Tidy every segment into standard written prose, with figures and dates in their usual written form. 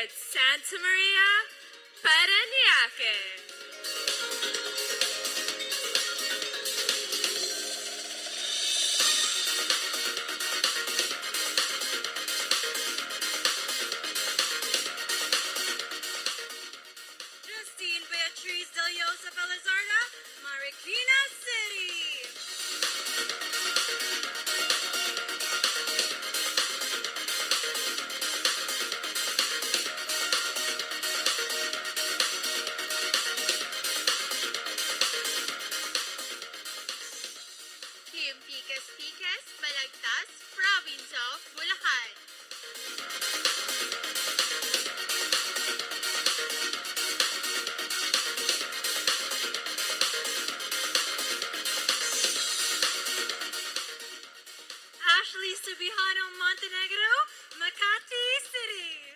at Santa Maria, Parañaque. Justine Beatriz Del Joseph Elizarda, Marikina City. Kim Piques Piques, Balagtas, Province of Bulacan. Ashley Subihano Montenegro, Makati City.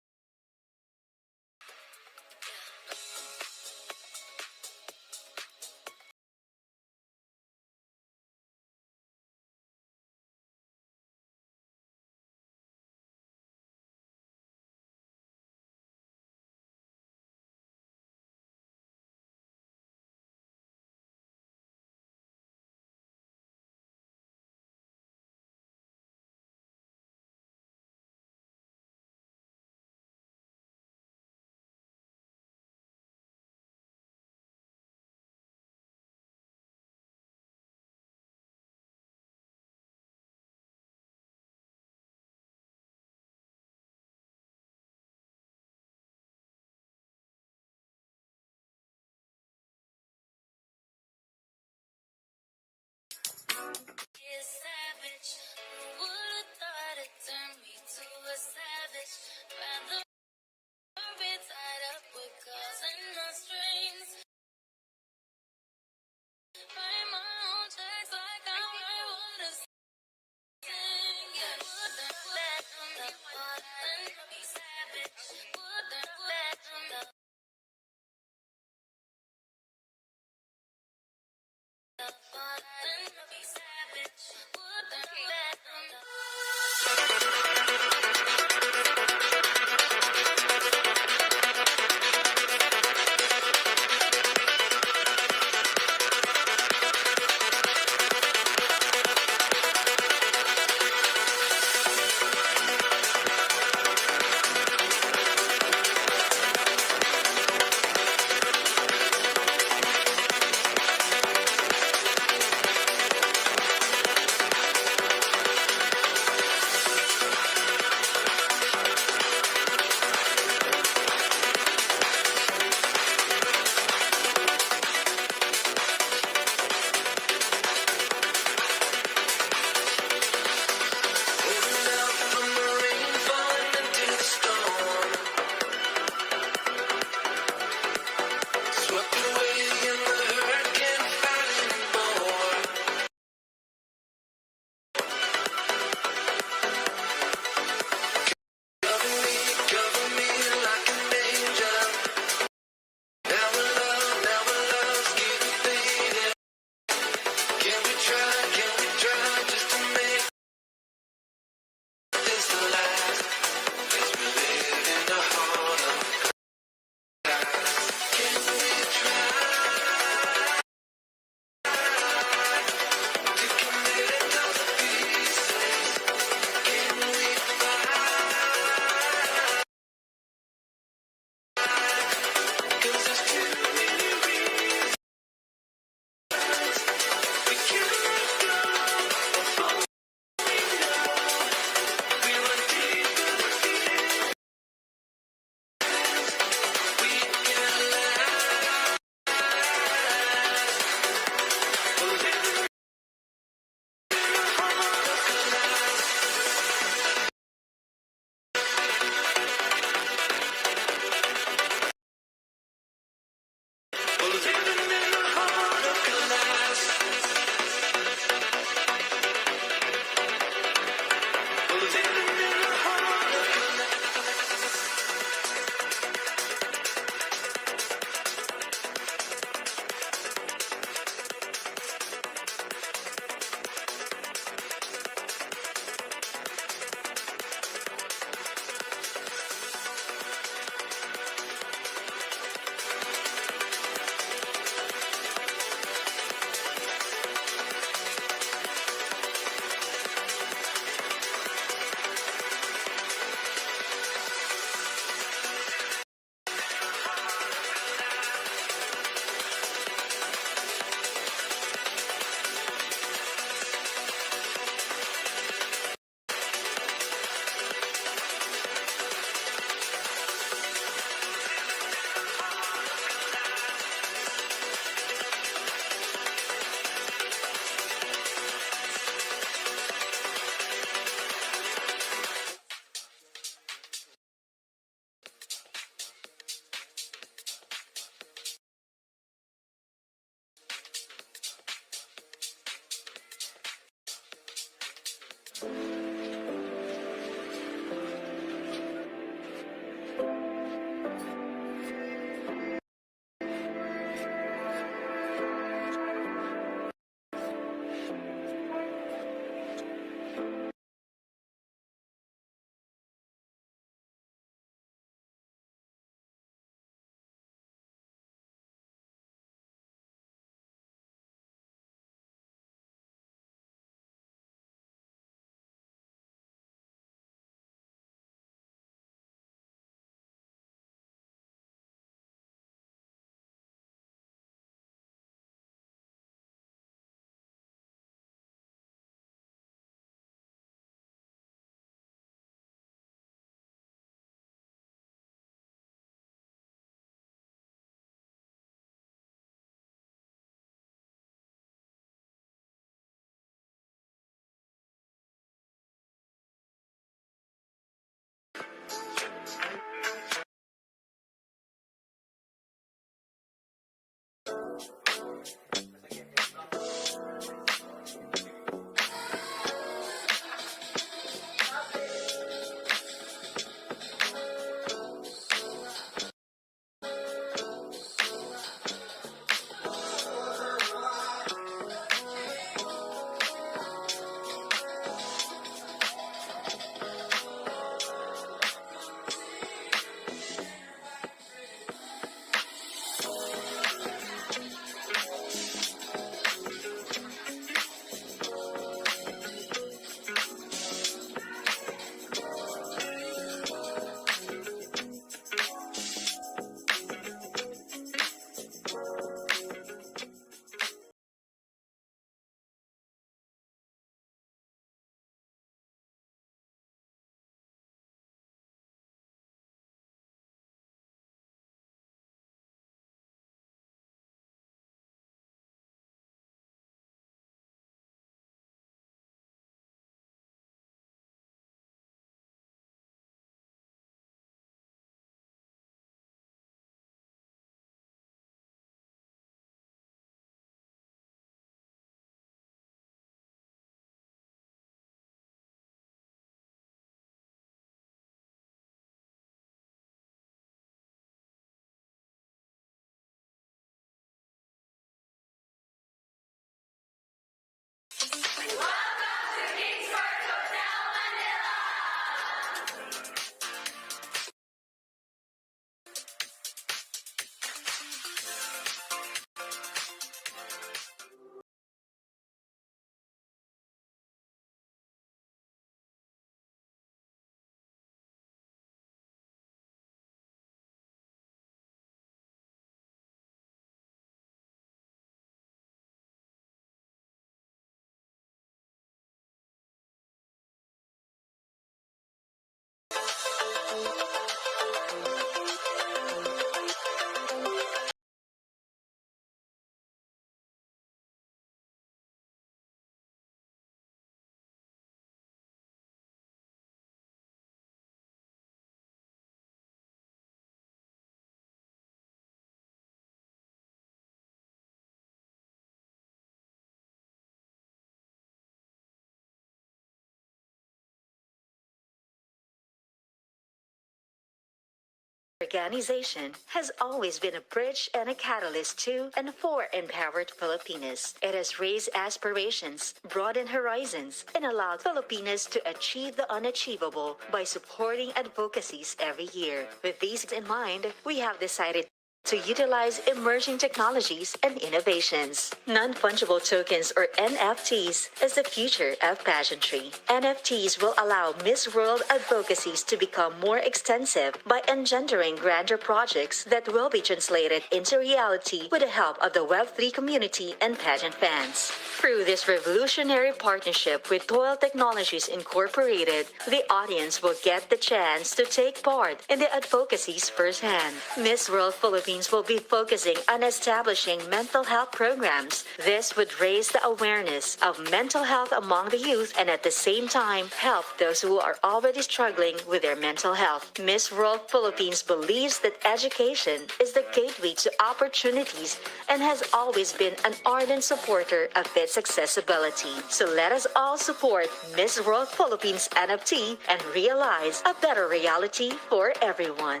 Organization has always been a bridge and a catalyst to and for empowered Filipinos. It has raised aspirations, broadened horizons, and allowed Filipinos to achieve the unachievable by supporting advocacies every year. With these in mind, we have decided to utilize emerging technologies and innovations. Non-fungible tokens or NFTs is the future of pageantry. NFTs will allow Miss World advocacies to become more extensive by engendering grander projects that will be translated into reality with the help of the Web3 community and pageant fans. Through this revolutionary partnership with Toil Technologies Incorporated, the audience will get the chance to take part in the advocacies firsthand. Miss World Philippines will be focusing on establishing mental health programs. This would raise the awareness of mental health among the youth and at the same time help those who are already struggling with their mental health. Miss World Philippines believes that education is the gateway to opportunities and has always been an ardent supporter of its accessibility. So let us all support Miss World Philippines NFT and realize a better reality for everyone.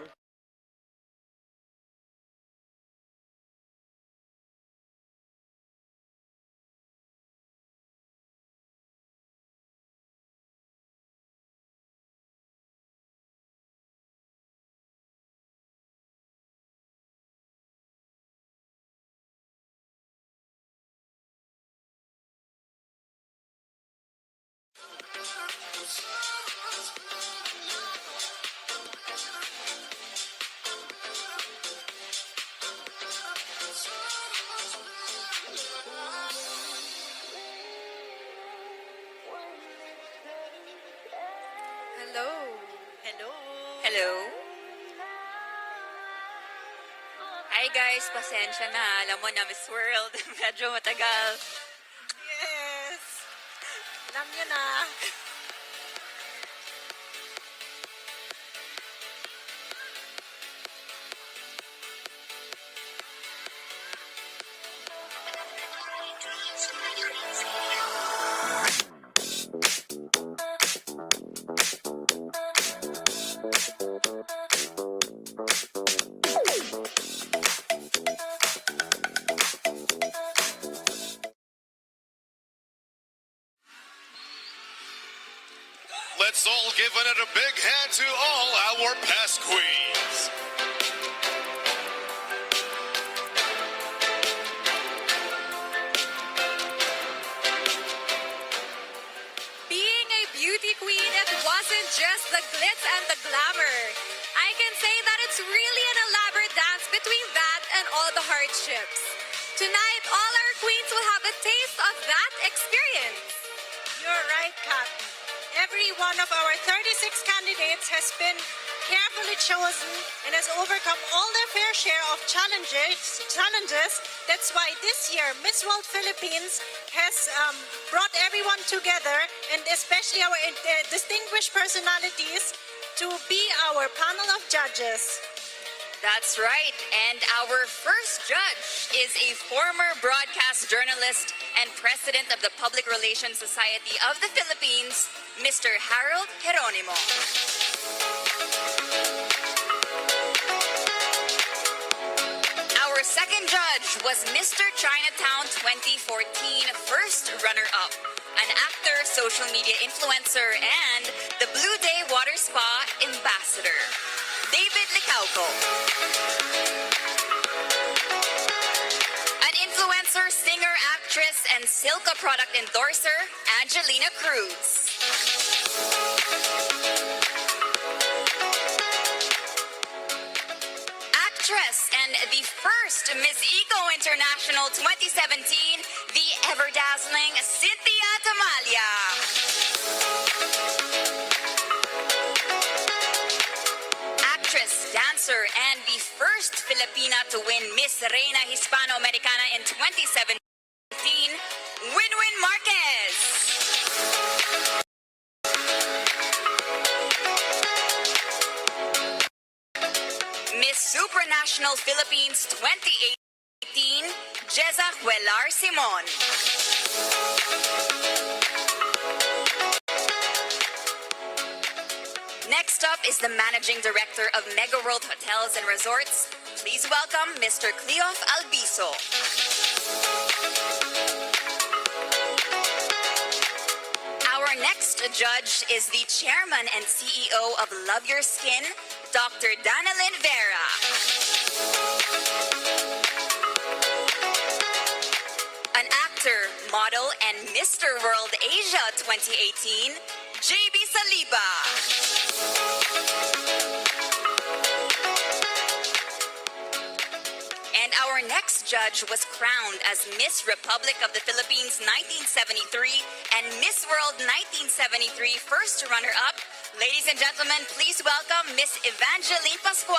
Hello. Hello. Hello? Hi guys, pasensya na. Alam mo na, Miss World. Medyo matagal. Yes. Alam niyo na. Let's all give it a big hand to all our past queens. Being a beauty queen, it wasn't just the glitz and the glamour. I can say that it's really an elaborate dance between that and all the hardships. Tonight, all our queens will have a taste of that experience. You're right, Kat. Every one of our 36 candidates has been carefully chosen and has overcome all their fair share of challenges. That's why this year Miss World Philippines has brought everyone together, and especially our distinguished personalities, to be our panel of judges. That's right. And our first judge is a former broadcast journalist and president of the Public Relations Society of the Philippines, Mr. Harold Geronimo. Our second judge was Mr. Chinatown 2014 first runner-up, an actor, social media influencer, and the Blue Day Water Spa ambassador, David Licauco. An influencer, singer, actress, and Silka product endorser, Angelina Cruz. Actress and the first Miss Eco International 2017, the ever-dazzling Cynthia Tamalia. Actress, dancer, and the first Filipina to win Miss Reina Hispano-Americana in 2017, Winwin Marquez. Miss Supranational Philippines 2018, Jeza Huelar Simon. Next up is the Managing Director of Mega World Hotels and Resorts. Please welcome Mr. Cleof Albiso. Our next judge is the Chairman and CEO of Love Your Skin, Dr. Danilyn Vera. An actor, model, and Mr. World Asia 2018, JB Saliba. And our next judge was crowned as Miss Republic of the Philippines 1973 and Miss World 1973 first runner-up. Ladies and gentlemen, please welcome Miss Evangeline Pascual.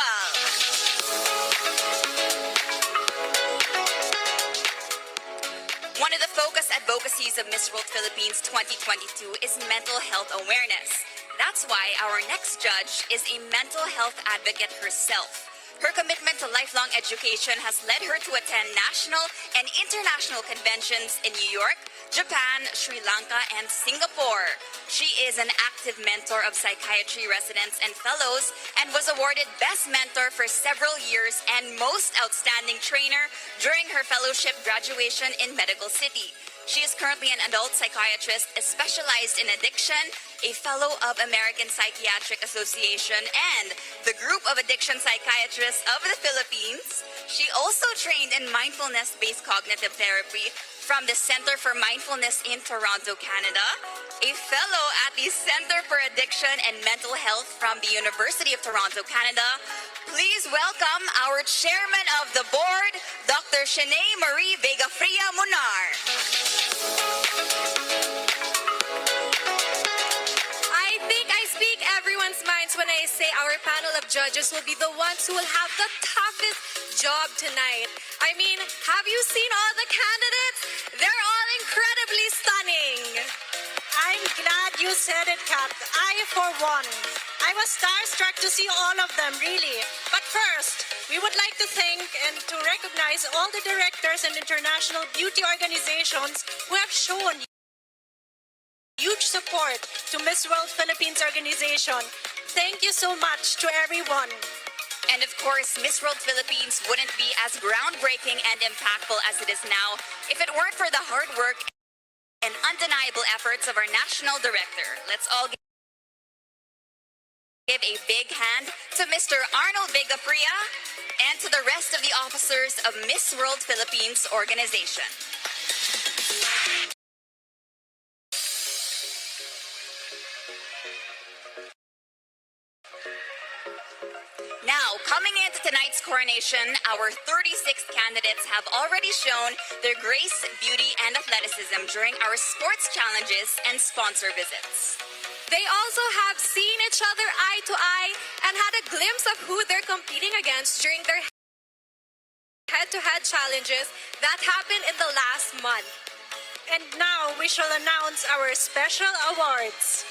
One of the focus advocacies of Miss World Philippines 2022 is mental health awareness. That's why our next judge is a mental health advocate herself. Her commitment to lifelong education has led her to attend national and international conventions in New York, Japan, Sri Lanka, and Singapore. She is an active mentor of psychiatry residents and fellows and was awarded Best Mentor for several years and Most Outstanding Trainer during her fellowship graduation in Medical City. She is currently an adult psychiatrist specialized in addiction, a fellow of American Psychiatric Association and the Group of Addiction Psychiatrists of the Philippines. She also trained in mindfulness-based cognitive therapy from the Center for Mindfulness in Toronto, Canada, a fellow at the Center for Addiction and Mental Health from the University of Toronto, Canada. Please welcome our Chairman of the Board, Dr. Shanae Marie Vega-Fria Munar. I think I speak everyone's minds when I say our panel of judges will be the ones who will have the toughest job tonight. I mean, have you seen all the candidates? They're all incredibly stunning. I'm glad you said it, Kat. I, for one, I was starstruck to see all of them, really. But first, we would like to thank and to recognize all the directors and international beauty organizations who have shown huge support to Miss World Philippines organization. Thank you so much to everyone. And of course, Miss World Philippines wouldn't be as groundbreaking and impactful as it is now if it weren't for the hard work and undeniable efforts of our national director. Let's all give a big hand to Mr. Arnold Vega-Fria and to the rest of the officers of Miss World Philippines organization. Now, coming into tonight's coronation, our 36 candidates have already shown their grace, beauty, and athleticism during our sports challenges and sponsor visits. They also have seen each other eye to eye and had a glimpse of who they're competing against during their head-to-head challenges that happened in the last month. And now we shall announce our special awards.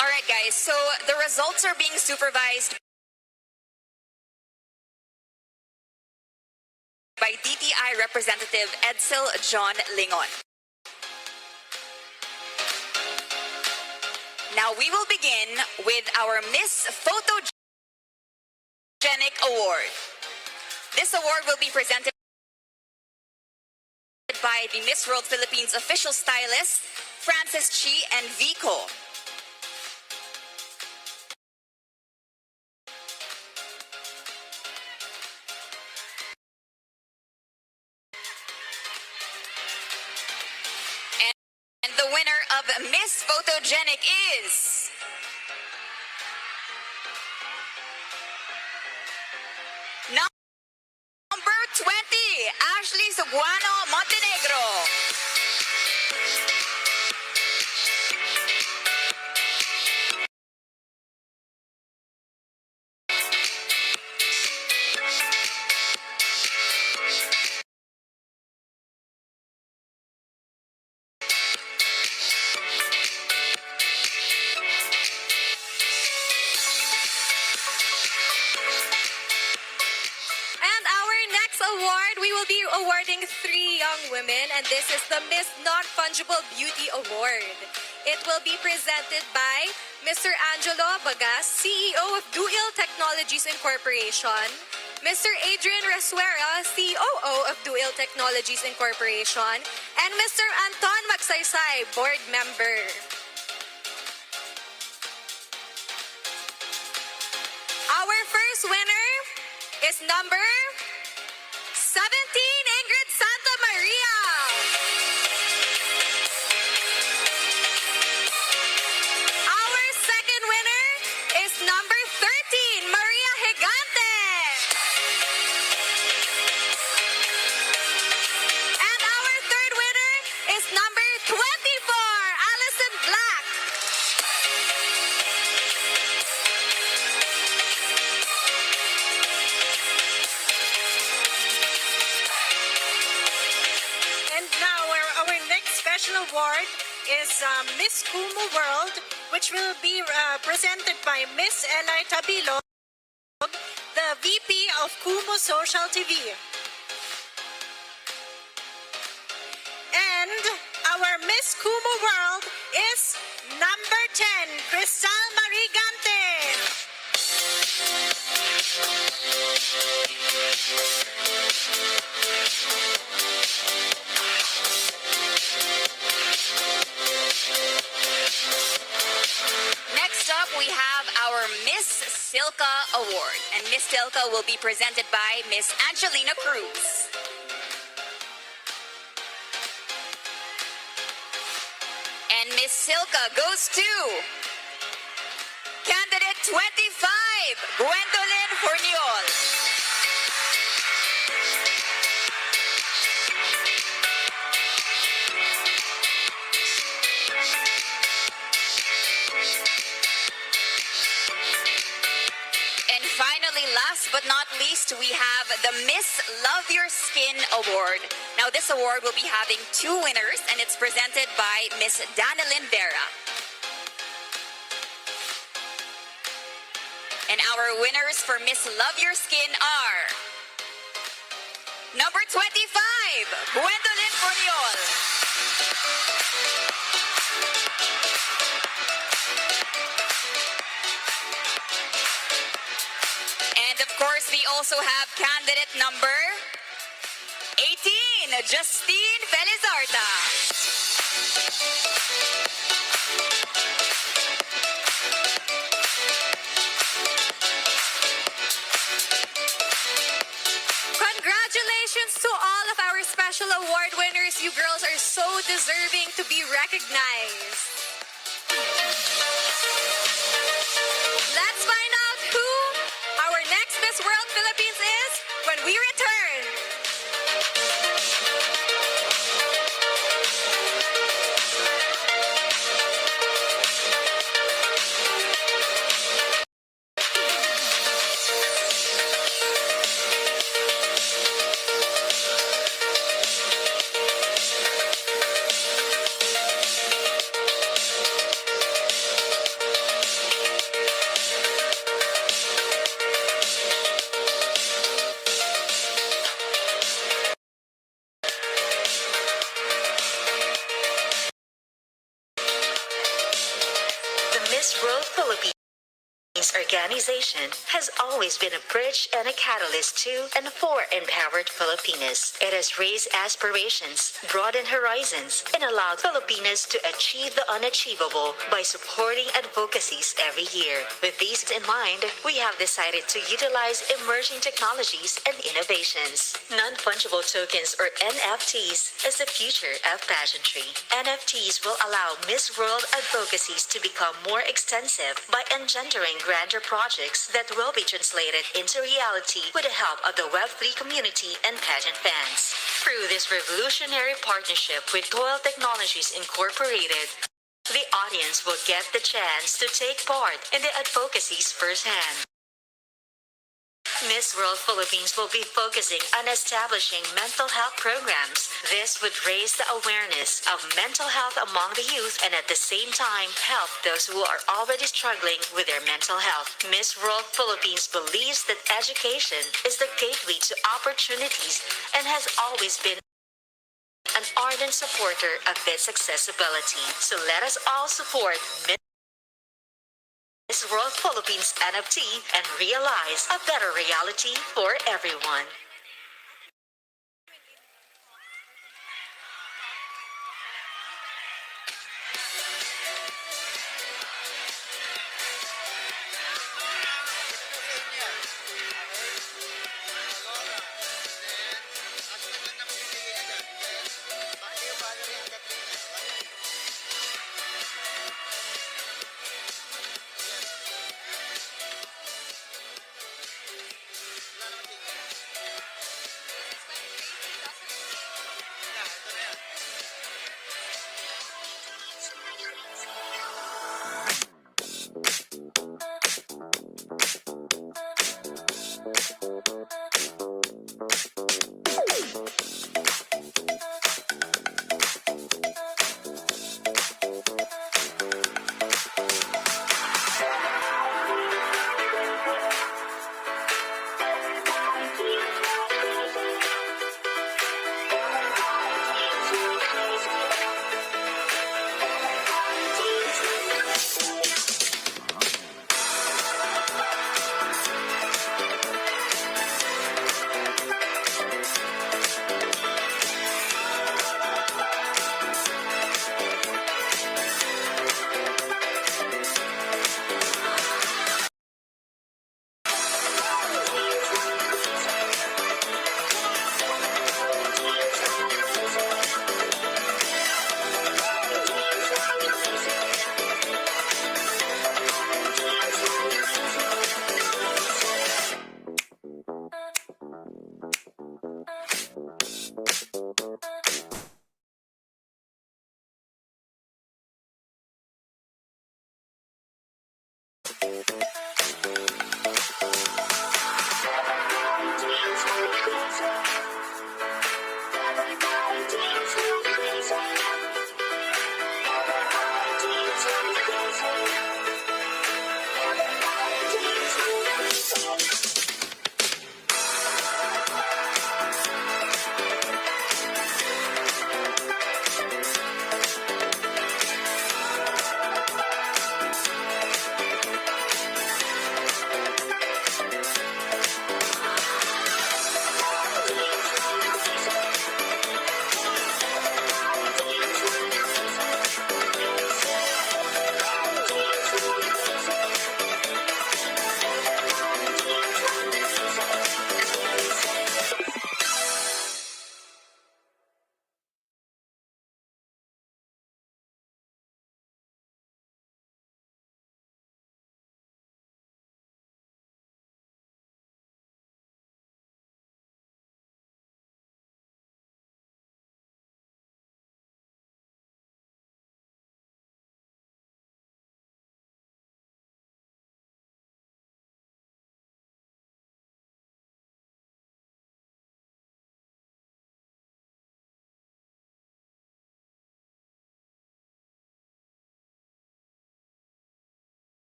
All right, guys, so the results are being supervised by DTI Representative Edsel John Lingon. Now we will begin with our Miss Photogenic Award. This award will be presented by the Miss World Philippines official stylists, Francis Chi and Vico. And the winner of Miss Photogenic is number 20, Ashley Suguano Montenegro. And our next award, we will be awarding 3 young women, and this is the Miss Non-Fungible Beauty Award. It will be presented by Mr. Angelo Bagas, CEO of Duil Technologies Incorporation, Mr. Adrian Resuera, COO of Duil Technologies Incorporation, and Mr. Anton Magsaysay, Board Member. Our first winner is number 17, Ingrid Santa Maria. Our second winner is number 13, Maria Higante. And our third winner is number 24, Allison Black. And now our next special award is Miss Kumu World, which will be presented by Miss Eli Tabilog, the VP of Kumu Social TV. And our Miss Kumu World is number 10, Cristal Marigante. Next up, we have our Miss Silka Award. And Miss Silka will be presented by Miss Angelina Cruz. And Miss Silka goes to candidate 25, Gwendolyn Forniol. And finally, last but not least, we have the Miss Love Your Skin Award. Now, this award will be having 2 winners, and it's presented by Miss Danilyn Vera. And our winners for Miss Love Your Skin are number 25, Gwendolyn Forniol. And of course, we also have candidate number 18, Justine Felizarta. Congratulations to all of our special award winners. You girls are so deserving to be recognized. Let's find out who our next Miss World Philippines is when we return. The Miss World Philippines organization has always been a bridge and a catalyst to and for empowered Filipinas. It has raised aspirations, broadened horizons, and allowed Filipinas to achieve the unachievable by supporting advocacies every year. With these in mind, we have decided to utilize emerging technologies and innovations. Non-fungible tokens or NFTs is the future of pageantry. NFTs will allow Miss World advocacies to become more extensive by engendering grander projects that will be translated into reality with the help of the Web3 community and pageant fans. Through this revolutionary partnership with Toil Technologies Incorporated, the audience will get the chance to take part in the advocacies firsthand. Miss World Philippines will be focusing on establishing mental health programs. This would raise the awareness of mental health among the youth and at the same time help those who are already struggling with their mental health. Miss World Philippines believes that education is the gateway to opportunities and has always been an ardent supporter of its accessibility. So let us all support Miss World Philippines NFT and realize a better reality for everyone.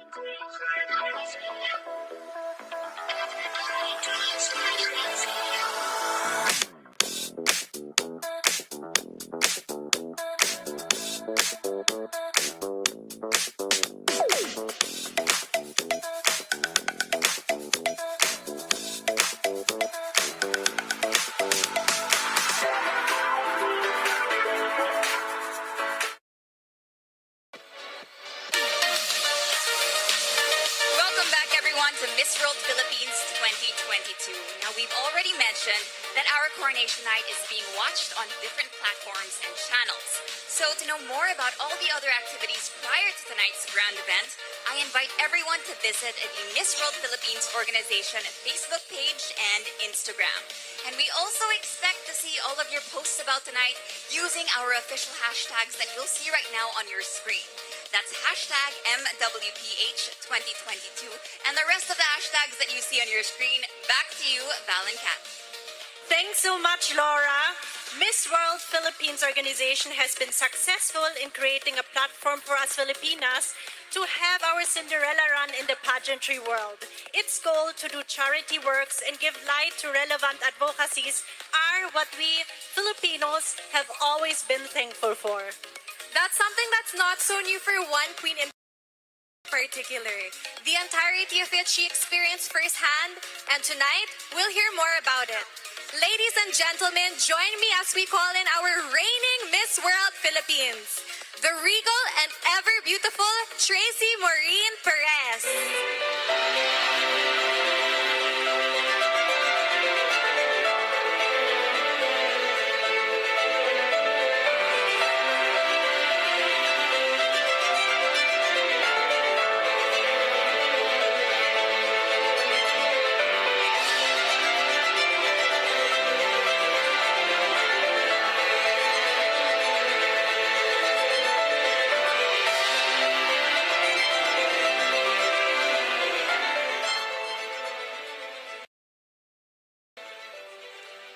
Welcome back, everyone, to Miss World Philippines 2022. Now, we've already mentioned that our coronation night is being watched on different platforms and channels. So, to know more about all the other activities prior to tonight's grand event, I invite everyone to visit the Miss World Philippines organization Facebook page and Instagram. And we also expect to see all of your posts about tonight using our official hashtags that you'll see right now on your screen. That's hashtag MWPH2022 and the rest of the hashtags that you see on your screen. Back to you, Val and Kat. Thanks so much, Laura. Miss World Philippines organization has been successful in creating a platform for us Filipinas to have our Cinderella run in the pageantry world. Its goal to do charity works and give light to relevant advocacies are what we Filipinos have always been thankful for. That's something that's not so new for one queen in particular. The entirety of it she experienced firsthand, and tonight we'll hear more about it. Ladies and gentlemen, join me as we call in our reigning Miss World Philippines, the regal and ever beautiful Tracy Maureen Perez.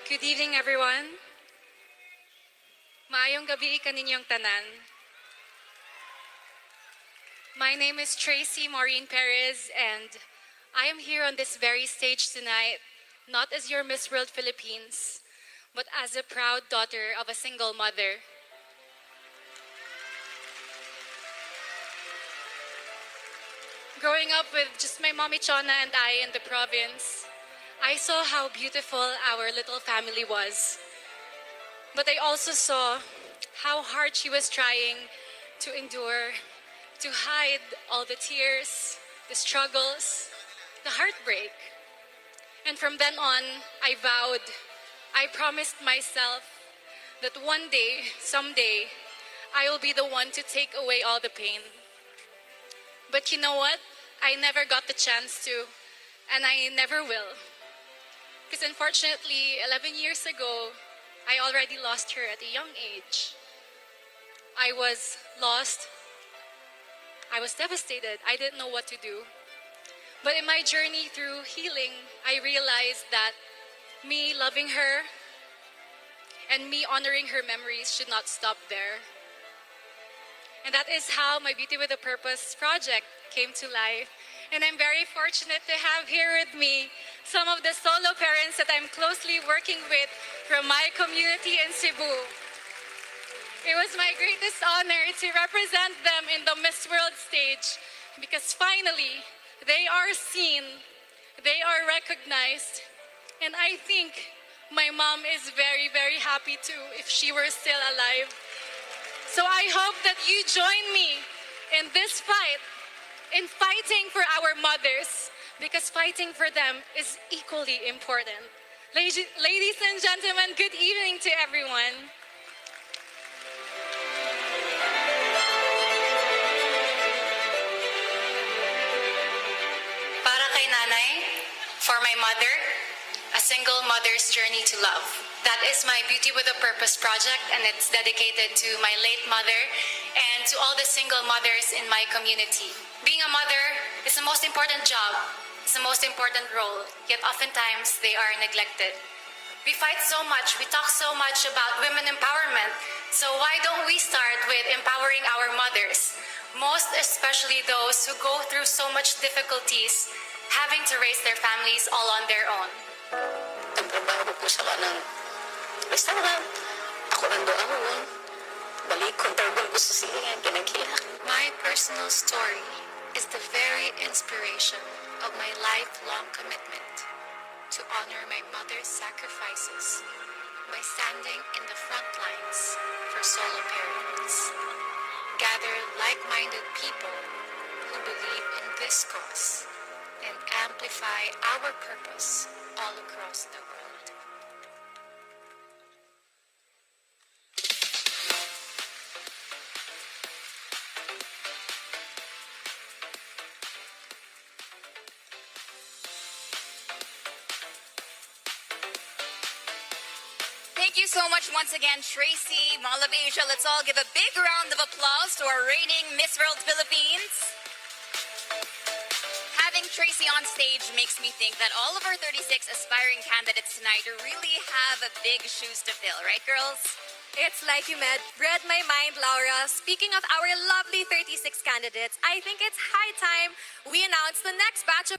Good evening, everyone. Maayong gabi kaninyong tanan. My name is Tracy Maureen Perez, and I am here on this very stage tonight, not as your Miss World Philippines, but as a proud daughter of a single mother. Growing up with just my mommy Chona and I in the province, I saw how beautiful our little family was. But I also saw how hard she was trying to endure, to hide all the tears, the struggles, the heartbreak. And from then on, I promised myself that one day, someday, I will be the one to take away all the pain. But you know what? I never got the chance to, and I never will. Because unfortunately, 11 years ago, I already lost her at a young age. I was lost. I was devastated. I didn't know what to do. But in my journey through healing, I realized that me loving her and me honoring her memories should not stop there. And that is how my Beauty with a Purpose project came to life. And I'm very fortunate to have here with me some of the solo parents that I'm closely working with from my community in Cebu. It was my greatest honor to represent them in the Miss World stage because finally they are seen, they are recognized, and I think my mom is very, very happy too if she were still alive. So I hope that you join me in this fight, in fighting for our mothers, because fighting for them is equally important. Ladies and gentlemen, good evening to everyone. Para kay nanay, for my mother, a single mother's journey to love. That is my Beauty with a Purpose project, and it's dedicated to my late mother and to all the single mothers in my community. Being a mother is the most important job, it's the most important role, yet oftentimes they are neglected. We fight so much, we talk so much about women empowerment. So why don't we start with empowering our mothers? Most especially those who go through so much difficulties having to raise their families all on their own. Nagtrabaho ko sa kanang restaurant. Ako nandoon. Balik ko tawag ko sa silingan kinaghiyak. My personal story is the very inspiration of my lifelong commitment to honor my mother's sacrifices by standing in the front lines for solo parents. Gather like-minded people who believe in this cause and amplify our purpose all across the world. Thank you so much once again, Tracy, Mall of Asia. Let's all give a big round of applause to our reigning Miss World Philippines. Having Tracy on stage makes me think that all of our 36 aspiring candidates tonight really have big shoes to fill, right, girls? It's like you read my mind, Laura. Speaking of our lovely 36 candidates, I think it's high time we announce the next batch of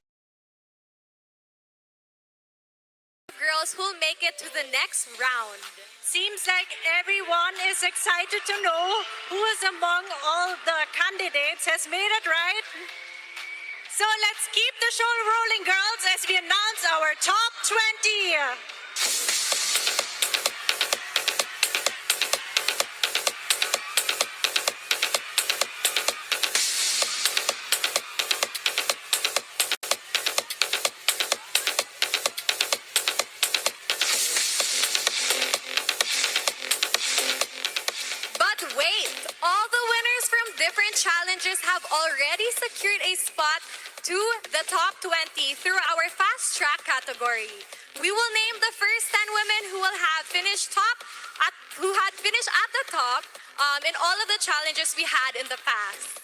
girls who'll make it to the next round. Seems like everyone is excited to know who is among all the candidates has made it, right? So let's keep the show rolling, girls, as we announce our top 20. But wait, all the winners from different challenges have already secured a spot to the top 20 through our fast track category. We will name the first 10 women who will have finished who had finished at the top in all of the challenges we had in the past.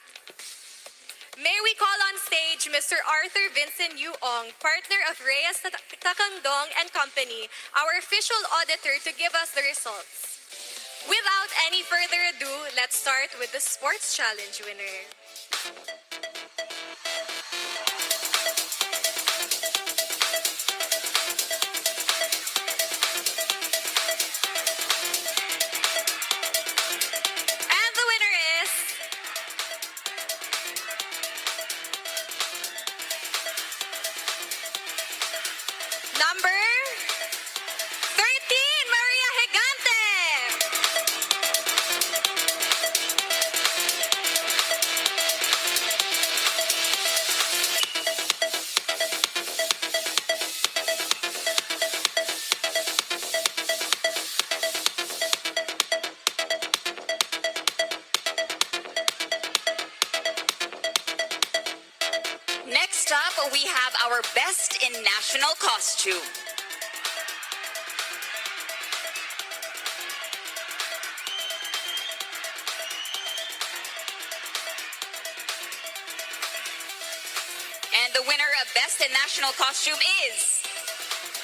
May we call on stage Mr. Arthur Vincent Yuong, partner of Reyes Takandong and Company, our official auditor, to give us the results. Without any further ado, let's start with the Sports Challenge winner. And the winner is number 13, Maria Higante. Next up, we have our Best in National Costume. And the winner of Best in National Costume is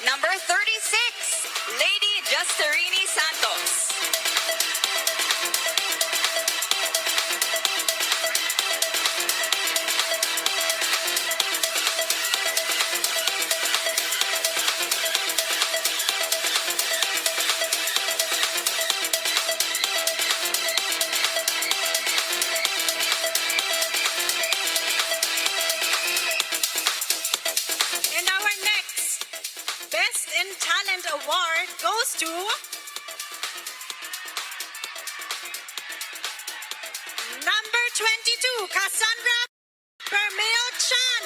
number 36, Lady Justerini Santos. And our next Best in Talent award goes to number 22, Cassandra Permeo Chan.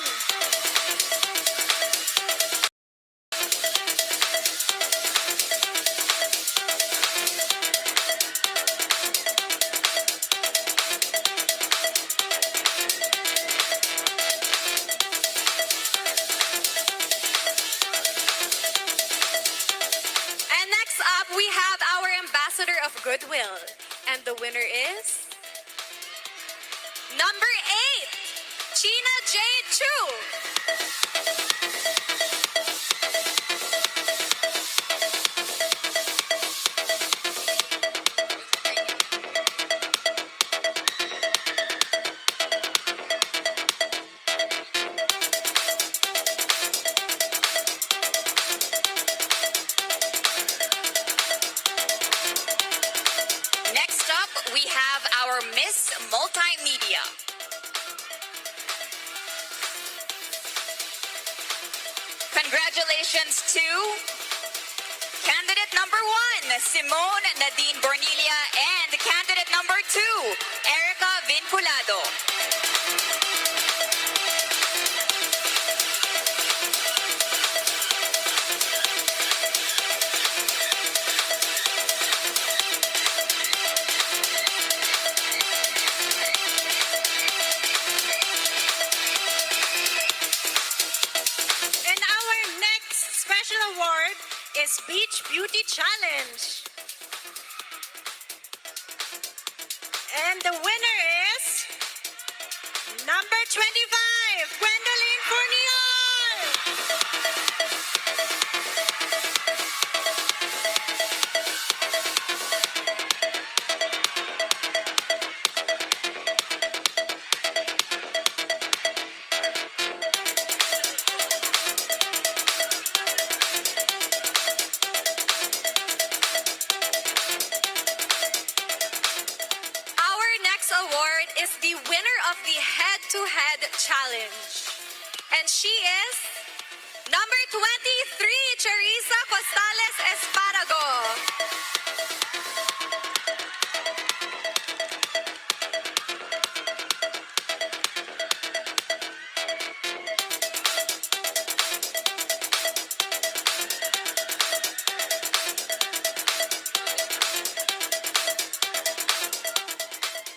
And next up, we have our Ambassador of Goodwill. And the winner is number 8, China Jade Chu. we have our Miss Multimedia. Congratulations to candidate number 1, Simone Nadine Bornilia, and candidate number 2, Erica Vinculado. And our next special award is Beach Beauty Challenge. And the winner is number 25, Gwendoline Fournier. Our next award is the winner of the head-to-head challenge. And she is number 23, Charissa Costales Esparago.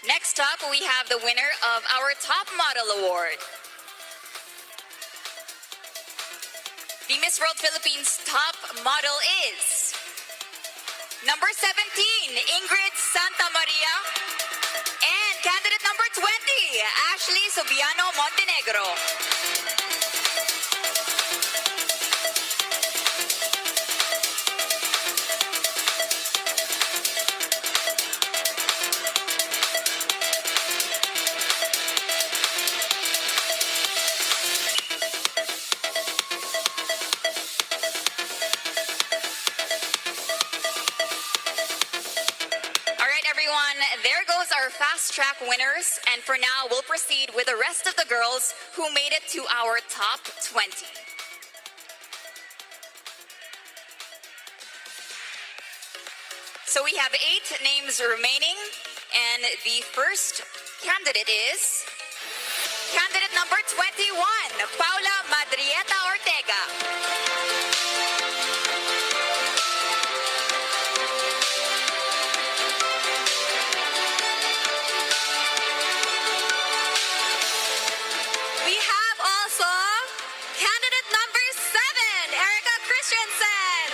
Next up, we have the winner of our Top Model Award. The Miss World Philippines Top Model is number 17, Ingrid Santa Maria, and candidate number 20, Ashley Subiano Montenegro. All right, everyone, there goes our fast track winners. And for now, we'll proceed with the rest of the girls who made it to our top 20. So we have 8 names remaining, and the first candidate is candidate number 21, Paula Madrieta Ortega. We have also candidate number 7, Erica Christensen.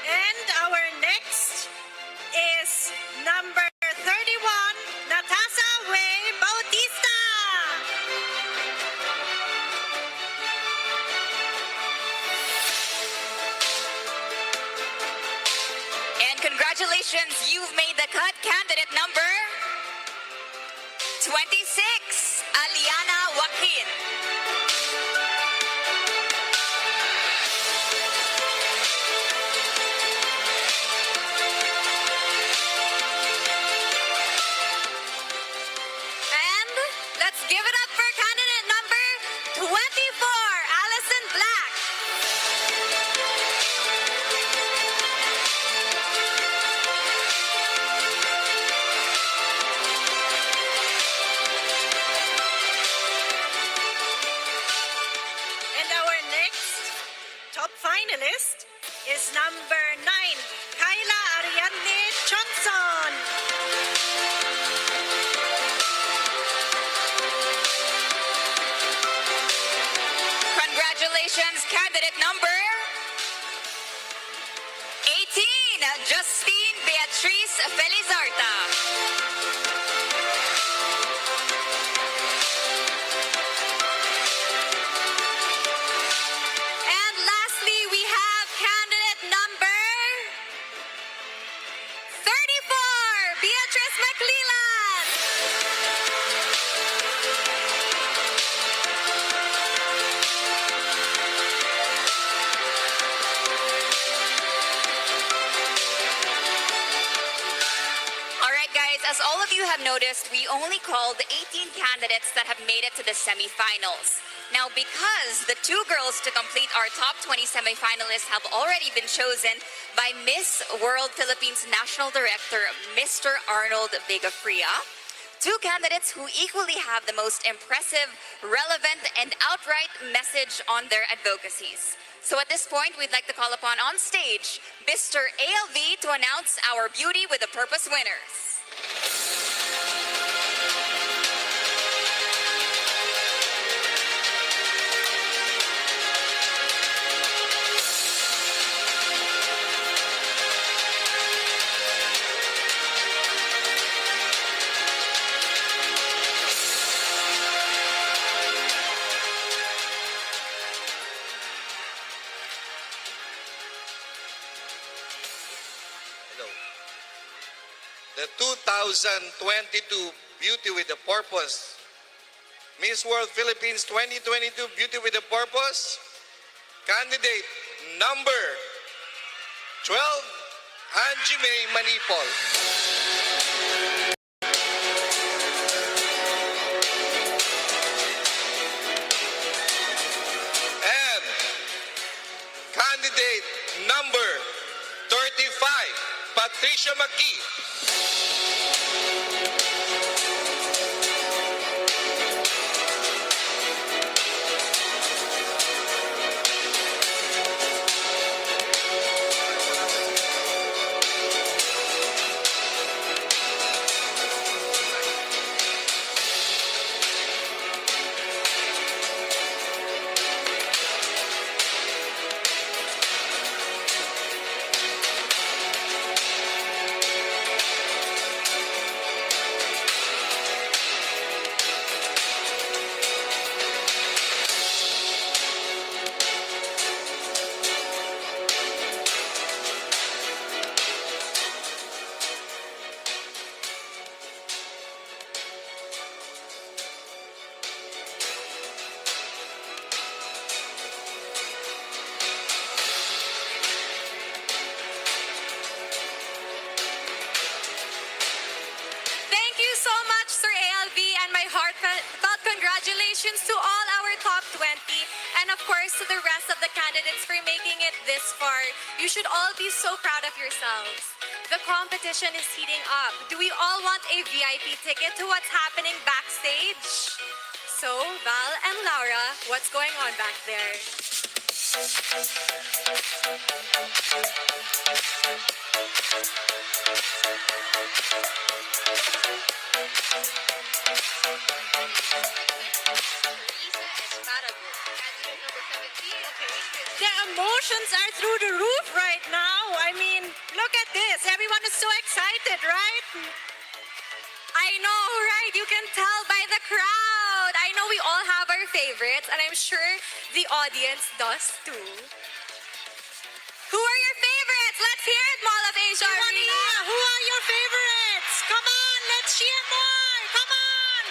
And our next is number 31, Natasa Way Bautista. And congratulations, you've made the cut. Candidate number 26, Aliana Joaquin. And let's give it up for candidate number 24, Allison Black. And our next top finalist is number 9, Kyla Ariadne Johnson. Congratulations, candidate number 18, Justine Beatrice Felizarta. And lastly, we have candidate number 34, Beatrice McClellan. noticed, we only called 18 candidates that have made it to the semifinals. Now, because the two girls to complete our top 20 semifinalists have already been chosen by Miss World Philippines National Director, Mr. Arnold Vigafria, two candidates who equally have the most impressive, relevant, and outright message on their advocacies. So at this point, we'd like to call upon on stage Mr. ALV to announce our Beauty with a Purpose winners. Hello. The 2022 Beauty with a Purpose Miss World Philippines 2022 Beauty with a Purpose candidate number 12, Angie May Manipol. And candidate number 35, Patricia McGee. Thank you so much, Sir ALV, and my heartfelt congratulations to all our top 20, and of course to the rest of the candidates for making it this far. You should all be so proud of yourselves. The competition is heating up. Do we all want a VIP ticket to what's happening backstage? So, Val and Laura, what's going on back there? The emotions are through the roof right now. I mean, look at this. Everyone is so excited, right? I know, right? You can tell by the crowd. I know we all have our favorites, and I'm sure the audience does too. Who are your favorites? Let's hear it, Mall of Asia Arena. Who are your favorites? Come on, let's cheer more. Come on.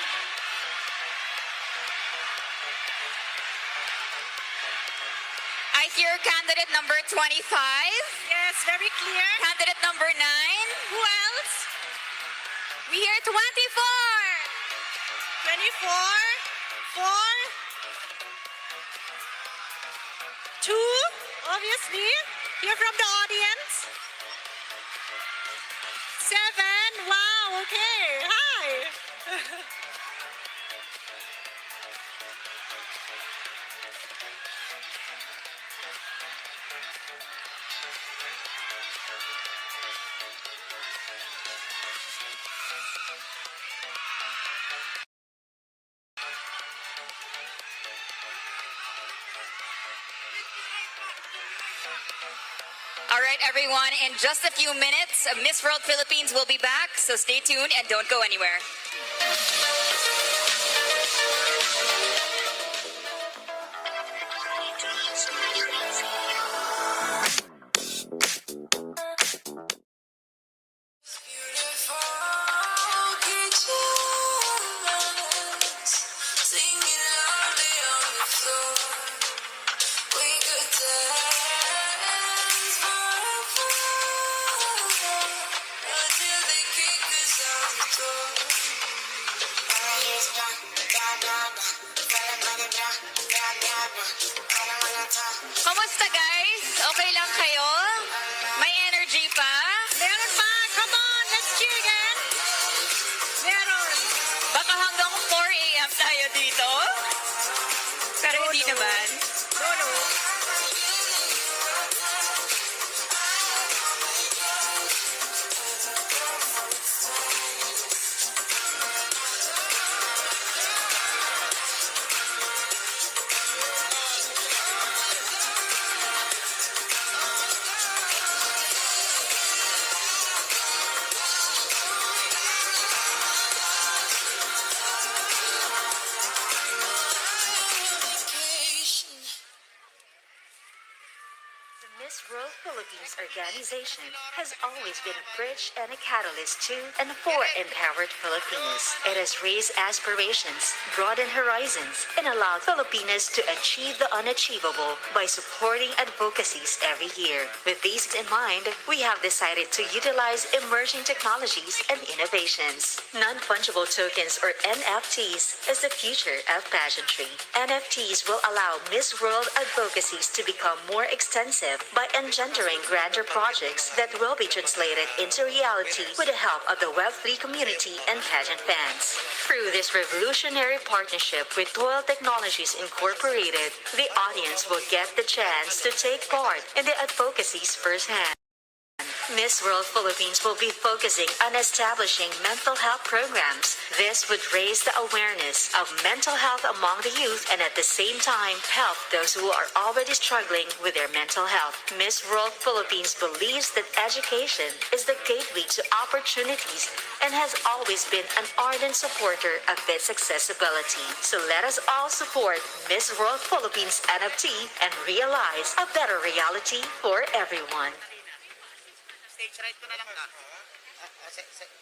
I hear candidate number 25, Yes, very clear. candidate number 9, Who else? We hear 24. 24, 4, 2, obviously. You're from the audience. 7, wow, okay. Hi. All right, everyone, in just a few minutes, Miss World Philippines will be back, so stay tuned and don't go anywhere. Until they kick us out the door. Kamusta guys? Okay lang kayo? May energy pa? Meron pa! Come on! Let's cheer again! Meron! Baka hanggang 4 a.m. tayo dito? Pero hindi naman. No, no. The Miss World Philippines organization has always been a bridge and a catalyst to and for empowered Filipinos. It has raised aspirations, broadened horizons, and allowed Filipinos to achieve the unachievable by supporting advocacies every year. With these in mind, we have decided to utilize emerging technologies and innovations. Non-fungible tokens or NFTs is the future of pageantry. NFTs will allow Miss World advocacies to become more extensive by engendering grander projects that will be translated into reality with the help of the Web3 community and pageant fans. Through this revolutionary partnership with Toil Technologies Incorporated, the audience will get the chance to take part in the advocacies firsthand. Miss World Philippines will be focusing on establishing mental health programs. This would raise the awareness of mental health among the youth and at the same time help those who are already struggling with their mental health. Miss World Philippines believes that education is the gateway to opportunities and has always been an ardent supporter of its accessibility. So let us all support Miss World Philippines NFT and realize a better reality for everyone. Stage right ko na lang na. Center stage.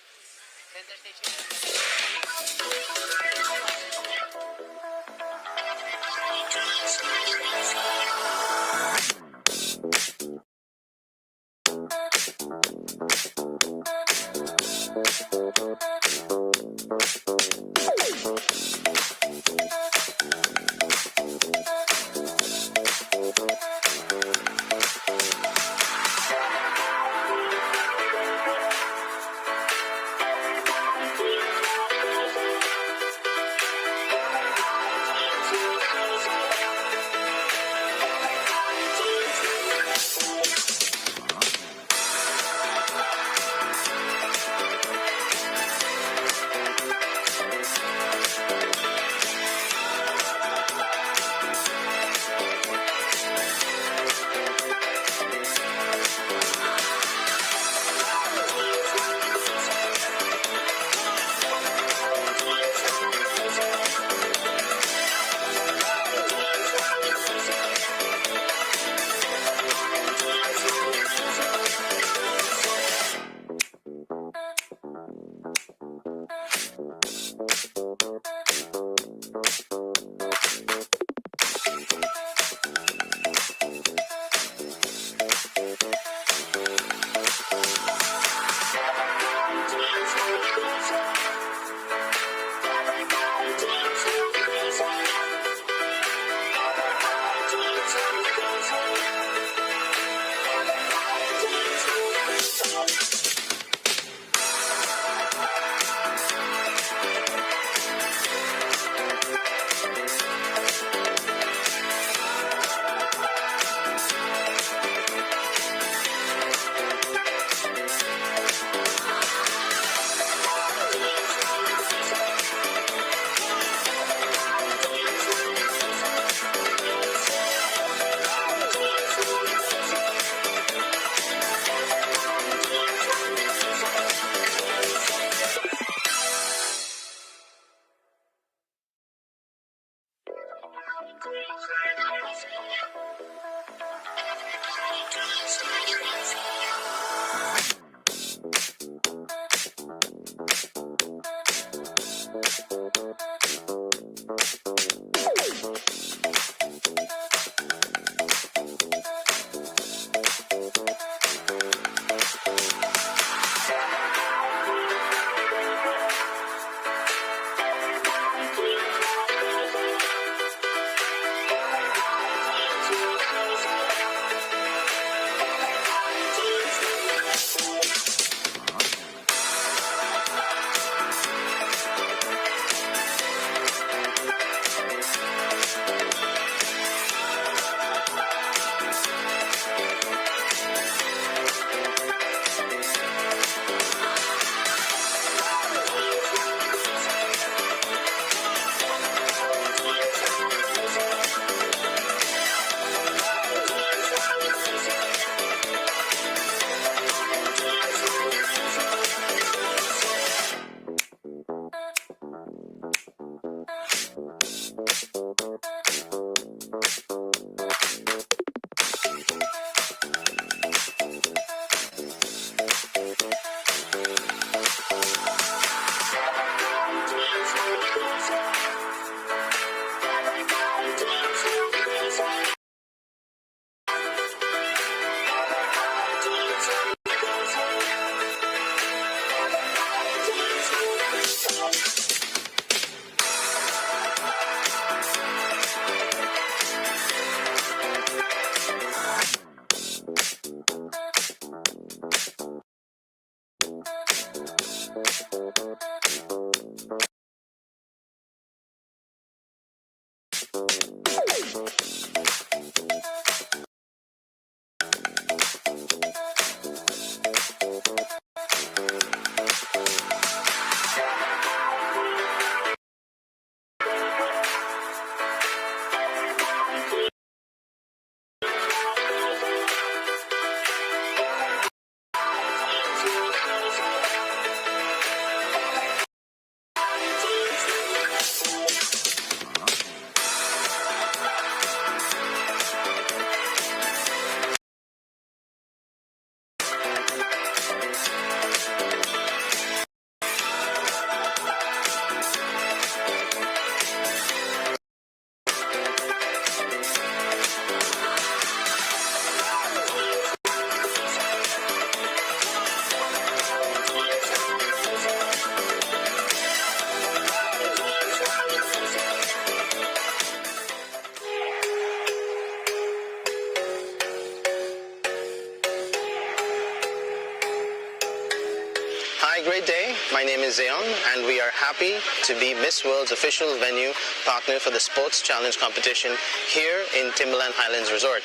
Hi, great day. My name is Zeon, and we are happy to be Miss World's official venue partner for the Sports Challenge competition here in Timberland Highlands Resort.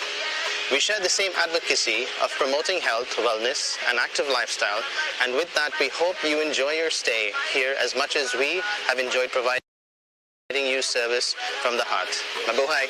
We share the same advocacy of promoting health, wellness, and active lifestyle, and with that, we hope you enjoy your stay here as much as we have enjoyed providing you service from the heart. Mabuhay!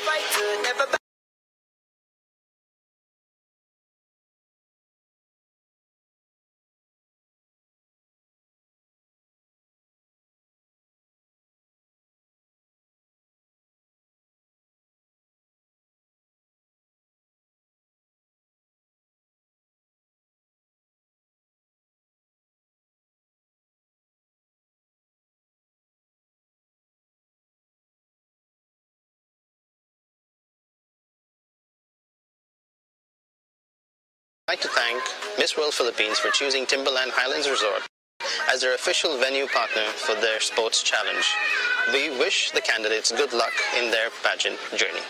I'd like to thank Miss World Philippines for choosing Timberland Highlands Resort as their official venue partner for their sports challenge. We wish the candidates good luck in their pageant journey.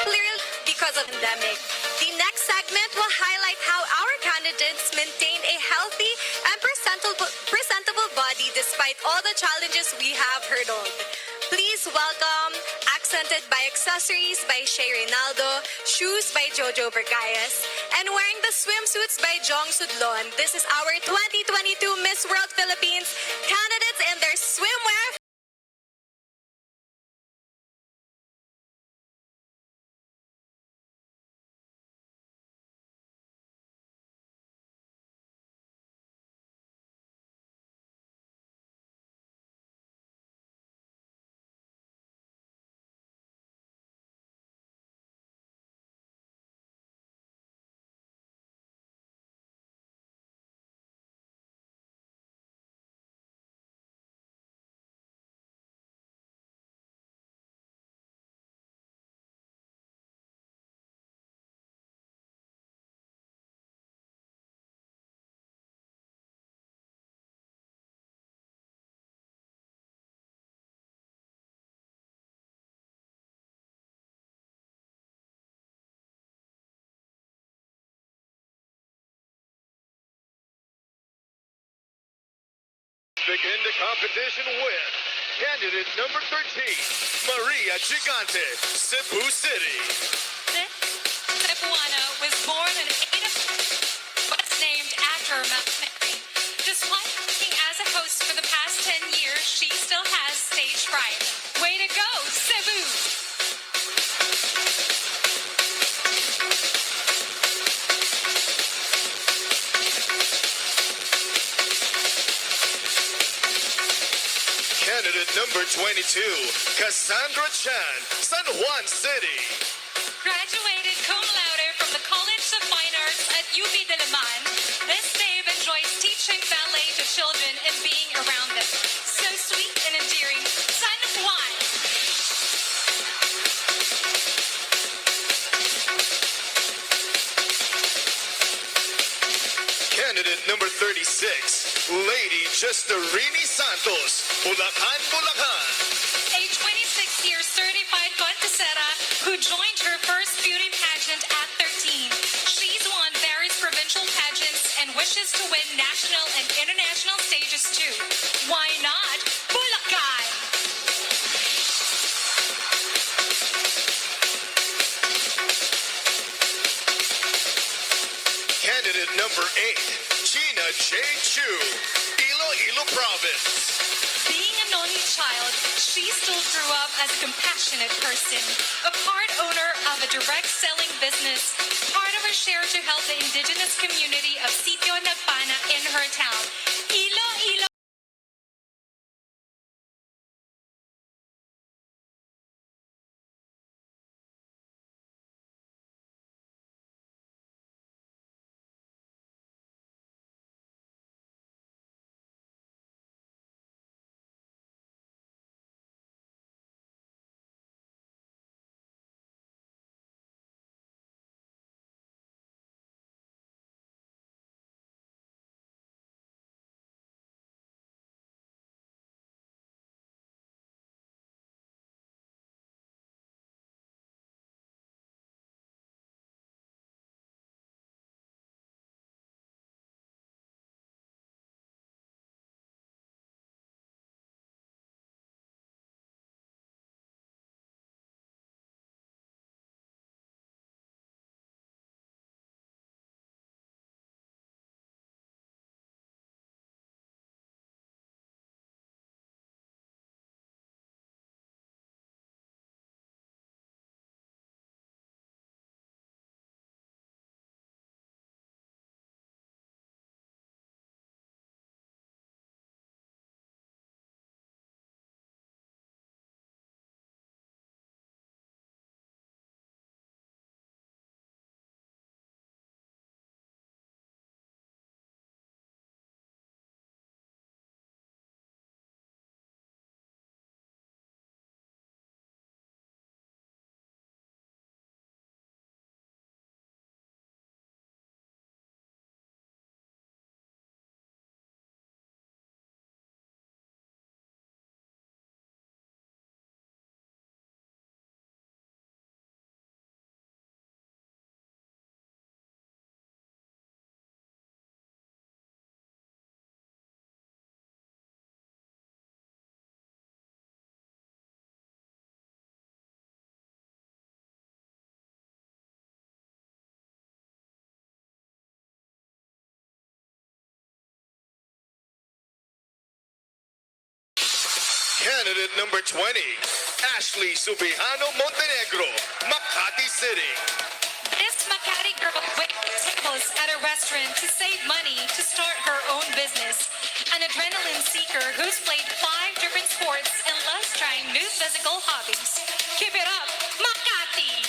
Clearly, because of the pandemic. The next segment will highlight how our candidates maintain a healthy and presentable body despite all the challenges we have hurdled. Please welcome Accented by Accessories by Shay Reynaldo, Shoes by Jojo Bergayes, and wearing the swimsuits by Jong Sudlon. This is our 2022 Miss World Philippines candidates in their swimwear. Begin the competition with candidate number 13, Maria Gigante, Cebu City. This Cebuana was born in 8 of was named after Mount Mary. Despite working as a host for the past 10 years, she still has stage fright. Way to go, Cebu! Candidate number 22, Cassandra Chan, San Juan City. Graduated cum laude from the College of Fine Arts at UP Diliman, this babe enjoys teaching ballet to children and being around them. So sweet and endearing. San Juan. Candidate number 36, Lady Justerini Santos, Bulacan, Bulacan. A 26-year certified contessera who joined her first beauty pageant at 13. She's won various provincial pageants and wishes to win national and international stages too. Why not? Bulacan! Candidate number 8, Gina J. Chu, Iloilo Province. Being an only child, she still grew up as a compassionate person, a part owner of a direct selling business, part of her share to help the indigenous community of Sitio Nagpana in her town. Iloilo. Candidate number 20, Ashley Subihano Montenegro, Makati City. This Makati girl waits tables at a restaurant to save money to start her own business. An adrenaline seeker who's played 5 different sports and loves trying new physical hobbies. Keep it up, Makati!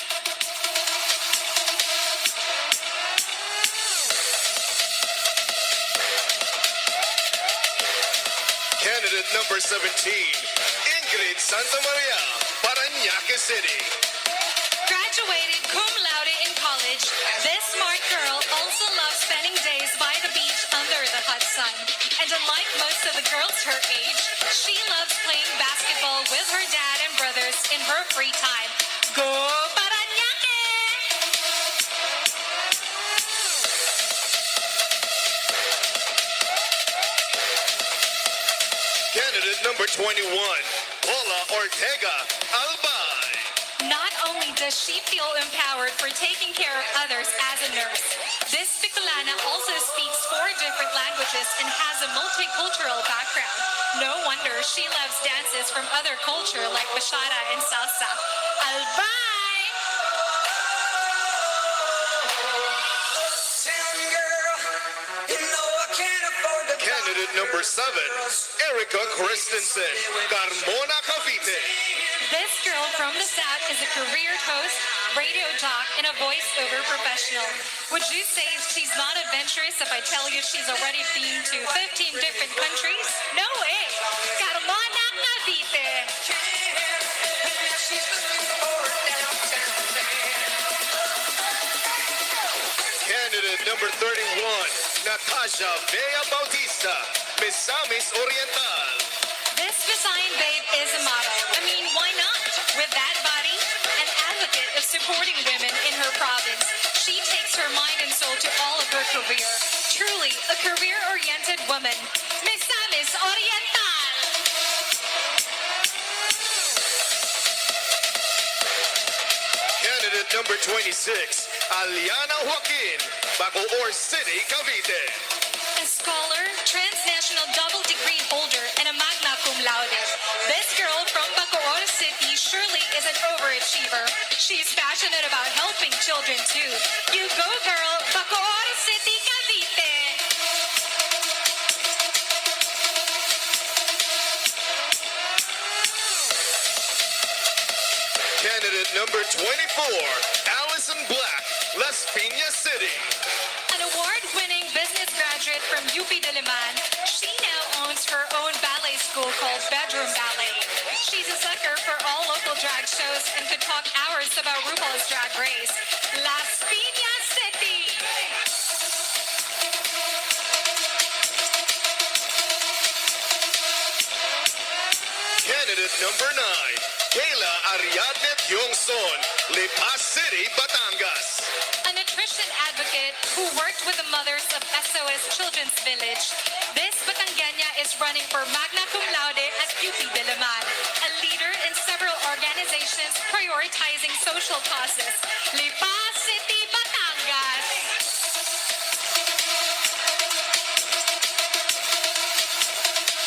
Candidate number 17, Ingrid Santa Maria, Parañaque City. Graduated cum laude in college, this smart girl also loves spending days by the beach under the hot sun. And unlike most of the girls her age, she loves playing basketball with her dad and brothers in her free time. Go Parañaque! Candidate number 21, Paula Ortega, Albay. Not only does she feel empowered for taking care of others as a nurse, this Bicolana also speaks 4 different languages and has a multicultural background. No wonder she loves dances from other culture like bachata and salsa. Albay! Candidate Candidate number 7, Erica Christensen, Carmona, Cavite. This girl from the South is a career host, radio jock, and a voiceover professional. Would you say she's not adventurous if I tell you she's already been to 15 different countries? No way! Carmona, Cavite! Candidate number 31, Natasha Bea Bautista, Misamis Oriental. This Visayan babe is a model. I mean, why not? With that body, an advocate of supporting women in her province, she takes her mind and soul to all of her career. Truly, a career-oriented woman. Misamis Oriental! Candidate number 26, Aliana Joaquin, Bacoor City, Cavite. A scholar, transnational double degree holder, and a magna cum laude. This girl from Bacoor City surely is an overachiever. She's passionate about helping children too. You go, girl! Bacoor City, Cavite! Candidate number 24, Allison Black, Las Piñas City. An award-winning business graduate from UP Diliman, she now owns her own ballet school called Bedroom Ballet. She's a sucker for all local drag shows and could talk hours about RuPaul's Drag Race. Las Piñas City! Candidate number 9, Kayla Ariadne Tiongson, Lipas City, Batangas. A nutrition advocate who worked with the mothers of SOS Children's Village. This Batangueña is running for magna cum laude at UP Diliman, a leader in several organizations prioritizing social causes. Lipas City, Batangas.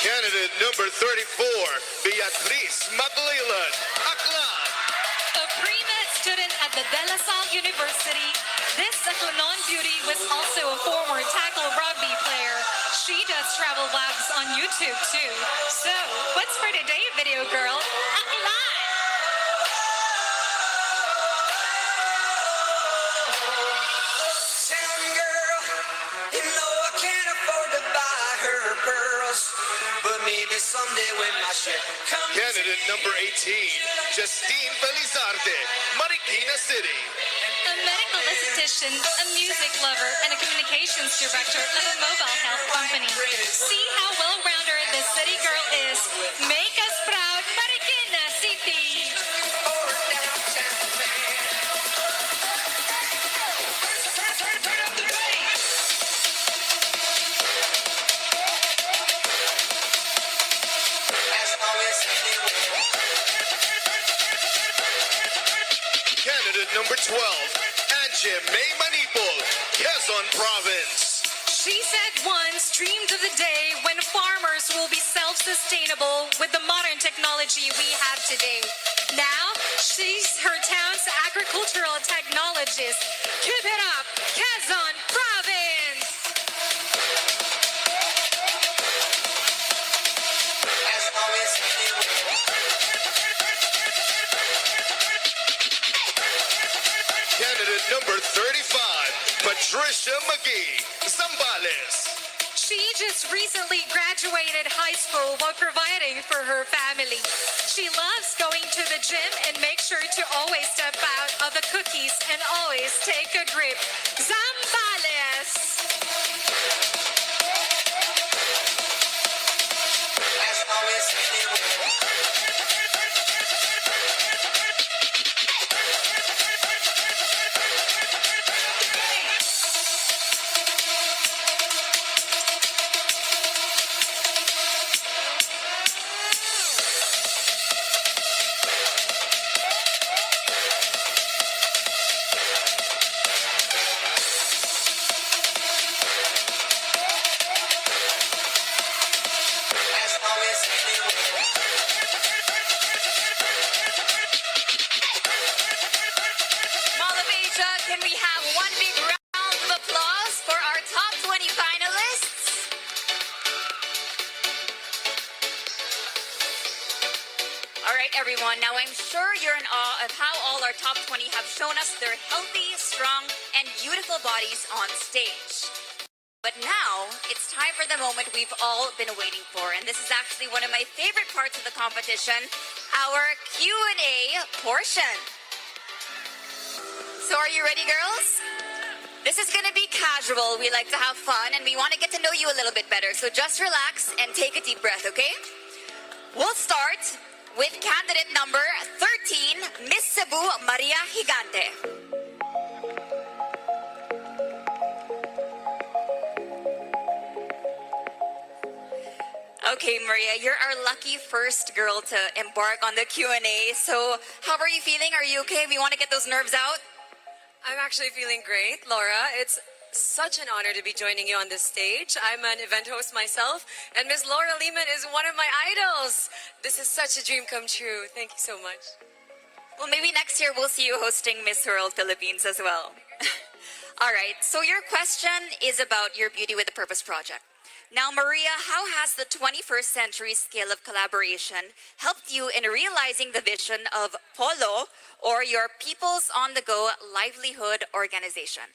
Candidate number 34, Beatriz Maclelan, Aklan. A pre-med student at the De La Salle University, this Aclanon beauty was also a former tackle rugby player. She does travel vlogs on YouTube too. So, what's for today, video girl? Aklan! Town girl, you know I can't afford to buy her pearls, but maybe someday when my ship comes. Candidate number 18, Justine Felizarte, Marikina City. A medical esthetician, a music lover, and a communications director of a mobile health company. See how well-rounded this city girl is. Make us proud, Marikina City! Candidate number 12, Angie May Manipol, Quezon Province. She said once dreamed of the day when farmers will be self-sustainable with the modern technology we have today. Now, she's her town's agricultural technologist. Keep it up, Quezon Province! As always, Candidate number 35, Patricia McGee, Zambales. She just recently graduated high school while providing for her family. She loves going to the gym and makes sure to always step out of the cookies and always take a grip. Zambales! as always, right, everyone. Now, I'm sure you're in awe of how all our top 20 have shown us their healthy, strong, and beautiful bodies on stage. But now, it's time for the moment we've all been waiting for, and this is actually one of my favorite parts of the competition, our Q&A portion. So are you ready, girls? This is going to be casual. We like to have fun, and we want to get to know you a little bit better. So just relax and take a deep breath, okay? We'll start with candidate number 13, Miss Cebu Maria Gigante. Okay, Maria, you're our lucky first girl to embark on the Q&A. So how are you feeling? Are you okay? We want to get those nerves out. I'm actually feeling great, Laura. It's such an honor to be joining you on this stage. I'm an event host myself, and Miss Laura Lehman is one of my idols. This is such a dream come true. Thank you so much. Well, maybe next year we'll see you hosting Miss World Philippines as well. All right, so your question is about your Beauty with a Purpose project. Now, Maria, how has the 21st century scale of collaboration helped you in realizing the vision of POLO, or your People's On the Go Livelihood Organization?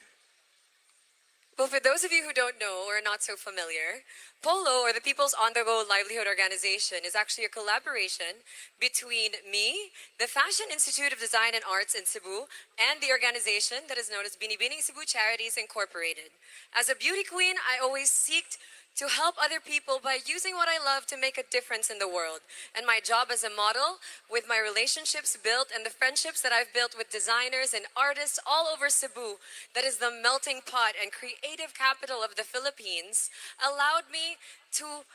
Well, for those of you who don't know or are not so familiar, POLO, or the People's On the Go Livelihood Organization, is actually a collaboration between me, the Fashion Institute of Design and Arts in Cebu, and the organization that is known as Binibining Cebu Charities Incorporated. As a beauty queen, I always seeked to help other people by using what I love to make a difference in the world. And my job as a model, with my relationships built and the friendships that I've built with designers and artists all over Cebu, that is the melting pot and creative capital of the Philippines, allowed me to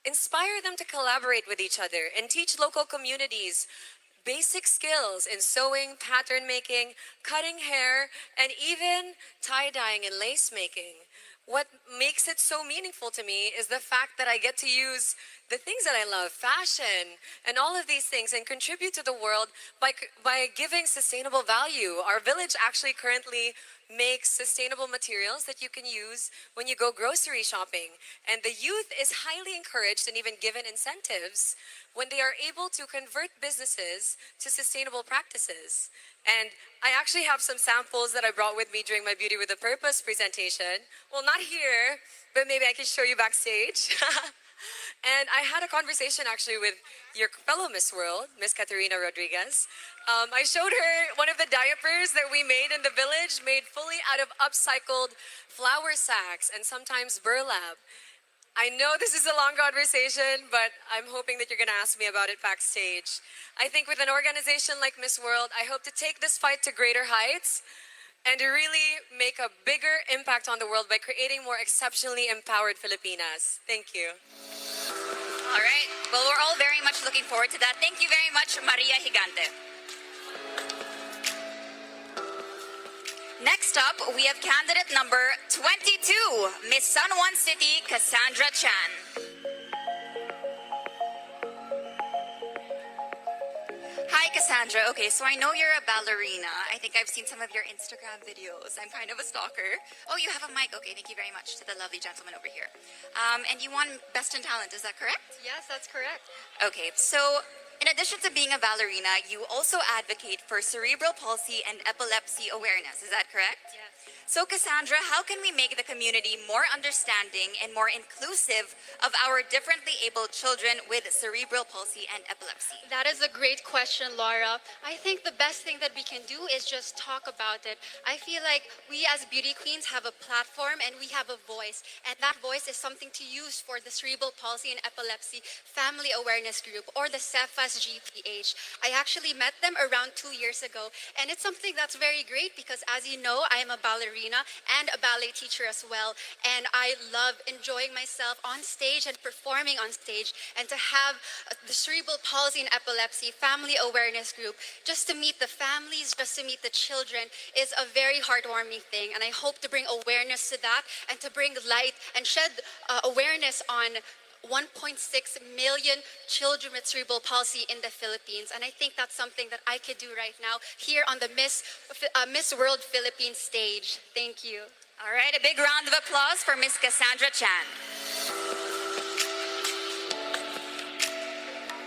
inspire them to collaborate with each other and teach local communities basic skills in sewing, pattern making, cutting hair, and even tie-dyeing and lace making. What makes it so meaningful to me is the fact that I get to use the things that I love, fashion, and all of these things, and contribute to the world by giving sustainable value. Our village actually currently makes sustainable materials that you can use when you go grocery shopping. And the youth is highly encouraged and even given incentives when they are able to convert businesses to sustainable practices. And I actually have some samples that I brought with me during my Beauty with a Purpose presentation. Well, not here, but maybe I can show you backstage. And I had a conversation actually with your fellow Miss World, Miss Caterina Rodriguez. I showed her one of the diapers that we made in the village, made fully out of upcycled flour sacks and sometimes burlap. I know this is a long conversation, but I'm hoping that you're going to ask me about it backstage. I think with an organization like Miss World, I hope to take this fight to greater heights and to really make a bigger impact on the world by creating more exceptionally empowered Filipinas. Thank you. All right. Well, we're all very much looking forward to that. Thank you very much, Maria Gigante. Next up, we have candidate number 22, Miss San Juan City, Cassandra Chan. Hi, Cassandra. Okay, so I know you're a ballerina. I think I've seen some of your Instagram videos. I'm kind of a stalker. Oh, you have a mic. Okay, thank you very much to the lovely gentleman over here. And you won Best in Talent, is that correct? Yes, that's correct. Okay, so in addition to being a ballerina, you also advocate for cerebral palsy and epilepsy awareness, is that correct? Yes. So Cassandra, how can we make the community more understanding and more inclusive of our differently abled children with cerebral palsy and epilepsy? That is a great question, Laura. I think the best thing that we can do is just talk about it. I feel like we as beauty queens have a platform and we have a voice. And that voice is something to use for the Cerebral Palsy and Epilepsy Family Awareness Group, or the CEPHAS GPH. I actually met them around 2 years ago. And it's something that's very great because, as you know, I am a ballerina and a ballet teacher as well. And I love enjoying myself on stage and performing on stage. And to have the Cerebral Palsy and Epilepsy Family Awareness Group, just to meet the families, just to meet the children, is a very heartwarming thing. And I hope to bring awareness to that and to bring light and shed awareness on 1.6 million children with cerebral palsy in the Philippines. And I think that's something that I could do right now here on the Miss World Philippines stage. Thank you. All right, a big round of applause for Miss Cassandra Chan.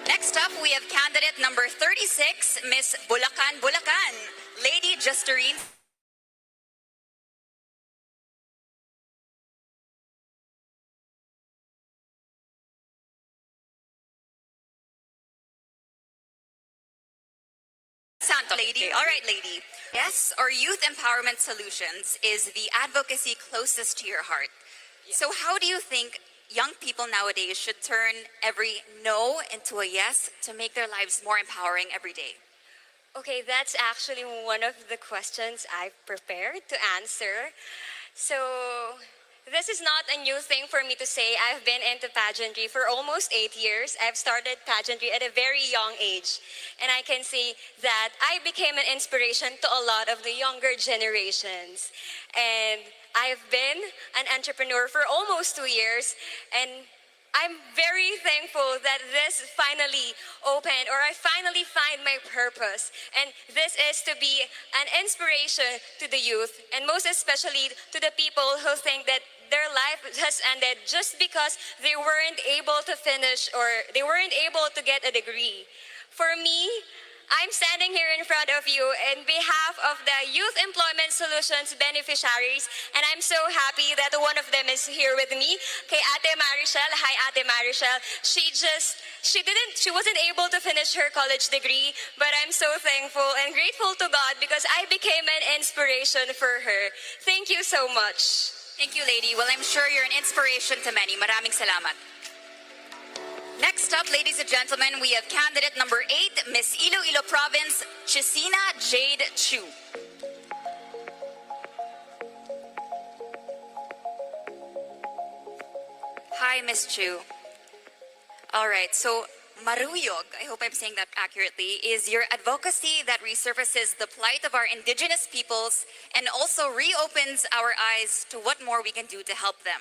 Next up, we we have candidate number 36, Miss Bulacan, Bulacan, Lady Justarine Santo. Lady. All right, lady. Yes, our Youth Empowerment Solutions is the advocacy closest to your heart. So how do you think young people nowadays should turn every no into a yes to make their lives more empowering every day? Okay, that's actually one of the questions I've prepared to answer. So, this is not a new thing for me to say. I've been into pageantry for almost 8 years. I've started pageantry at a very young age. And I can see that I became an inspiration to a lot of the younger generations. And I've been an entrepreneur for almost 2 years. And I'm very thankful that this finally opened, or I finally find my purpose. And this is to be an inspiration to the youth, and most especially to the people who think that their life has ended just because they weren't able to finish or they weren't able to get a degree. For me, I'm standing here in front of you in behalf of the Youth Employment Solutions beneficiaries, and I'm so happy that one of them is here with me. Kay Ate Marichel. Hi, Ate Marichel. She wasn't able to finish her college degree, but I'm so thankful and grateful to God because I became an inspiration for her. Thank you so much. Thank you, lady. Well, I'm sure you're an inspiration to many. Maraming salamat. Next up, ladies and gentlemen, we have candidate number 8, Miss Iloilo Province, Chisina Jade Chu. Hi, Miss Chu. All right, so Maruyog, I hope I'm saying that accurately, is your advocacy that resurfaces the plight of our indigenous peoples and also reopens our eyes to what more we can do to help them.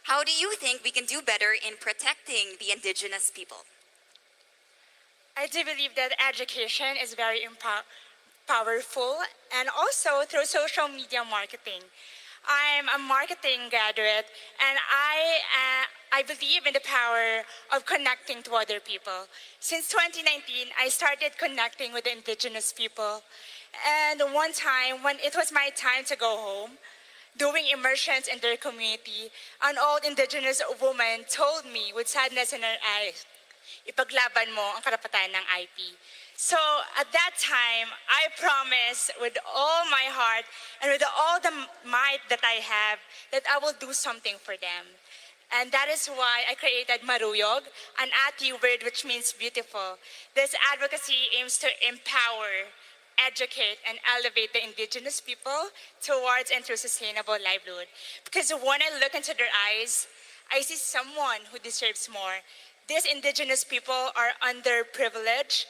How do you think we can do better in protecting the indigenous people? I do believe that education is very powerful, and also through social media marketing. I'm a marketing graduate, and I believe in the power of connecting to other people. Since 2019, I started connecting with the indigenous people. And one time, when it was my time to go home, doing immersions in their community, an old indigenous woman told me with sadness in her eyes, ipaglaban mo ang karapatan ng IP. So at that time, I promised with all my heart and with all the might that I have that I will do something for them. And that is why I created Maruyog, an Ati word which means beautiful. This advocacy aims to empower, educate, and elevate the indigenous people towards and through sustainable livelihood. Because when I look into their eyes, I see someone who deserves more. These indigenous people are underprivileged,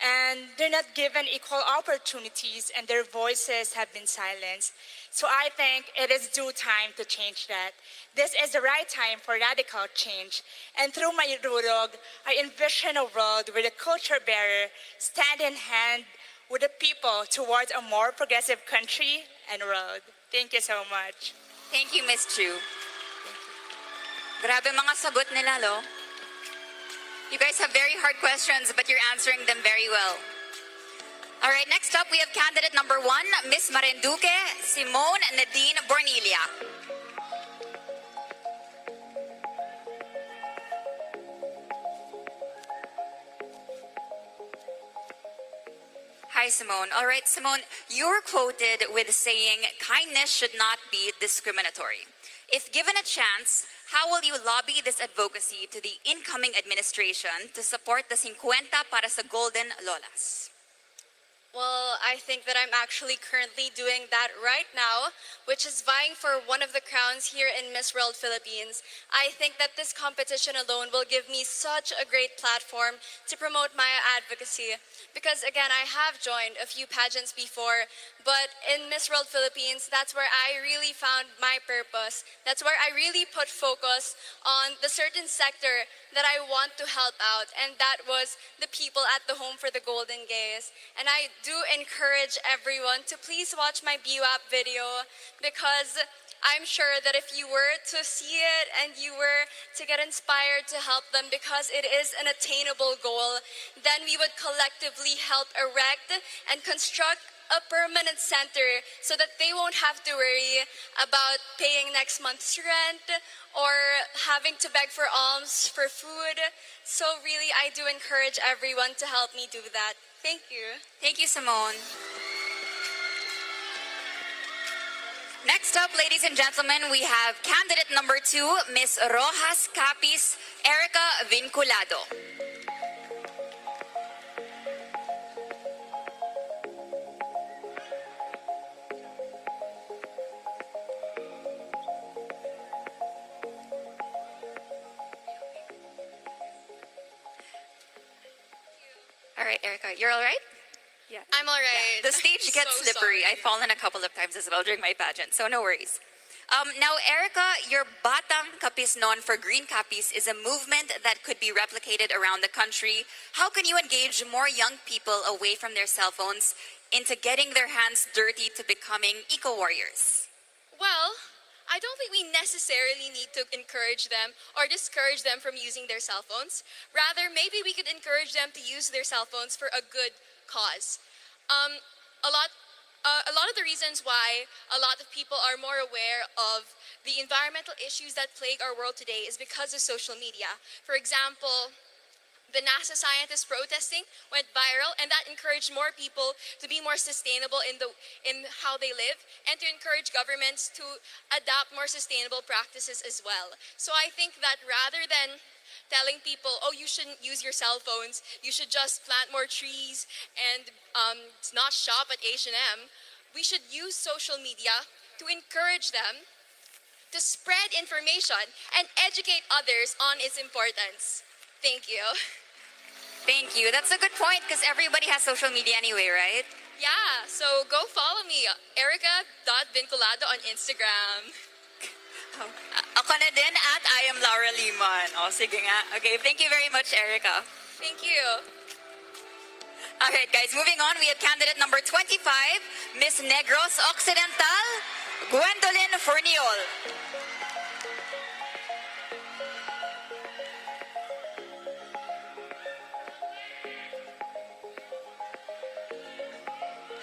and they're not given equal opportunities, and their voices have been silenced. So I think it is due time to change that. This is the right time for radical change. And through my Rurog, I envision a world where the culture bearer stand in hand with the people towards a more progressive country and world. Thank you so much. Thank you, Miss Chu. Grabe mga sagot nila, lo. You guys have very hard questions, but you're answering them very well. All right, next up, we have candidate number 1, Miss Marinduque, Simone Nadine Bornilia. Hi, Simone. All right, Simone, you're quoted with saying kindness should not be discriminatory. If given a chance, how will you lobby this advocacy to the incoming administration to support the 50 para sa Golden Lolas? Well, I think that I'm actually currently doing that right now, which is vying for one of the crowns here in Miss World Philippines. I think that this competition alone will give me such a great platform to promote my advocacy. Because again, I have joined a few pageants before, but in Miss World Philippines, that's where I really found my purpose. That's where I really put focus on the certain sector that I want to help out, and that was the people at the home for the Golden Gays. And I do encourage everyone to please watch my BUAP video because I'm sure that if you were to see it and you were to get inspired to help them because it is an attainable goal, then we would collectively help erect and construct a permanent center so that they won't have to worry about paying next month's rent or having to beg for alms for food. So really, I do encourage everyone to help me do that. Thank you. Thank you, Simone. Next up, ladies and gentlemen, we have candidate number 2, Miss Rojas Capiz, Erica Vinculado. All right, Erica, you're all right? Yeah. I'm all right. The stage gets So slippery. sorry. I've fallen a couple of times as well during my pageant, so no worries. Now, Erica, your Batang Kapis known for Green Kapis is a movement that could be replicated around the country. How can you engage more young people away from their cell phones into getting their hands dirty to becoming eco-warriors? Well, I don't think we necessarily need to encourage them or discourage them from using their cell phones. Rather, maybe we could encourage them to use their cell phones for a good cause. A lot of the reasons why a lot of people are more aware of the environmental issues that plague our world today is because of social media. For example, the NASA scientists protesting went viral, and that encouraged more people to be more sustainable in how they live, and to encourage governments to adopt more sustainable practices as well. So I think that rather than telling people, oh, you shouldn't use your cell phones, you should just plant more trees and not shop at H&M, we should use social media to encourage them to spread information and educate others on its importance. Thank you. Thank you. That's a good point because everybody has social media anyway, right? Yeah, so go follow me, Erica.Vinculado on Instagram. Ako na din at I am Laura Liman. O, sige nga. Okay, thank you very much, Erica. Thank you. All right, guys, moving on, we have candidate number 25, Miss Negros Occidental, Gwendolyn Forniol.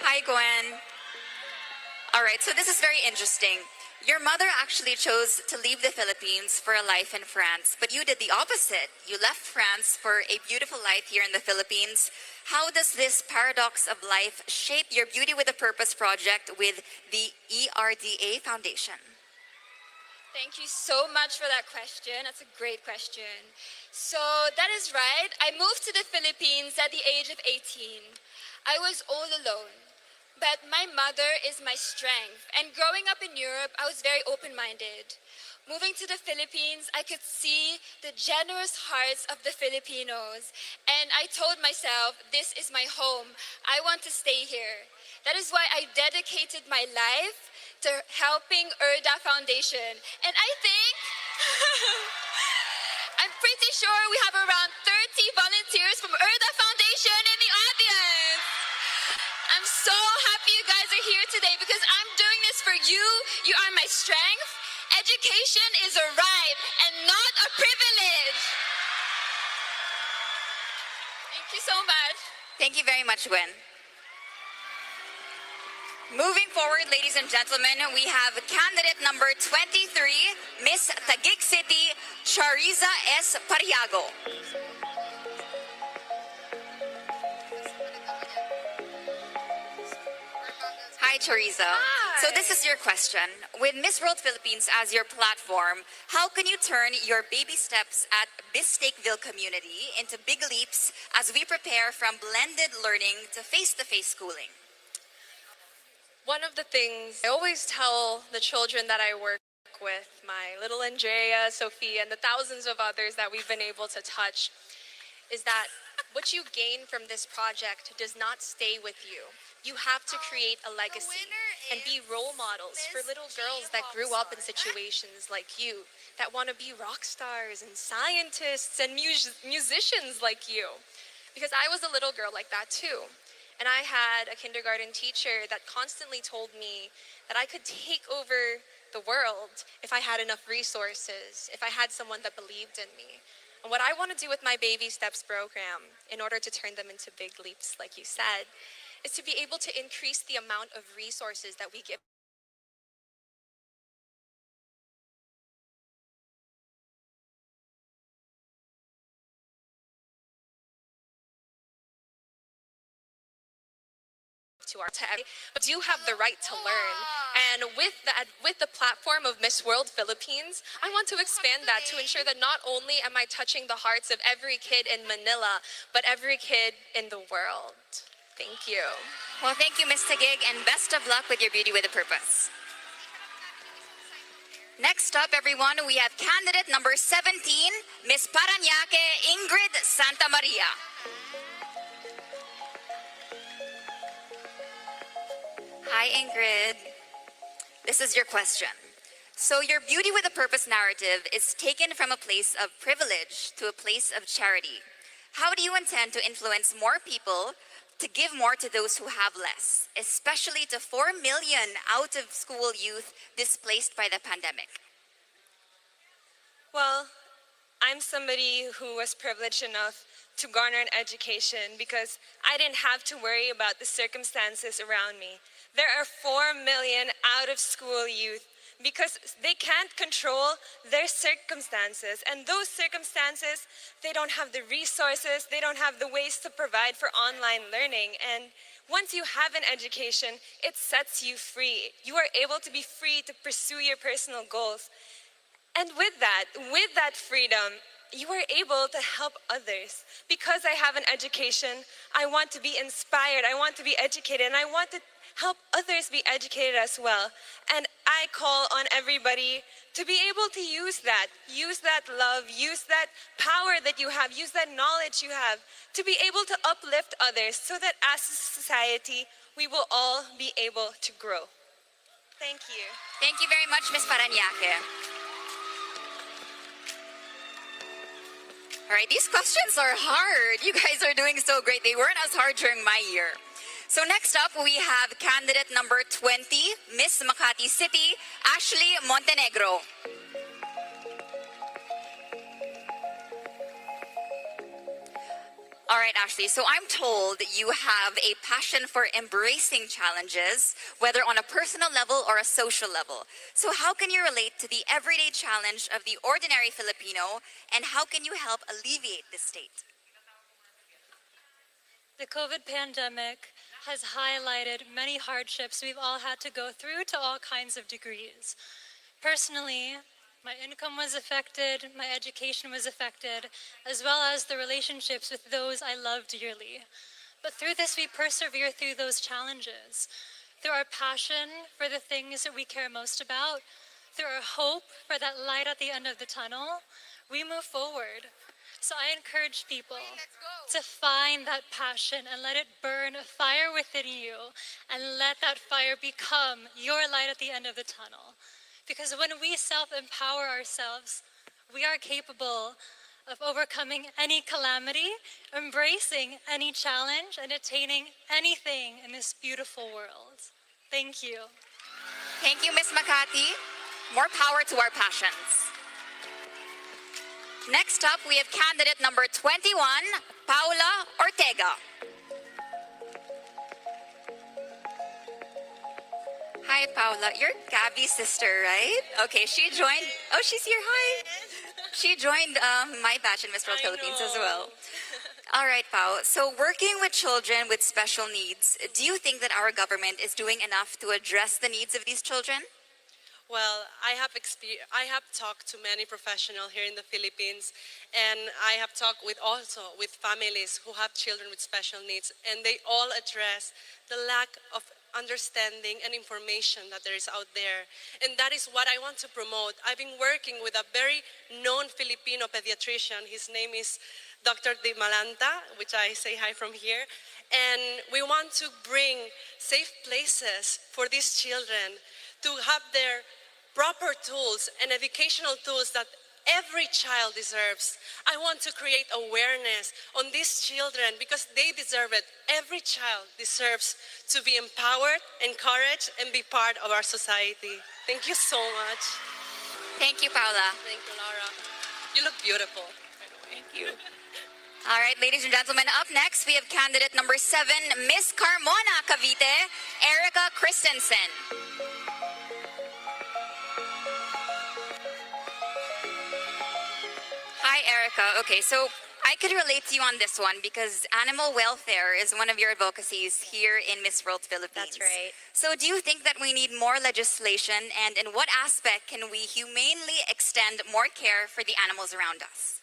Hi, Gwen. All right, so this is very interesting. Your mother actually chose to leave the Philippines for a life in France, but you did the opposite. You left France for a beautiful life here in the Philippines. How does this paradox of life shape your Beauty with a Purpose project with the ERDA Foundation? Thank you so much for that question. That's a great question. So that is right. I moved to the Philippines at the age of 18. I was all alone. But my mother is my strength. And growing up in Europe, I was very open-minded. Moving to the Philippines, I could see the generous hearts of the Filipinos. And I told myself, this is my home. I want to stay here. That is why I dedicated my life to helping ERDA Foundation. And I think, I'm pretty sure we have around 30 volunteers from ERDA Foundation in the audience. I'm so happy you guys are here today because I'm doing this for you. You are my strength. Education is a right and not a privilege. Thank you so much. Thank you very much, Gwen. Moving forward, ladies and gentlemen, we have candidate number 23, Miss Taguig City, Chariza S. Pariago. Hi, Chariza. Hi. So this is your question. With Miss World Philippines as your platform, how can you turn your baby steps at Bistakeville community into big leaps as we prepare from blended learning to face-to-face schooling? One of the things I always tell the children that I work with, my little Andrea, Sophia, and the thousands of others that we've been able to touch, is that what you gain from this project does not stay with you. You have to create a legacy and be role models for little girls that grew up in situations like you, that want to be rock stars and scientists and musicians like you. Because I was a little girl like that too. And I had a kindergarten teacher that constantly told me that I could take over the world if I had enough resources, if I had someone that believed in me. And what I want to do with my Baby Steps program, in order to turn them into big leaps, like you said, is to be able to increase the amount of resources that we give to our but do have the right to learn. And with the platform of Miss World Philippines, I want to expand that to ensure that not only am I touching the hearts of every kid in Manila, but every kid in the world. Thank you. Well, thank you, Ms. Tagig, and best of luck with your Beauty with a Purpose. Next up, everyone, we have candidate number 17, Miss Parañaque Ingrid Santa Maria. Hi, Ingrid. This is your question. So your Beauty with a Purpose narrative is taken from a place of privilege to a place of charity. How do you intend to influence more people to give more to those who have less, especially to 4 million out-of-school youth displaced by the pandemic? Well, I'm somebody who was privileged enough to garner an education because I didn't have to worry about the circumstances around me. There are 4 million out-of-school youth because they can't control their circumstances. And those circumstances, they don't have the resources, they don't have the ways to provide for online learning. And once you have an education, it sets you free. You are able to be free to pursue your personal goals. And with that freedom, you are able to help others. Because I have an education, I want to be inspired, I want to be educated, and I want to help others be educated as well. And I call on everybody to be able to use that love, use that power that you have, use that knowledge you have, to be able to uplift others so that as a society, we will all be able to grow. Thank you. Thank you very much, Ms. Parañaque. All right, these questions are hard. You guys are doing so great. They weren't as hard during my year. So next up, we have candidate number 20, Miss Makati City, Ashley Montenegro. All right, Ashley, so I'm told you have a passion for embracing challenges, whether on a personal level or a social level. So how can you relate to the everyday challenge of the ordinary Filipino, and how can you help alleviate this state? The COVID pandemic has highlighted many hardships we've all had to go through to all kinds of degrees. Personally, my income was affected, my education was affected, as well as the relationships with those I love dearly. But through this, we persevere through those challenges. Through our passion for the things that we care most about, through our hope for that light at the end of the tunnel, we move forward. So I encourage people to find that passion and let it burn a fire within you, and let that fire become your light at the end of the tunnel. Because when we self-empower ourselves, we are capable of overcoming any calamity, embracing any challenge, and attaining anything in this beautiful world. Thank you. Thank you, Ms. Makati. More power to our passions. Next up, we have candidate number 21, Paula Ortega. Hi, Paula. You're Gabby's sister, right? Okay, she joined. Oh, she's here. Hi. She joined my batch in Miss World Philippines as well. All right, Pao. So working with children with special needs, do you think that our government is doing enough to address the needs of these children? Well, I have talked to many professionals here in the Philippines, and I have talked also with families who have children with special needs, and they all address the lack of understanding and information that there is out there. And that is what I want to promote. I've been working with a very known Filipino pediatrician. His name is Dr. Di Malanta, which I say hi from here. And we want to bring safe places for these children to have their proper tools and educational tools that every child deserves. I want to create awareness on these children because they deserve it. Every child deserves to be empowered, encouraged, and be part of our society. Thank you so much. Thank you, Paula. Thank you, Laura. You look beautiful. Thank you. All right, ladies and gentlemen, up next we have candidate number 7, Miss Carmona, Cavite, Erica Christensen. Hi, Erica. Okay, so I could relate to you on this one because animal welfare is one of your advocacies here in Miss World Philippines. That's right. So do you think that we need more legislation, and in what aspect can we humanely extend more care for the animals around us?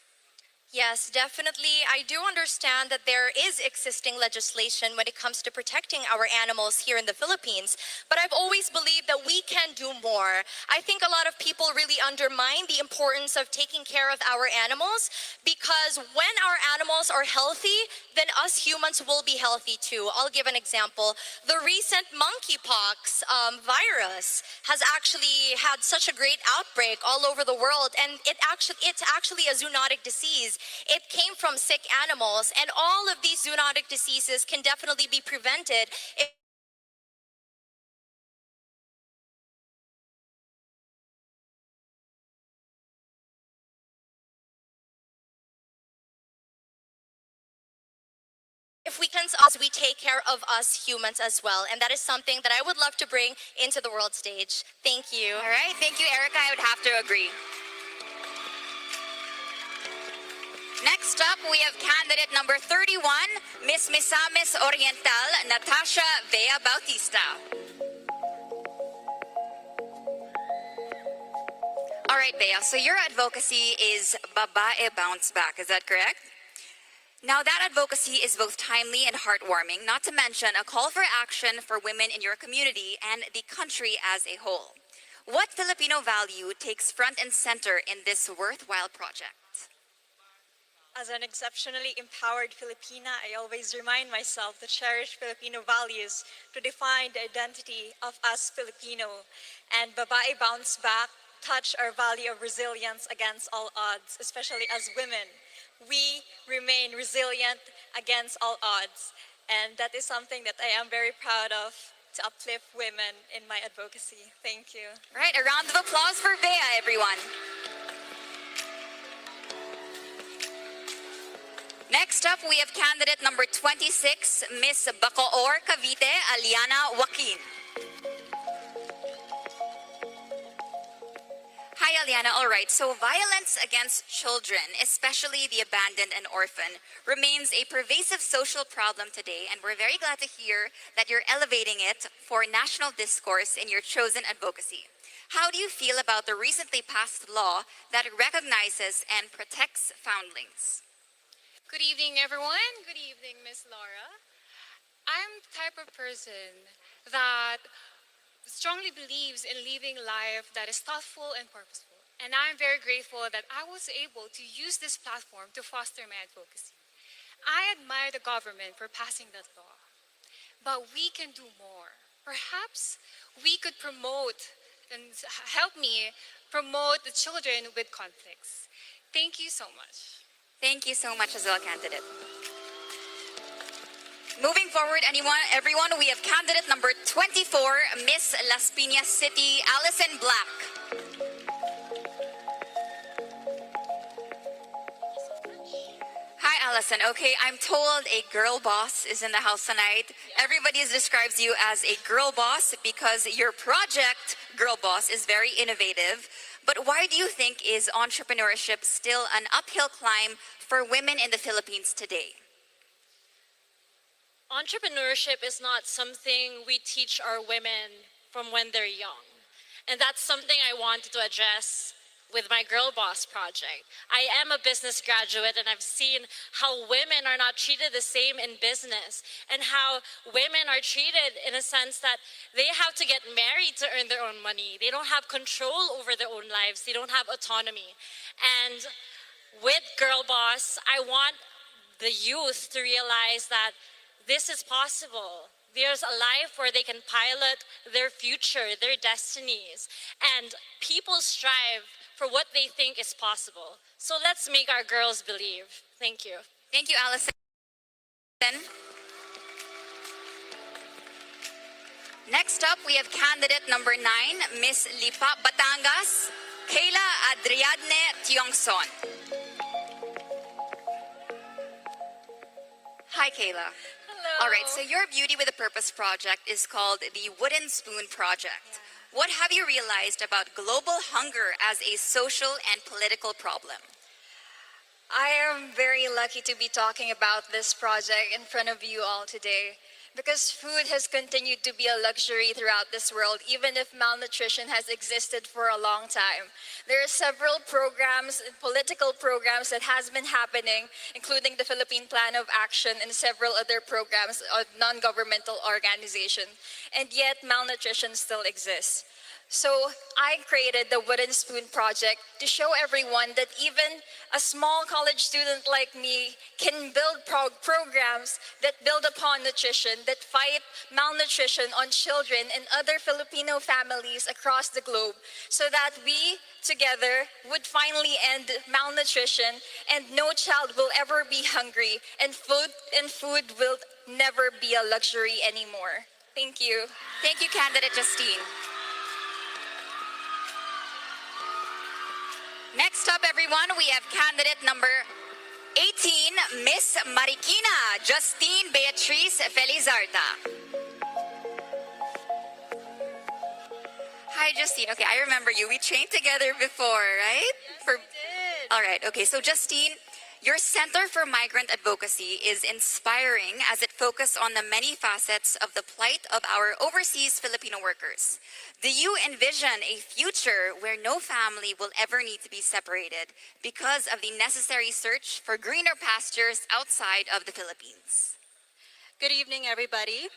Yes, definitely. I do understand that there is existing legislation when it comes to protecting our animals here in the Philippines, but I've always believed that we can do more. I think a lot of people really undermine the importance of taking care of our animals because when our animals are healthy, then us humans will be healthy too. I'll give an example. The recent monkeypox virus has actually had such a great outbreak all over the world, and it's actually a zoonotic disease. It came from sick animals, and all of these zoonotic diseases can definitely be prevented if we can, as we take care of us humans as well. And that is something that I would love to bring into the world stage. Thank you. All right, thank you, Erica. I would have to agree. Next up, we have candidate number 31, Miss Misamis Oriental, Natasha Vea Bautista. All right, Bea, so your advocacy is Babae Bounce Back, is that correct? Now, that advocacy is both timely and heartwarming, not to mention a call for action for women in your community and the country as a whole. What Filipino value takes front and center in this worthwhile project? As an exceptionally empowered Filipina, I always remind myself to cherish Filipino values to define the identity of us Filipino. And Babae Bounce Back touch our value of resilience against all odds, especially as women. We remain resilient against all odds. And that is something that I am very proud of to uplift women in my advocacy. Thank you. All right, a round of applause for Bea, everyone. Next up, we have candidate number 26, Miss Bacoor, Cavite, Aliana Joaquin. Hi, Aliana. All right, so violence against children, especially the abandoned and orphan, remains a pervasive social problem today, and we're very glad to hear that you're elevating it for national discourse in your chosen advocacy. How do you feel about the recently passed law that recognizes and protects foundlings? Good evening, everyone. Good evening, Miss Laura. I'm the type of person that strongly believes in living life that is thoughtful and purposeful. And I'm very grateful that I was able to use this platform to foster my advocacy. I admire the government for passing that law, but we can do more. Perhaps we could promote and help me promote the children with conflicts. Thank you so much. Thank you so much as well, candidate. Moving forward, everyone, we have candidate number 24, Miss Las Piñas City, Allison Black. Hi, Allison. Okay, I'm told a girl boss is in the house tonight. Everybody describes you as a girl boss because your project, Girl Boss, is very innovative. But why do you think is entrepreneurship still an uphill climb for women in the Philippines today? Entrepreneurship is not something we teach our women from when they're young. And that's something I wanted to address with my Girl Boss project. I am a business graduate, and I've seen how women are not treated the same in business, and how women are treated in a sense that they have to get married to earn their own money. They don't have control over their own lives. They don't have autonomy. And with Girl Boss, I want the youth to realize that this is possible. There's a life where they can pilot their future, their destinies. And people strive for what they think is possible. So let's make our girls believe. Thank you. Thank you, Allison. Next up, we have candidate number 9, Miss Lipa Batangas, Kayla Adriadne Tiongson. Hi, Kayla. Hello. All right, so your Beauty with a Purpose project is called the Wooden Spoon Project. What have you realized about global hunger as a social and political problem? I am very lucky to be talking about this project in front of you all today because food has continued to be a luxury throughout this world, even if malnutrition has existed for a long time. There are several programs, political programs that has been happening, including the Philippine Plan of Action and several other programs of non-governmental organizations, and yet malnutrition still exists. So I created the Wooden Spoon Project to show everyone that even a small college student like me can build programs that build upon nutrition, that fight malnutrition on children and other Filipino families across the globe, so that we together would finally end malnutrition and no child will ever be hungry and food will never be a luxury anymore. Thank you. Thank you, candidate Justine. Next up, everyone, we have candidate number 18, Miss Marikina, Justine Beatriz Felizarta. Hi, Justine. Okay, I remember you. We trained together before, right? Yes, we did. All right, okay. So, Justine, your Center for Migrant Advocacy is inspiring as it focuses on the many facets of the plight of our overseas Filipino workers. Do you envision a future where no family will ever need to be separated because of the necessary search for greener pastures outside of the Philippines? Good evening, everybody.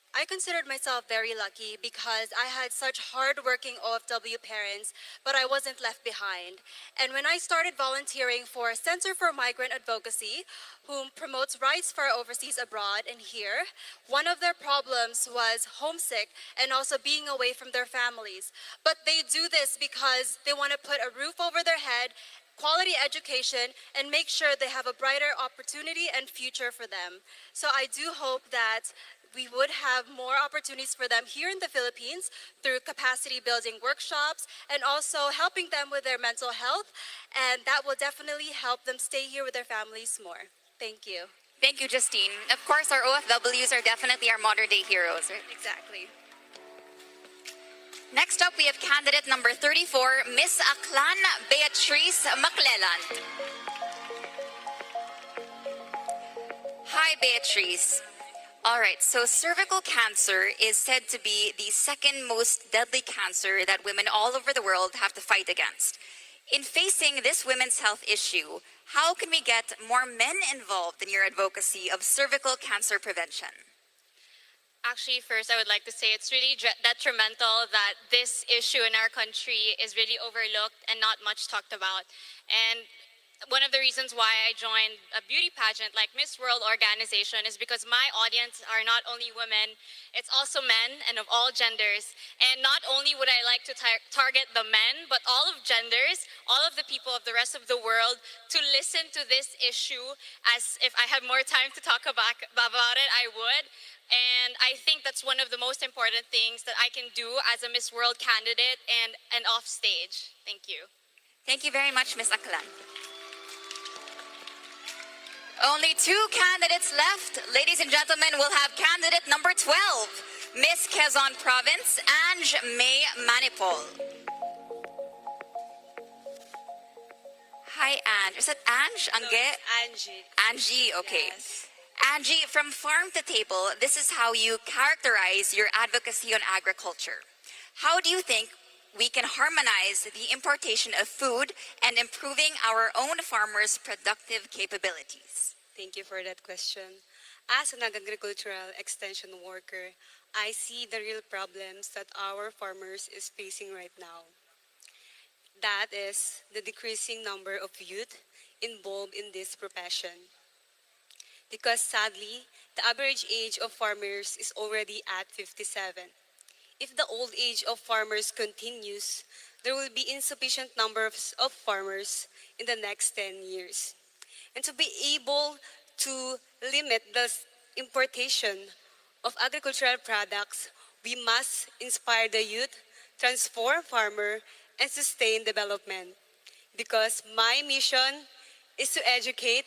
I considered myself very lucky because I had such hardworking OFW parents, but I wasn't left behind. And when I started volunteering for Center for Migrant Advocacy, whom promotes rights for overseas abroad and here, one of their problems was homesick and also being away from their families. But they do this because they want to put a roof over their head, quality education, and make sure they have a brighter opportunity and future for them. So I do hope that we would have more opportunities for them here in the Philippines through capacity building workshops and also helping them with their mental health. And that will definitely help them stay here with their families more. Thank you. Thank you, Justine. Of course, our OFWs are definitely our modern day heroes, right? Exactly. Next up, we have candidate number 34, Miss Aklan Beatrice Macleland. Hi, Beatrice. All right, so cervical cancer is said to be the second most deadly cancer that women all over the world have to fight against. In facing this women's health issue, how can we get more men involved in your advocacy of cervical cancer prevention? Actually, first, I would like to say it's really detrimental that this issue in our country is really overlooked and not much talked about. And one of the reasons why I joined a beauty pageant like Miss World organization is because my audience are not only women, it's also men and of all genders. And not only would I like to target the men, but all of genders, all of the people of the rest of the world to listen to this issue. As if I had more time to talk about it, I would. And I think that's one of the most important things that I can do as a Miss World candidate and off stage. Thank you. Thank you very much, Miss Aklan. Only 2 candidates left. Ladies and gentlemen, we'll have candidate number 12, Miss Quezon Province, Ange May Manipol. Hi, Ange. Is it Ange? Ange? Angie. Angie, okay. Yes. Angie, from farm to table, this is how you characterize your advocacy on agriculture. How do you think we can harmonize the importation of food and improving our own farmers' productive capabilities? Thank you for that question. As an agricultural extension worker, I see the real problems that our farmers is facing right now. That is the decreasing number of youth involved in this profession. Because sadly, the average age of farmers is already at 57. If the old age of farmers continues, there will be insufficient number of farmers in the next 10 years. And to be able to limit the importation of agricultural products, we must inspire the youth, transform farmer, and sustain development. Because my mission is to educate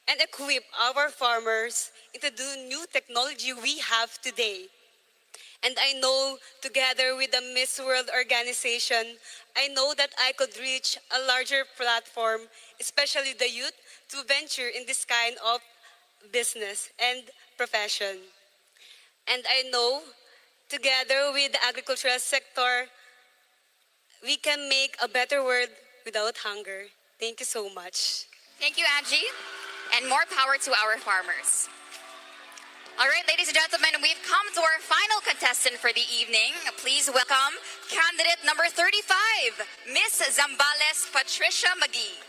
and equip our farmers into the new technology we have today. And I know together with the Miss World organization, I know that I could reach a larger platform, especially the youth, to venture in this kind of business and profession. And I know together with the agricultural sector, we can make a better world without hunger. Thank you so much. Thank you, Angie. And more power to our farmers. All right, ladies and gentlemen, we've come to our final contestant for the evening. Please welcome candidate number 35, Miss Zambales Patricia McGee.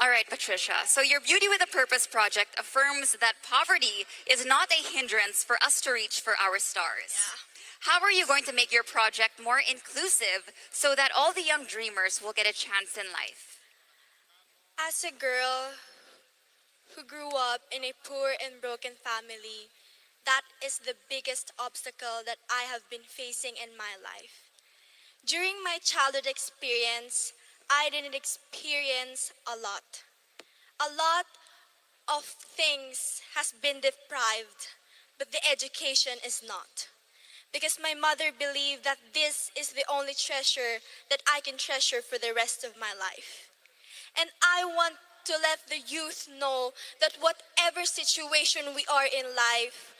All right, Patricia. So your Beauty with a Purpose project affirms that poverty is not a hindrance for us to reach for our stars. How are you going to make your project more inclusive so that all the young dreamers will get a chance in life? As a girl who grew up in a poor and broken family, that is the biggest obstacle that I have been facing in my life. During my childhood experience, I didn't experience a lot. A lot of things has been deprived, but the education is not. Because my mother believed that this is the only treasure that I can treasure for the rest of my life. And I want to let the youth know that whatever situation we are in life,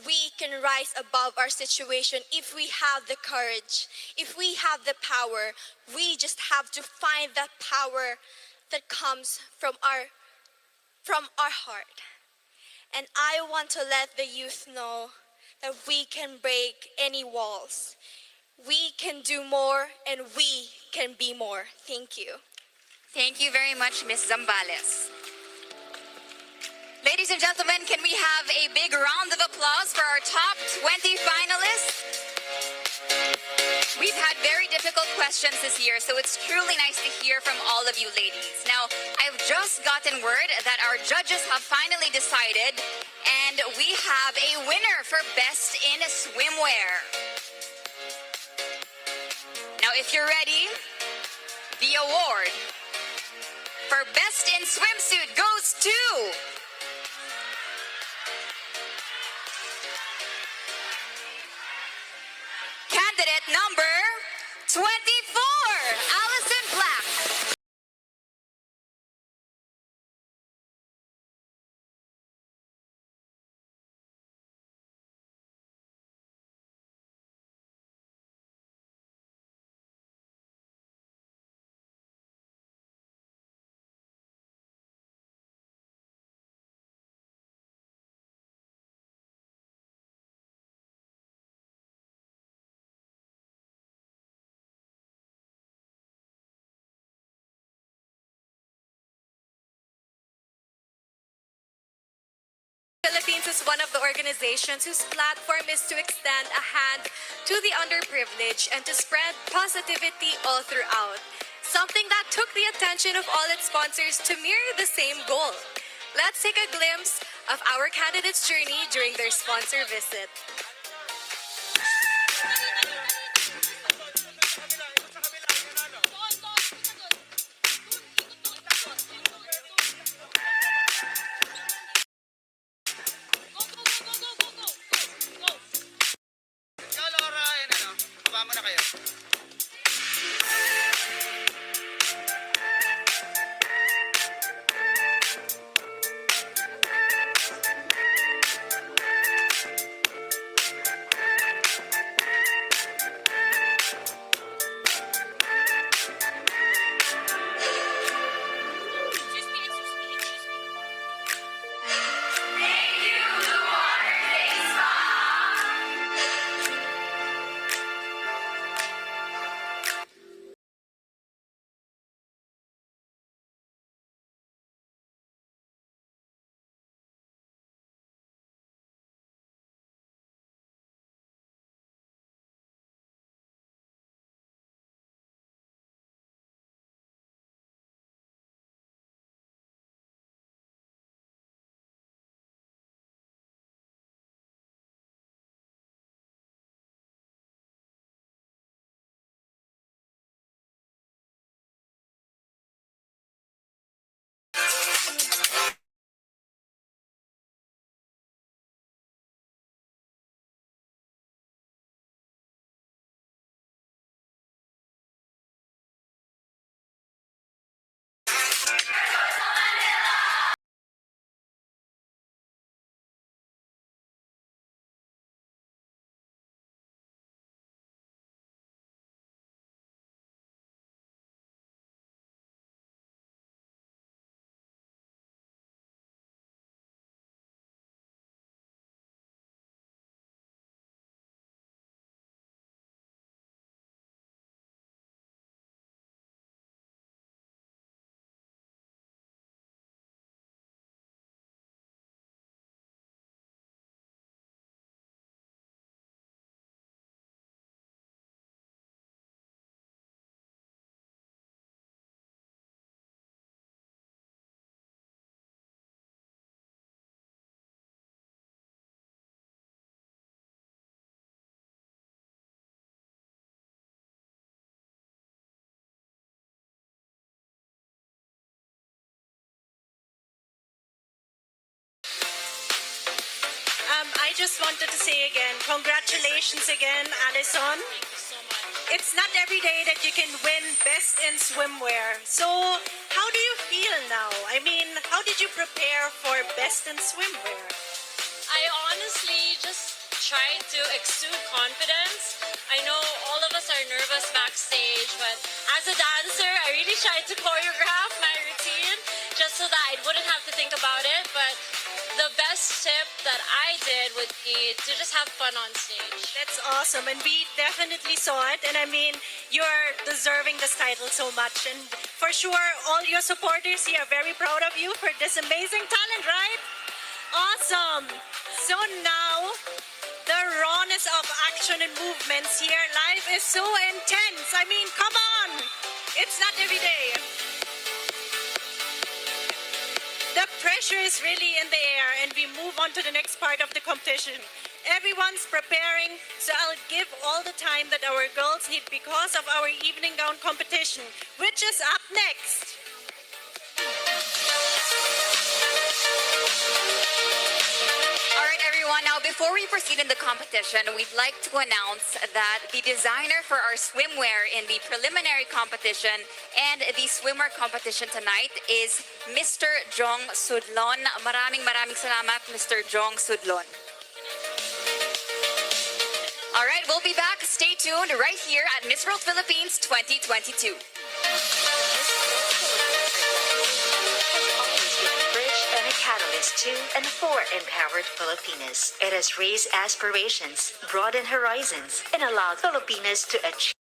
we can rise above our situation if we have the courage, if we have the power. We just have to find that power that comes from our heart. And I want to let the youth know that we can break any walls. We can do more and we can be more. Thank you. Thank you very much, Miss Zambales. Ladies and gentlemen, can we have a big round of applause for our top 20 finalists? We've had very difficult questions this year, so it's truly nice to hear from all of you ladies. Now, I've just gotten word that our judges have finally decided, and we have a winner for Best in Swimwear. Now, if you're ready, the award for Best in Swimsuit goes to candidate number 24, Allison Black. Philippines is one of the organizations whose platform is to extend a hand to the underprivileged and to spread positivity all throughout. Something that took the attention of all its sponsors to mirror the same goal. Let's take a glimpse of our candidates' journey during their sponsor visit. just wanted to say again, congratulations again, Alison. It's not every day that you can win Best in Swimwear. So, how do you feel now? I mean, how did you prepare for Best in Swimwear? I honestly just tried to exude confidence. I know all of us are nervous backstage, but as a dancer, I really tried to choreograph my routine just so that I wouldn't have to think about it. But the best tip that I did would be to just have fun on stage. That's awesome, and we definitely saw it. And I mean, you're deserving this title so much. And for sure, all your supporters here are very proud of you for this amazing talent, right? Awesome. So now, the rawness of action and movements here. Life is so intense. I mean, come on. It's not every day. The pressure is really in the air, and we move on to the next part of the competition. Everyone's preparing, so I'll give all the time that our girls need because of our evening gown competition, which is up next. All right, everyone. Now, before we proceed in the competition, we'd like to announce that the designer for our swimwear in the preliminary competition and the swimwear competition tonight is Mr. Jong Sudlon. Maraming salamat, Mr. Jong Sudlon. All right, we'll be back. Stay tuned right here at Miss World Philippines 2022. And a catalyst to and for empowered Filipinas. It has raised aspirations, broadened horizons, and allowed Filipinas to achieve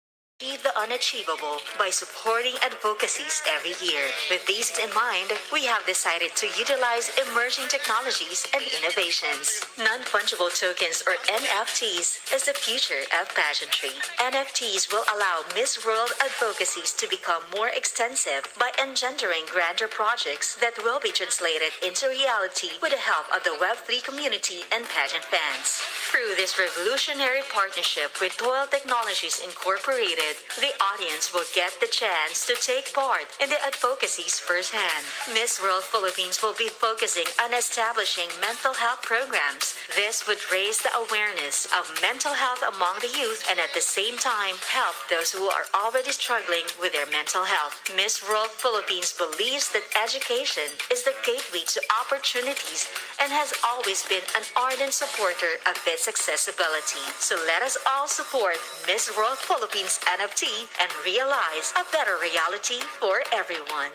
the unachievable by supporting advocacies every year. With these in mind, we have decided to utilize emerging technologies and innovations. Non-fungible tokens, or NFTs, is the future of pageantry. NFTs will allow Miss World advocacies to become more extensive by engendering grander projects that will be translated into reality with the help of the Web3 community and pageant fans. Through this revolutionary partnership with Toil Technologies Incorporated, the audience will get the chance to take part in the advocacies firsthand. Miss World Philippines will be focusing on establishing mental health programs. This would raise the awareness of mental health among the youth and at the same time help those who are already struggling with their mental health. Miss World Philippines believes that education is the gateway to opportunities and has always been an ardent supporter of its accessibility. So let us all support Miss World Philippines NFT and realize a better reality for everyone.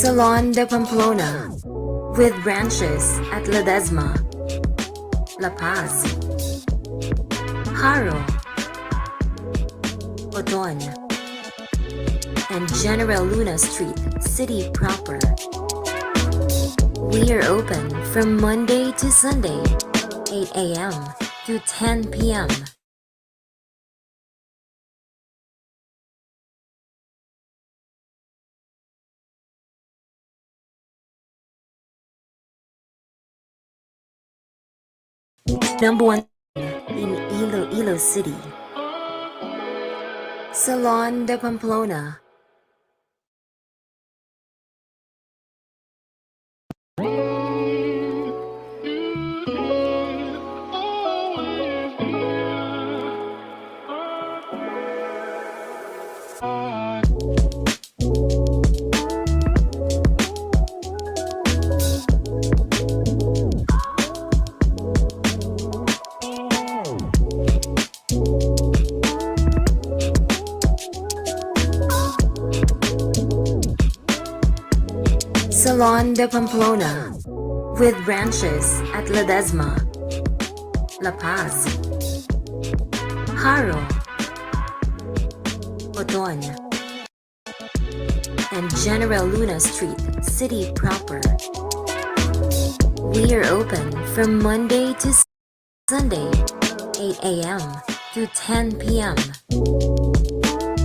Salon de Pamplona, with branches at Ledesma, La Paz, Haro, Oton, and General Luna Street, City proper. We are open from Monday to Sunday, 8 a.m. to 10 p.m. Number 1 in Iloilo City. Salon de Pamplona. Salon de Pamplona, with branches at Ledesma, La Paz, Haro, Oton, and General Luna Street, City proper. We are open from Monday to Sunday, 8 a.m. to 10 p.m.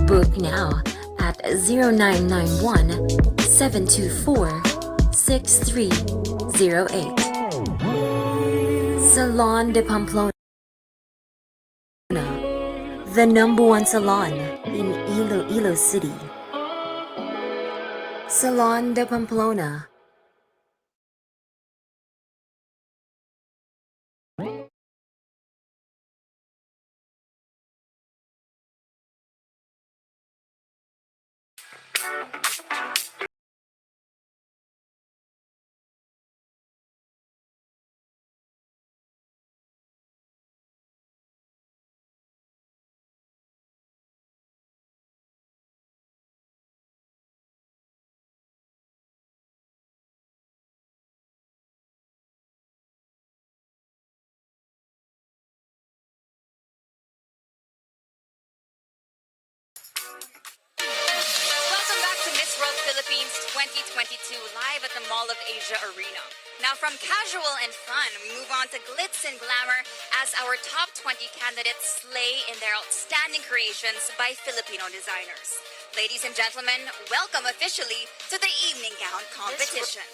Book now at 0991 724 6308. Salon de Pamplona, the number 1 salon in Iloilo City. Salon de Pamplona. Welcome back to Miss World Philippines 2022 live at the Mall of Asia Arena. Now from casual and fun, we move on to glitz and glamour as our top 20 candidates slay in their outstanding creations by Filipino designers. Ladies and gentlemen, welcome officially to the evening gown competition.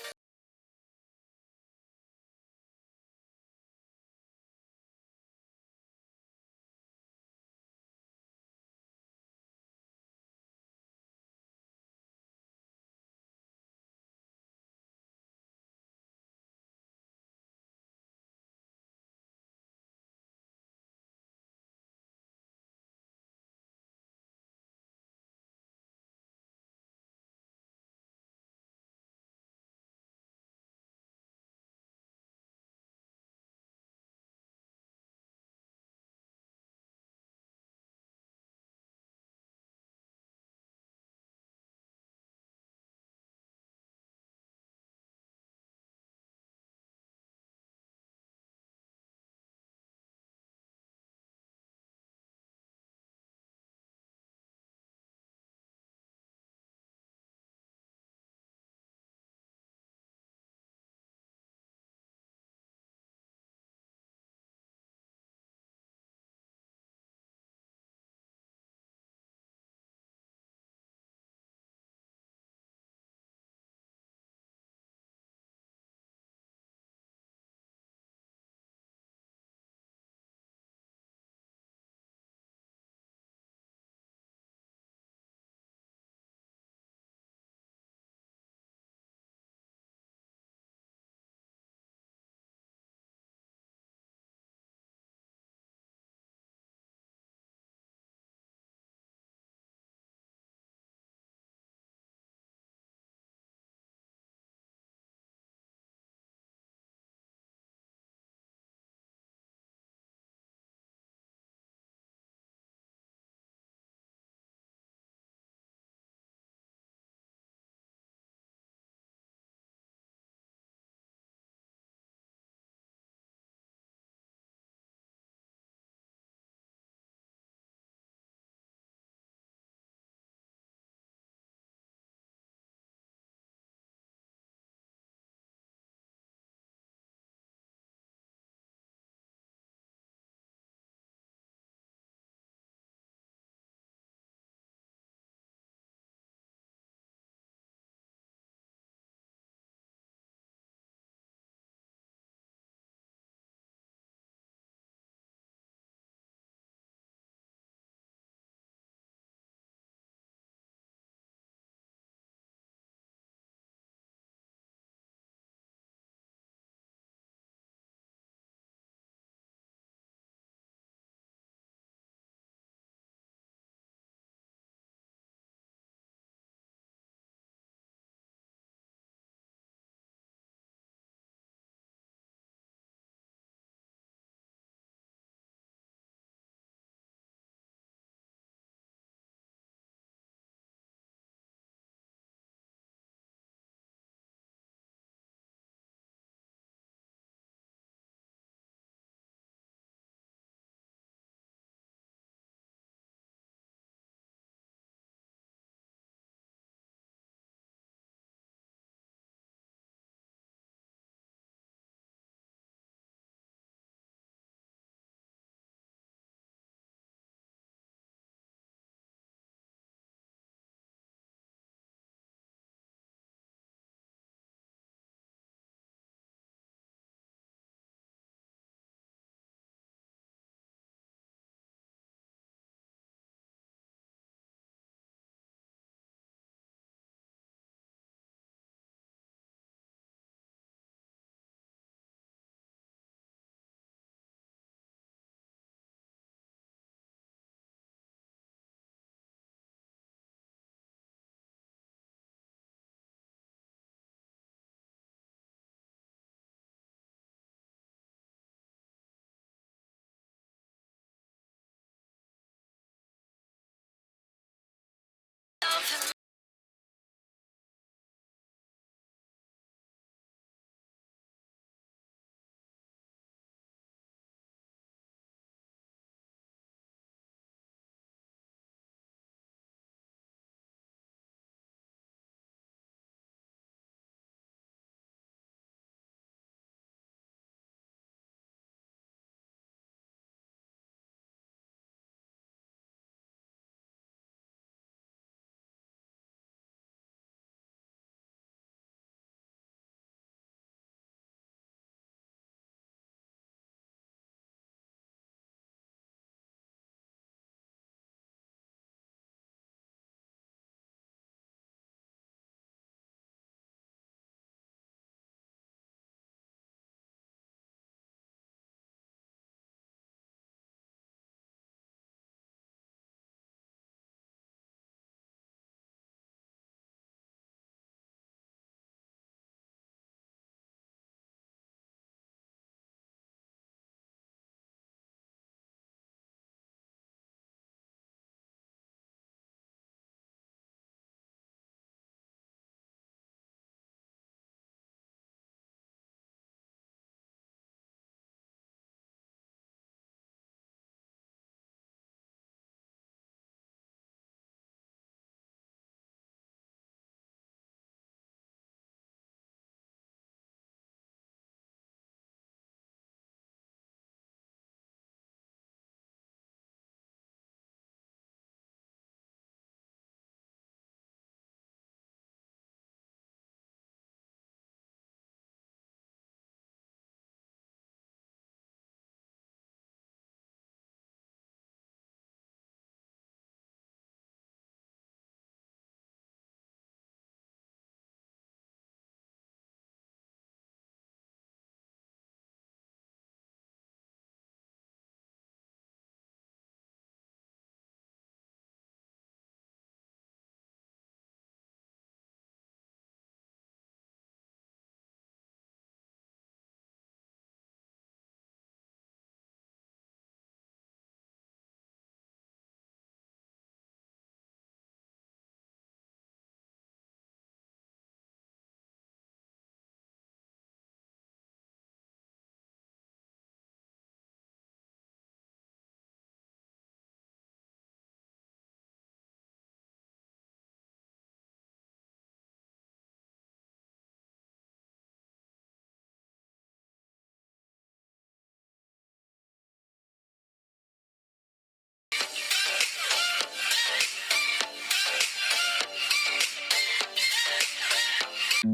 You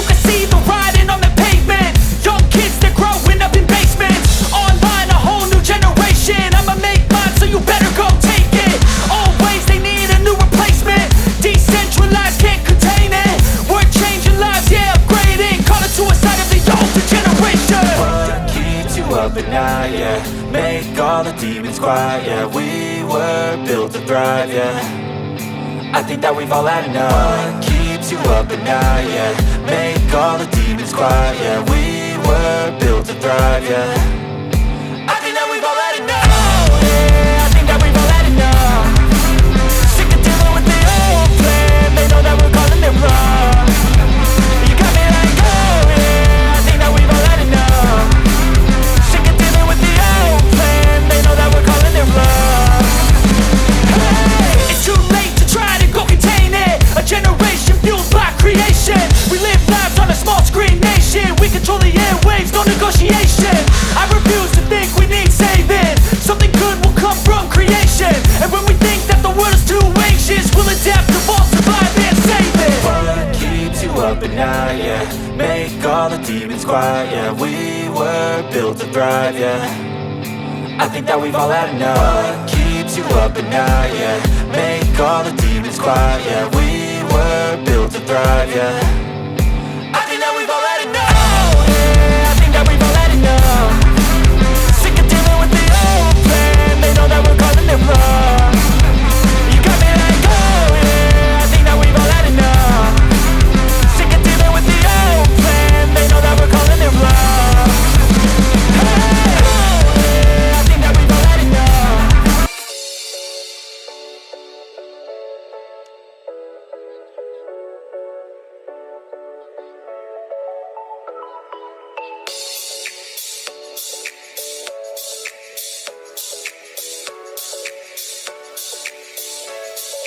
can see the writing on the pavement. Young kids, they're growing up in basements. Online, a whole new generation. I'ma make mine, so you better go take it. Always, they need a new replacement. Decentralized, can't contain it. We're changing lives, yeah, upgrading. Call it suicide of the older generation. What keeps you up at night, yeah? Make all the demons quiet, yeah. We were built to thrive, yeah. I think that we've all had enough. What keeps you up at night, yeah? Make all the demons quiet, yeah. We were built to thrive, yeah. I think that we've all had enough. Oh, yeah, I think that we've all had enough. Sick of dealing with the old plan. They know that we're calling it wrong. You got me like, oh, yeah, I think that we've all had enough. Sick of dealing with the old plan. They know that we're calling it wrong. Hey, it's too late to try to go contain it. A generation fueled by creation. We live lives on a small screen nation. We control the airwaves, no negotiation. I refuse to think we need saving. Something good will come from creation. And when we think that the world is too anxious, we'll adapt, evolve, survive, and save it. What keeps you up at night, yeah? Make all the demons quiet, yeah. We were built to thrive, yeah. I think that we've all had enough. What keeps you up at night, yeah? Make all the demons quiet, yeah. We were built to thrive, yeah. I think that we've all had enough. Oh, yeah, I think that we've all had enough. Sick of dealing with the old plan. They know that we're calling it wrong. You got me like, oh, yeah, I think that we've all had enough. Sick of dealing with the old plan. They know that we're calling it wrong. I think that we've all had enough.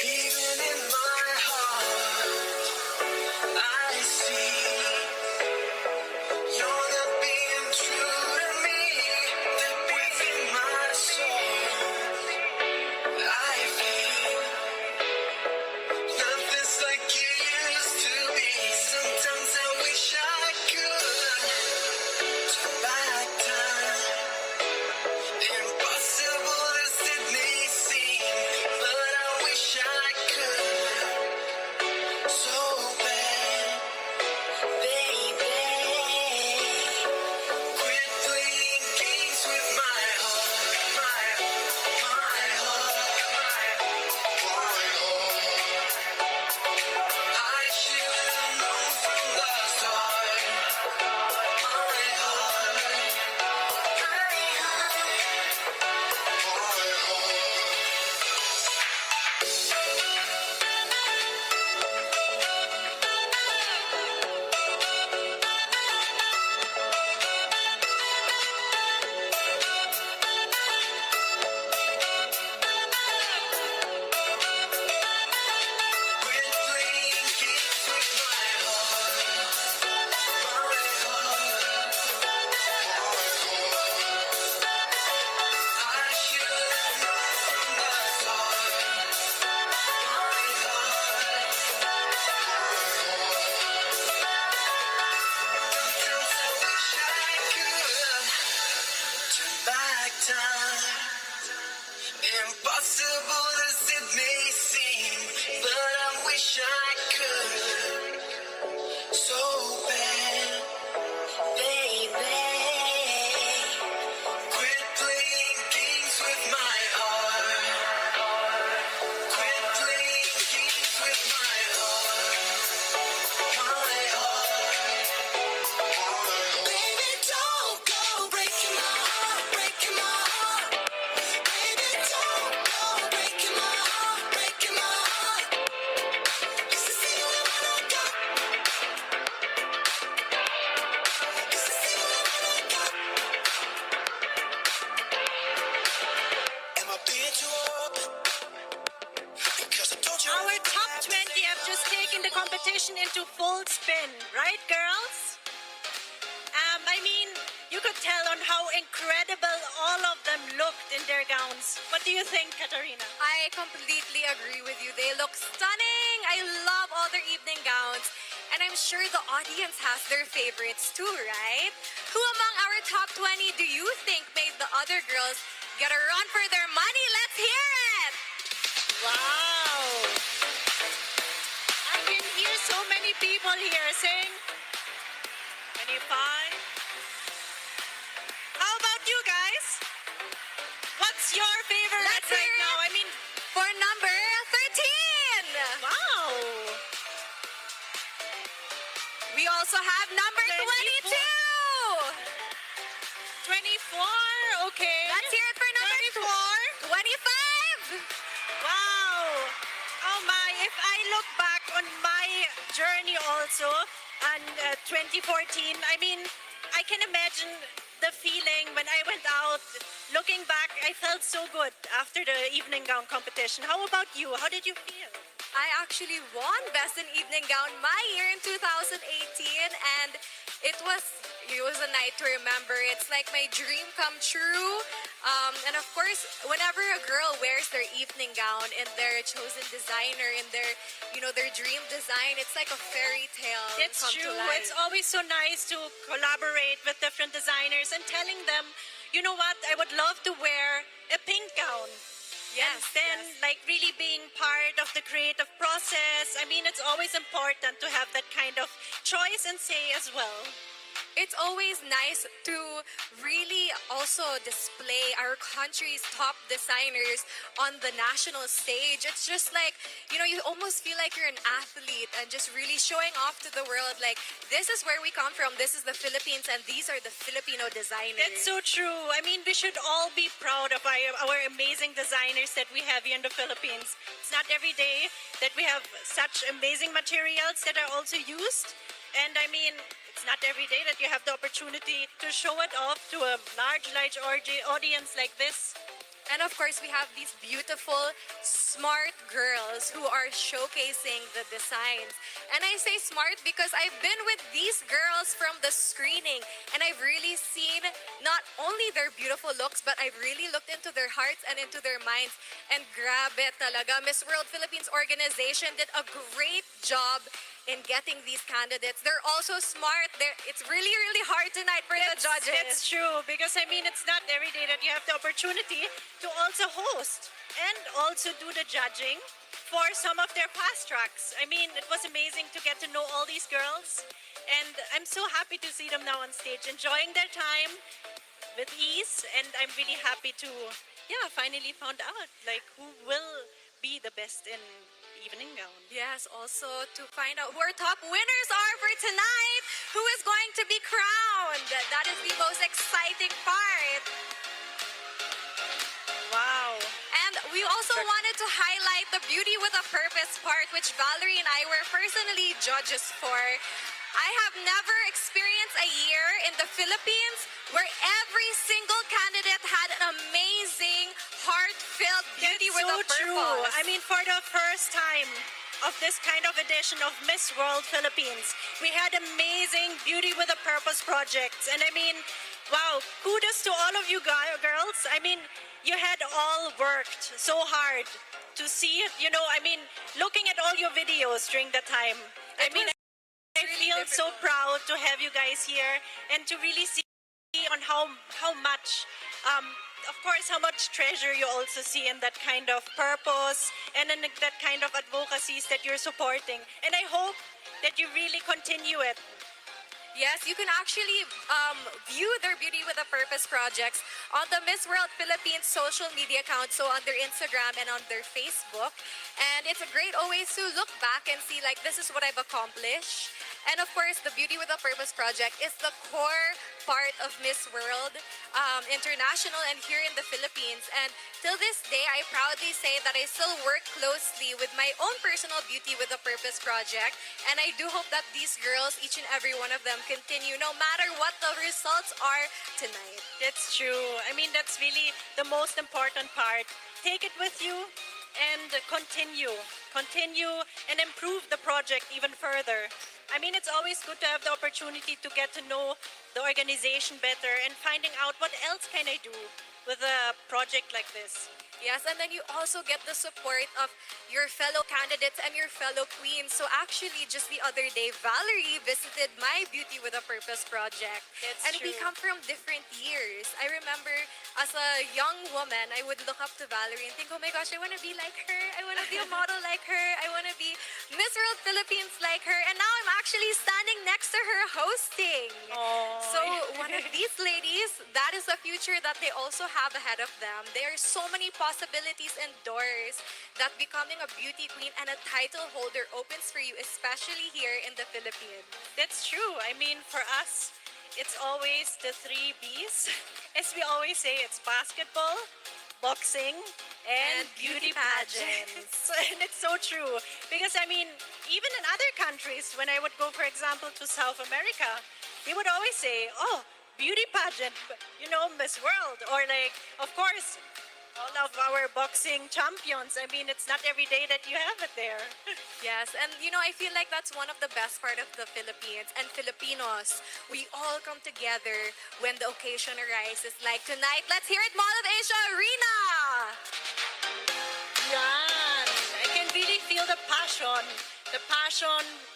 Even in my heart, I see you're not being true to me. Deep within my soul, I feel nothing's like it used to be. Sometimes I wish I could turn back time. Impossible as it may seem, but I wish I could so bad, baby. Quit playing games with my heart, my heart. I should have known from the start, my turn back time. Impossible as it may seem, but I wish I could so bad, baby. Quit playing games with my heart. Quit playing games with my heart. My heart. Baby, don't go breaking my heart, breaking my heart. Baby, don't go breaking my heart, breaking my heart. This is the only one I got. This is the only one I got. Am I being too open? Because I told you Our top 20 have just taken the competition into full spin, right, girls? tell on how incredible all of them looked in their gowns. What do you think, Katarina? I completely agree with you. They look stunning. I love all their evening gowns. And I'm sure the audience has their favorites too, right? Who among our top 20 do you think made the other girls get a run for their money? Let's hear it! Wow! I can hear so many people here saying 25. How about you guys? What's your favorite Let's right hear now? it. I mean, For number 13! wow! We also have number 22! 24, okay. Let's hear it for number 24. 25! Wow! Oh my, if I look back on my journey also and 2014, I mean, I can imagine the feeling when I went out. Looking back, I felt so good after the evening gown competition. How about you? How did you feel? I actually won Best in Evening Gown my year in 2018, and it was a night to remember. It's like my dream come true. And of course, whenever a girl wears their evening gown in their chosen designer, in their, their dream design, it's like a fairy tale. It's come to true. life. It's always so nice to collaborate with different designers and telling them, you know what, I would love to wear a pink gown. Yes, and then, like, really being part of the creative process. I mean, it's always important to have that kind of choice and say as well. It's always nice to really also display our country's top designers on the national stage. It's just like, you almost feel like you're an athlete and just really showing off to the world, like, this is where we come from, this is the Philippines, and these are the Filipino designers. That's so true. I mean, we should all be proud of our amazing designers that we have here in the Philippines. It's not every day that we have such amazing materials that are also used. And I mean, it's not every day that you have the opportunity to show it off to a large audience like this. And of course, we have these beautiful, smart girls who are showcasing the designs. And I say smart because I've been with these girls from the screening, and I've really seen not only their beautiful looks, but I've really looked into their hearts and into their minds. And grabe talaga, Miss World Philippines organization did a great job in getting these candidates. They're also smart. It's really, really hard tonight for the judges. That's true, because I mean, it's not every day that you have the opportunity to also host and also do the judging for some of their fast tracks. I mean, it was amazing to get to know all these girls, and I'm so happy to see them now on stage, enjoying their time with ease, and I'm really happy to, finally found out, like, who will be the best in evening gown. Yes, also to find out who our top winners are for tonight, who is going to be crowned. That is the most exciting part. Wow. And we also wanted to highlight the Beauty with a Purpose part, which Valerie and I were personally judges for. I have never experienced a year in the Philippines where every single candidate had an amazing, heartfelt beauty with a purpose. True. I mean, for the first time of this kind of edition of Miss World Philippines, we had amazing Beauty with a Purpose projects. And I mean, wow, kudos to all of you girls. I mean, you had all worked so hard to see it. I mean, looking at all your videos during that time. I feel so proud to have you guys here and to really see on how much, of course, how much treasure you also see in that kind of purpose and in that kind of advocacies that you're supporting. And I hope that you really continue it. Yes, you can actually view their Beauty with a Purpose projects on the Miss World Philippines social media account, so on their Instagram and on their Facebook. And it's a great always to look back and see, like, this is what I've accomplished. And of course, the Beauty with a Purpose project is the core part of Miss World International and here in the Philippines. And till this day, I proudly say that I still work closely with my own personal Beauty with a Purpose project. And I do hope that these girls, each and every one of them, continue no matter what the results are tonight. That's true. I mean, that's really the most important part. Take it with you and continue and improve the project even further. I mean, it's always good to have the opportunity to get to know the organization better and finding out what else can I do with a project like this. Yes, and then you also get the support of your fellow candidates and your fellow queens. So actually, just the other day, Valerie visited my Beauty with a Purpose project. That's And we true. come from different years. I remember as a young woman, I would look up to Valerie and think, oh my gosh, I want to be like her. I want to be a model like her. I want to be Miss World Philippines like her. And now I'm actually standing next to her hosting. So one of these ladies, that is the future that they also have ahead of them. There are so many possibilities and doors that becoming a beauty queen and a title holder opens for you, especially here in the Philippines. That's true. I mean, for us, it's always the three B's. As we always say, it's basketball, boxing, and beauty pageants. And it's so true. Because, I mean, even in other countries, when I would go, for example, to South America, they would always say, oh, beauty pageant, Miss World. Or like, of course, all of our boxing champions. I mean, it's not every day that you have it there. Yes, and I feel like that's one of the best part of the Philippines and Filipinos. We all come together when the occasion arises. Like tonight, let's hear it, Mall of Asia Arena! Yan. I can really feel the passion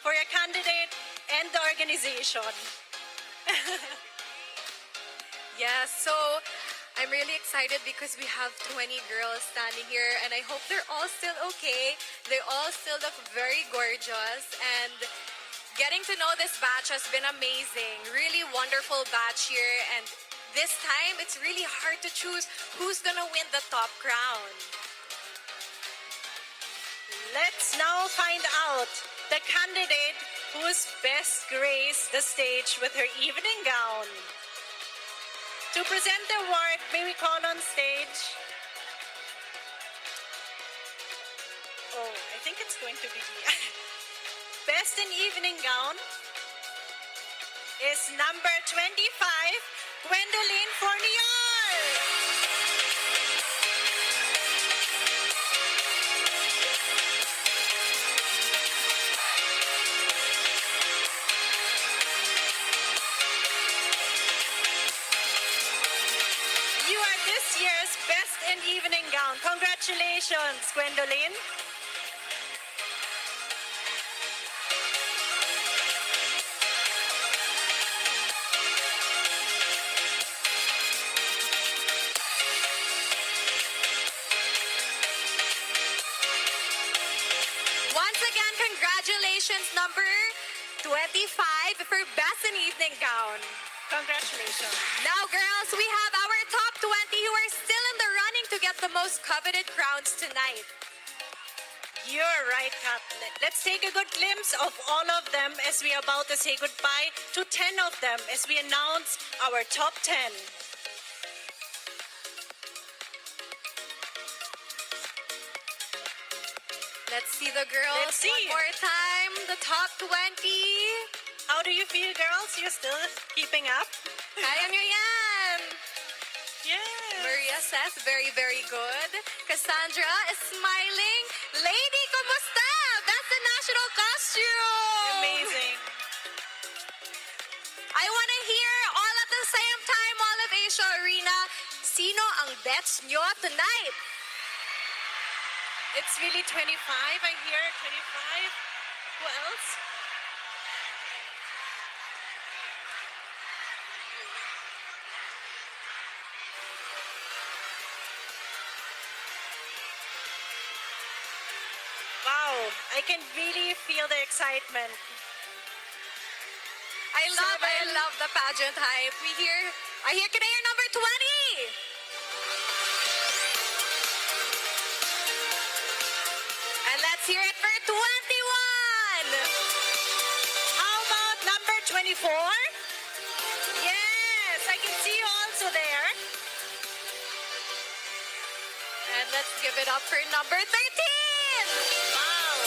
for your candidate and the organization. Yes, so I'm really excited because we have 20 girls standing here and I hope they're all still okay. They all still look very gorgeous and getting to know this batch has been amazing. Really wonderful batch here and this time it's really hard to choose who's gonna win the top crown. Let's now find out the candidate who's best graced the stage with her evening gown. To present the award, may we call on stage? Oh, I think it's going to be Best in Evening Gown is number 25, Gwendoline Fournier. You are this year's Best in Evening Gown. Congratulations, Gwendoline. Once again, congratulations number 25 for Best in Evening Gown. Congratulations. Now, girls, we have our top 20 who are still in the running to get the most coveted crowns tonight. You're right, Kat. Let's take a good glimpse of all of them as we are about to say goodbye to 10 of them as we announce our top 10. Let's see the girls Let's see. one more time. The top 20. How do you feel, girls? You're still keeping up? Kaya nyo yan. Yes. Maria says, very, very good. Cassandra is smiling. Lady, kumusta? That's the national costume. Amazing. I want to hear all at the same time, all of Asia Arena. Sino ang bets nyo tonight? It's really 25. I hear 25. Who else? Wow, I can really feel the excitement. I love the pageant hype. I hear today number 20. And let's hear it for 21. How about number 24? Yes, I can see you also there. And let's give it up for number 13. Wow.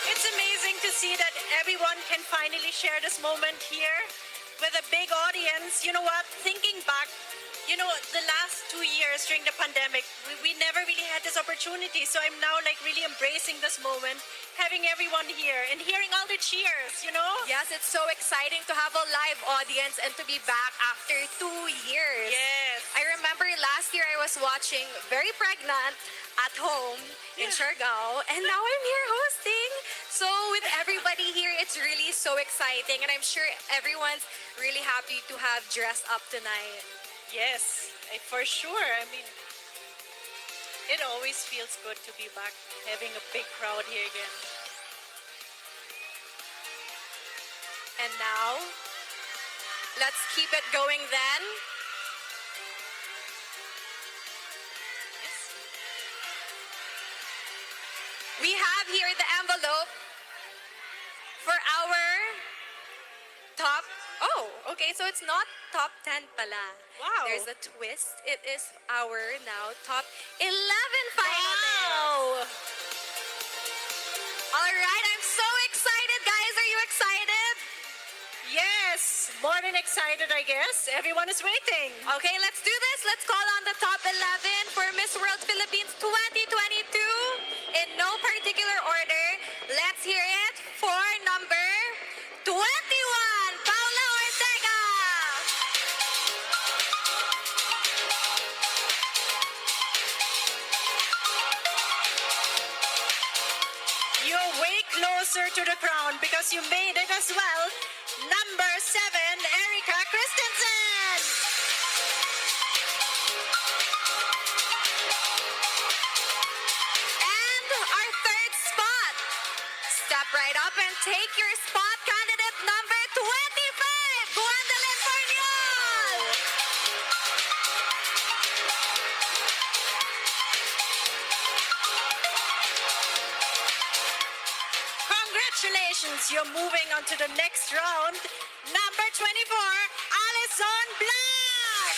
It's amazing to see that everyone can finally share this moment here with a big audience. You know what? Thinking back you know, the last 2 years during the pandemic, we never really had this opportunity. So I'm now like really embracing this moment, having everyone here and hearing all the cheers, you know? Yes, it's so exciting to have a live audience and to be back after 2 years. Yes. I remember last year I was watching Very Pregnant at home in Siargao, and now I'm here hosting. So with everybody here, it's really so exciting, and I'm sure everyone's really happy to have dressed up tonight. Yes, for sure. I mean, it always feels good to be back, having a big crowd here again. And now, let's keep it going then. We have here the envelope for our top. Oh, okay, so it's not top 10 pala. Wow. There's a twist. It is our now top 11 finalists. Wow. All right, I'm so excited, guys. Are you excited? Yes, more than excited, I guess. Everyone is waiting. Okay, let's do this. Let's call on the top 11 for Miss World Philippines 2022 in no particular order. Let's hear it for number 21, Paula Ortega. You're way closer to the crown because you made it as well. Number 7, Erica Christensen. And our third spot. Step right up and take your spot, candidate number 25, Gwendolyn Forniol. Congratulations, you're moving on to the next round. Number 24, Alison Black.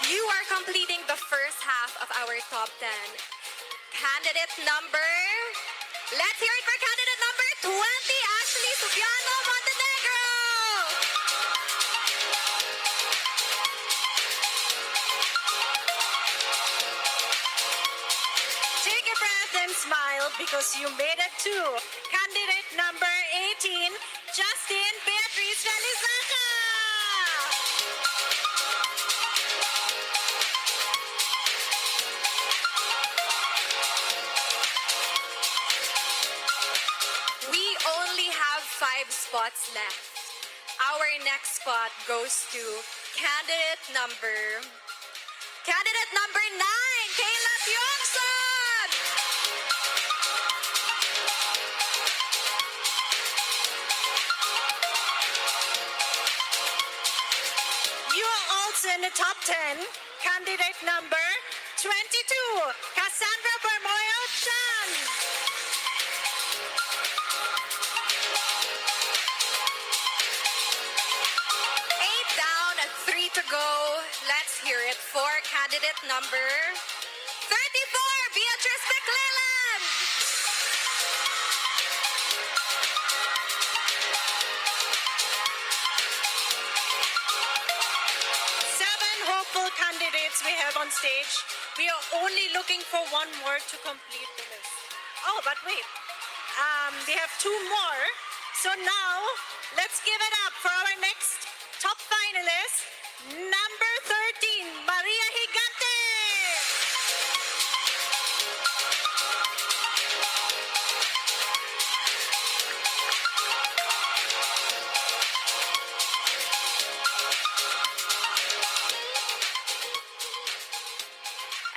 You are completing the first half of our top 10. Candidate number, let's hear it for candidate number 20, Ashley Subiano Montenegro. Take a breath and smile because you made it too. Candidate number 18, Justin Beatriz Felizaca. We only have 5 spots left. Our next spot goes to candidate number 9, Kayla Tiongson. You're also in the top 10. Candidate number 22, Cassandra Bermoyo Chan. Eight down and 3 to go. Let's hear it for candidate number 34, Beatrice McClellan. Seven hopeful candidates we have on stage. We are only looking for one more to complete the list. Oh, but wait. We have 2 more. So now, let's give it up for our next top finalist, number 13, Maria Higante.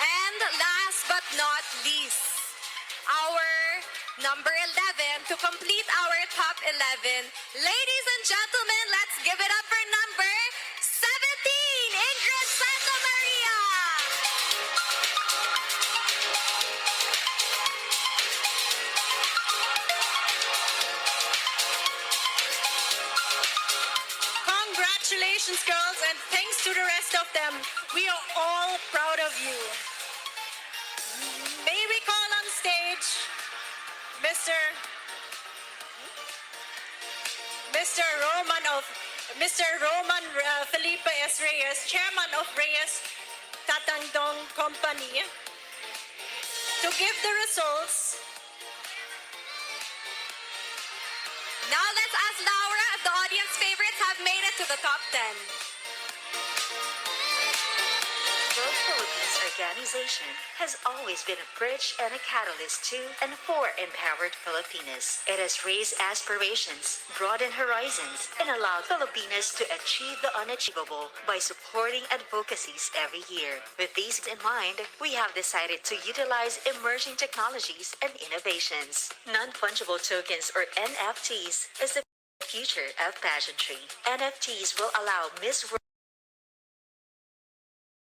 And last but not least, our number 11 to complete our top 11. Ladies and gentlemen, let's give it up for number 17, Ingrid Santa Maria. Congratulations, girls, and thanks to the rest of them. We are all proud of you. May we call on stage Mr. Mr. Roman of Mr. Roman Felipe S. Reyes, Chairman of Reyes Tatandong Company, to give the results. Now let's ask Laura if the audience favorites have made it to the top 10. The Philippines organization has always been a bridge and a catalyst to and for empowered Filipinas. It has raised aspirations, broadened horizons, and allowed Filipinas to achieve the unachievable by supporting advocacies every year. With these in mind, we have decided to utilize emerging technologies and innovations. Non-fungible tokens or NFTs is the future of pageantry. NFTs will allow Miss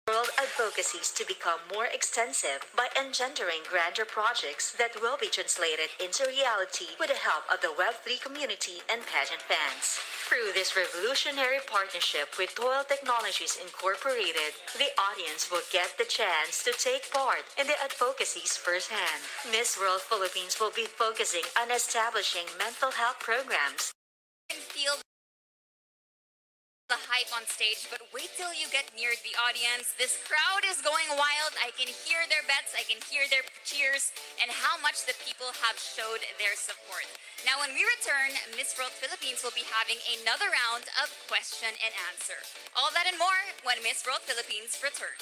World advocacies to become more extensive by engendering grander projects that will be translated into reality with the help of the Web3 community and pageant fans. Through this revolutionary partnership with Toil Technologies Incorporated, the audience will get the chance to take part in the advocacies firsthand. Miss World Philippines will be focusing on establishing mental health programs, Feel the hype on stage, but wait till you get near the audience. This crowd is going wild. I can hear their bets, I can hear their cheers, and how much the people have showed their support. Now, when we return, Miss World Philippines will be having another round of question and answer. All that and more when Miss World Philippines returns.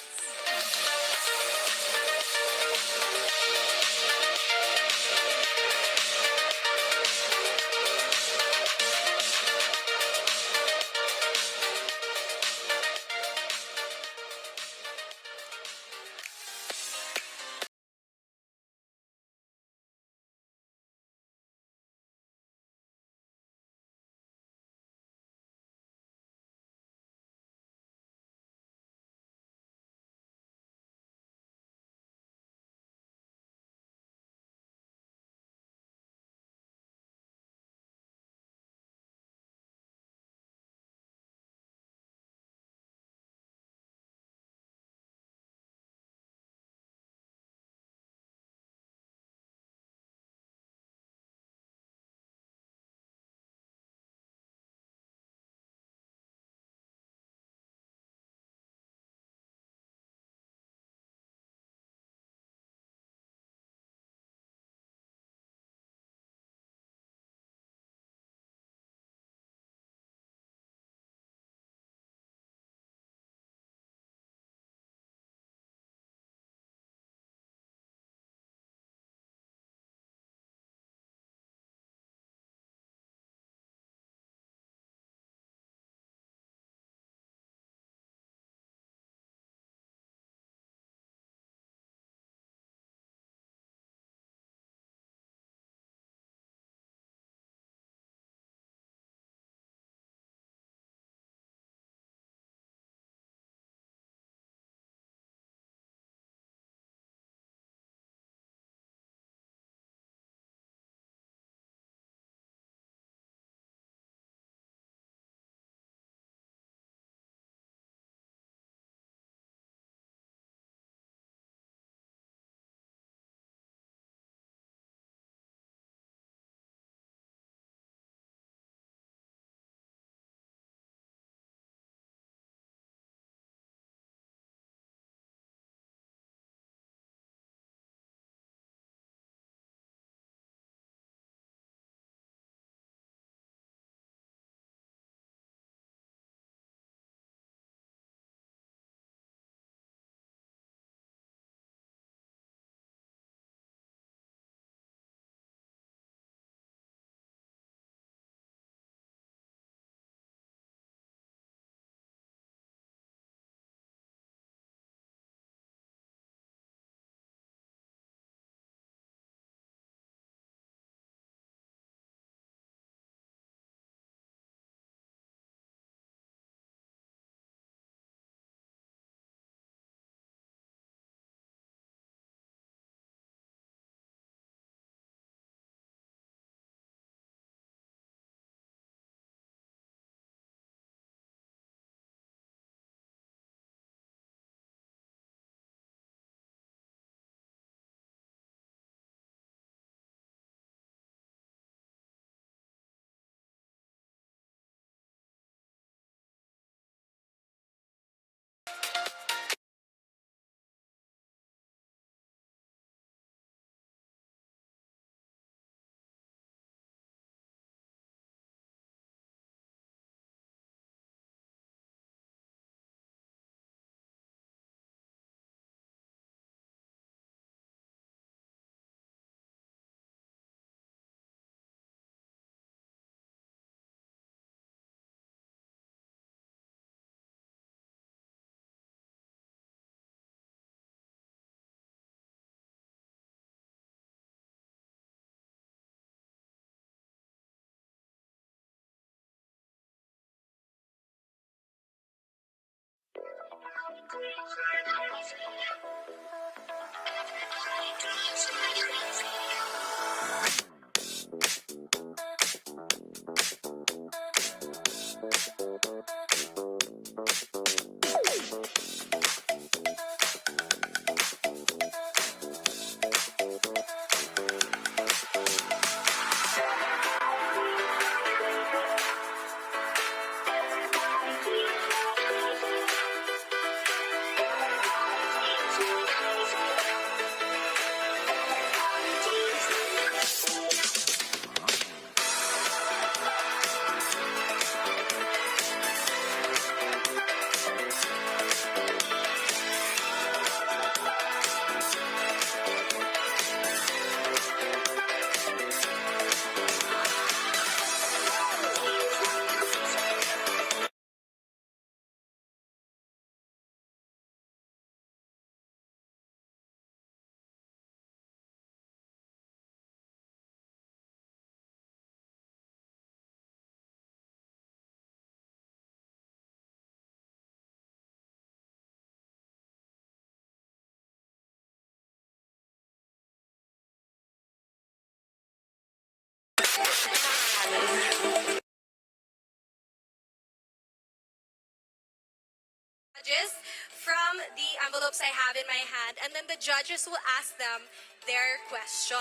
Judges from the envelopes I have in my hand, and then the judges will ask them their question.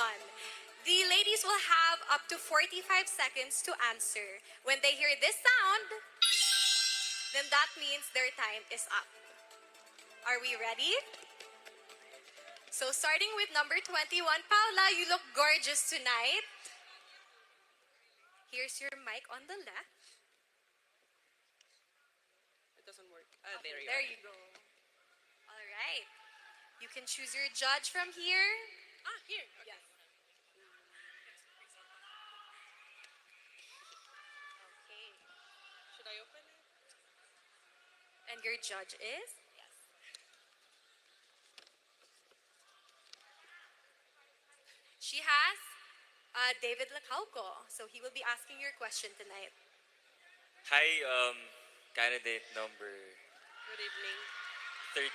The ladies will have up to 45 seconds to answer. When they hear this sound, then that means their time is up. Are we ready? So starting with number 21, Paula, you look gorgeous tonight. Here's your mic on the left. It doesn't work. Okay, There you there are. you go. All right. You can choose your judge from here. Here. Okay. Yes. Okay. Should I open it? And your judge is? Yes. She has David Lacauco, so he will be asking your question tonight. Hi, candidate number Good evening. 13.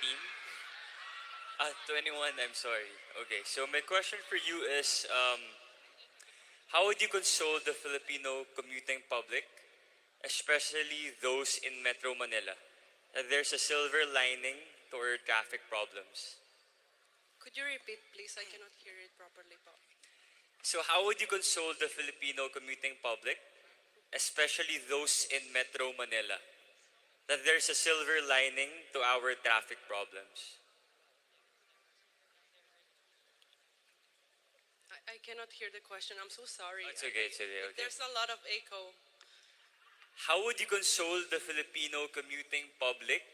21, I'm sorry. Okay, so my question for you is, how would you console the Filipino commuting public, especially those in Metro Manila, that there's a silver lining to our traffic problems? Could you repeat, please? I cannot hear it properly po. So how would you console the Filipino commuting public, especially those in Metro Manila, that there's a silver lining to our traffic problems? I cannot hear the question. I'm so sorry. It's okay, it's okay, okay. There's a lot of echo. How would you console the Filipino commuting public,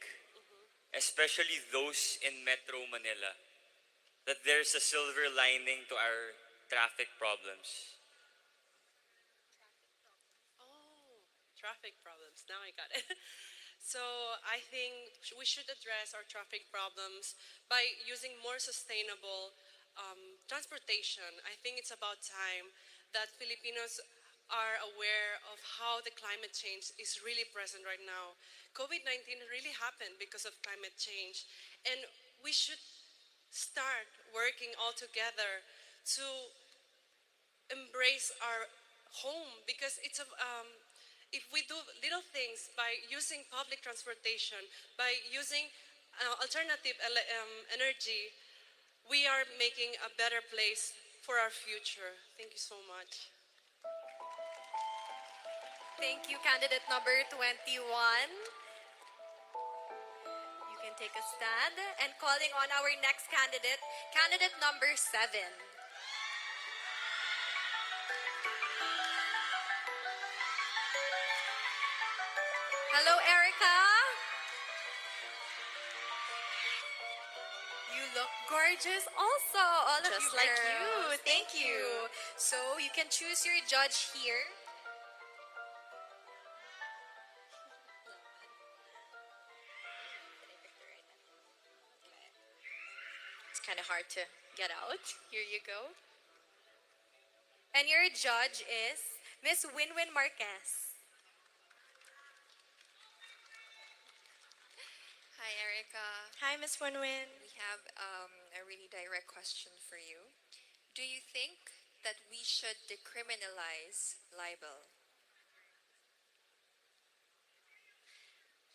especially those in Metro Manila, that there's a silver lining to our traffic problems? Oh, traffic problems. Now I got it. So I think we should address our traffic problems by using more sustainable transportation. I think it's about time that Filipinos are aware of how the climate change is really present right now. COVID-19 really happened because of climate change, and we should start working all together to embrace our home, because if we do little things by using public transportation, by using alternative energy, we are making a better place for our future. Thank you so much. Thank you, candidate number 21. You can take a stand. And calling on our next candidate, candidate number 7. Hello, Erica. You look gorgeous also, all of Just you like girls. you. Thank you. So you can choose your judge here. It's kind of hard to get out. Here you go. And your judge is Miss Winwin Marquez. Hi Hi, Erica. Hi, Miss Winwin. We have a really direct question for you. Do you think that we should decriminalize libel?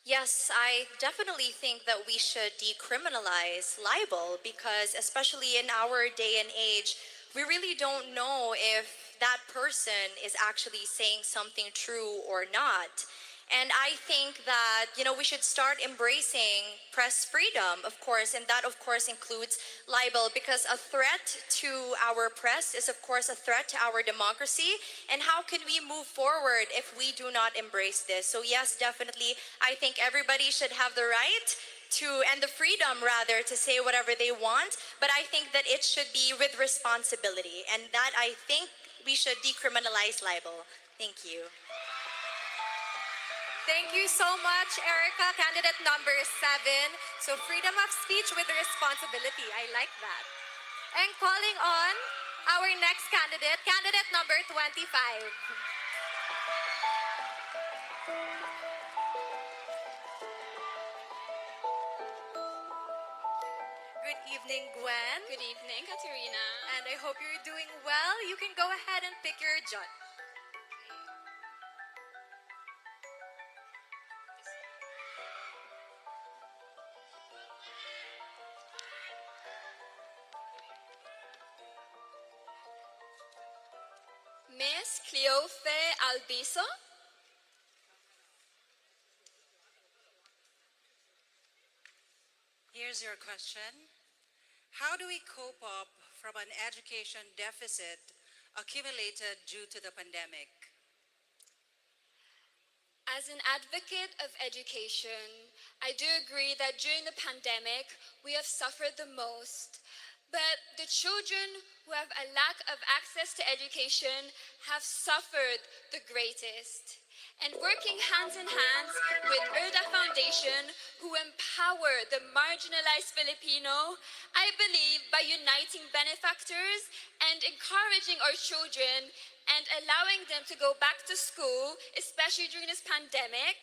Yes, I definitely think that we should decriminalize libel because, especially in our day and age, we really don't know if that person is actually saying something true or not. And I think that, we should start embracing press freedom, of course, and that, of course, includes libel because a threat to our press is, of course, a threat to our democracy. And how can we move forward if we do not embrace this? So, yes, definitely, I think everybody should have the right to, and the freedom rather, to say whatever they want, but I think that it should be with responsibility, and that I think we should decriminalize libel. Thank you. Thank you so much, Erica, candidate number 7. So freedom of speech with responsibility. I like that. And calling on our next candidate, candidate number 25. Good evening, Gwen. Good evening, Katerina. And I hope you're doing well. You can go ahead and pick your judge. Miss Cleofe Albiso. Here's your question. How do we cope up from an education deficit accumulated due to the pandemic? As an advocate of education, I do agree that during the pandemic, we have suffered the most. But the children who have a lack of access to education have suffered the greatest. And working hands in hand with Erda Foundation, who empower the marginalized Filipino, I believe by uniting benefactors and encouraging our children and allowing them to go back to school, especially during this pandemic,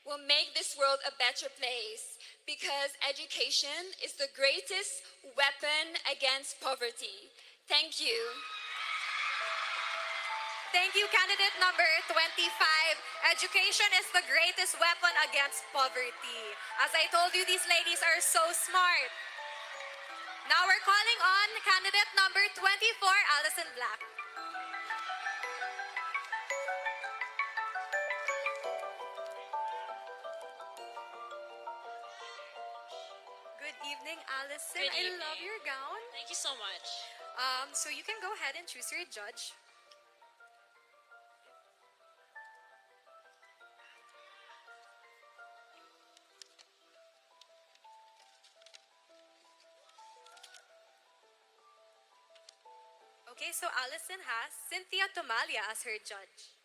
will make this world a better place because education is the greatest weapon against poverty. Thank you. Thank you, candidate number 25. Education is the greatest weapon against poverty. As I told you, these ladies are so smart. Now we're calling on candidate number 24, Allison Black. Good evening, Allison. Good I evening. love your gown. Thank you so much. So you can go ahead and choose your judge. Okay, so Allison has Cynthia Tomalia as her judge.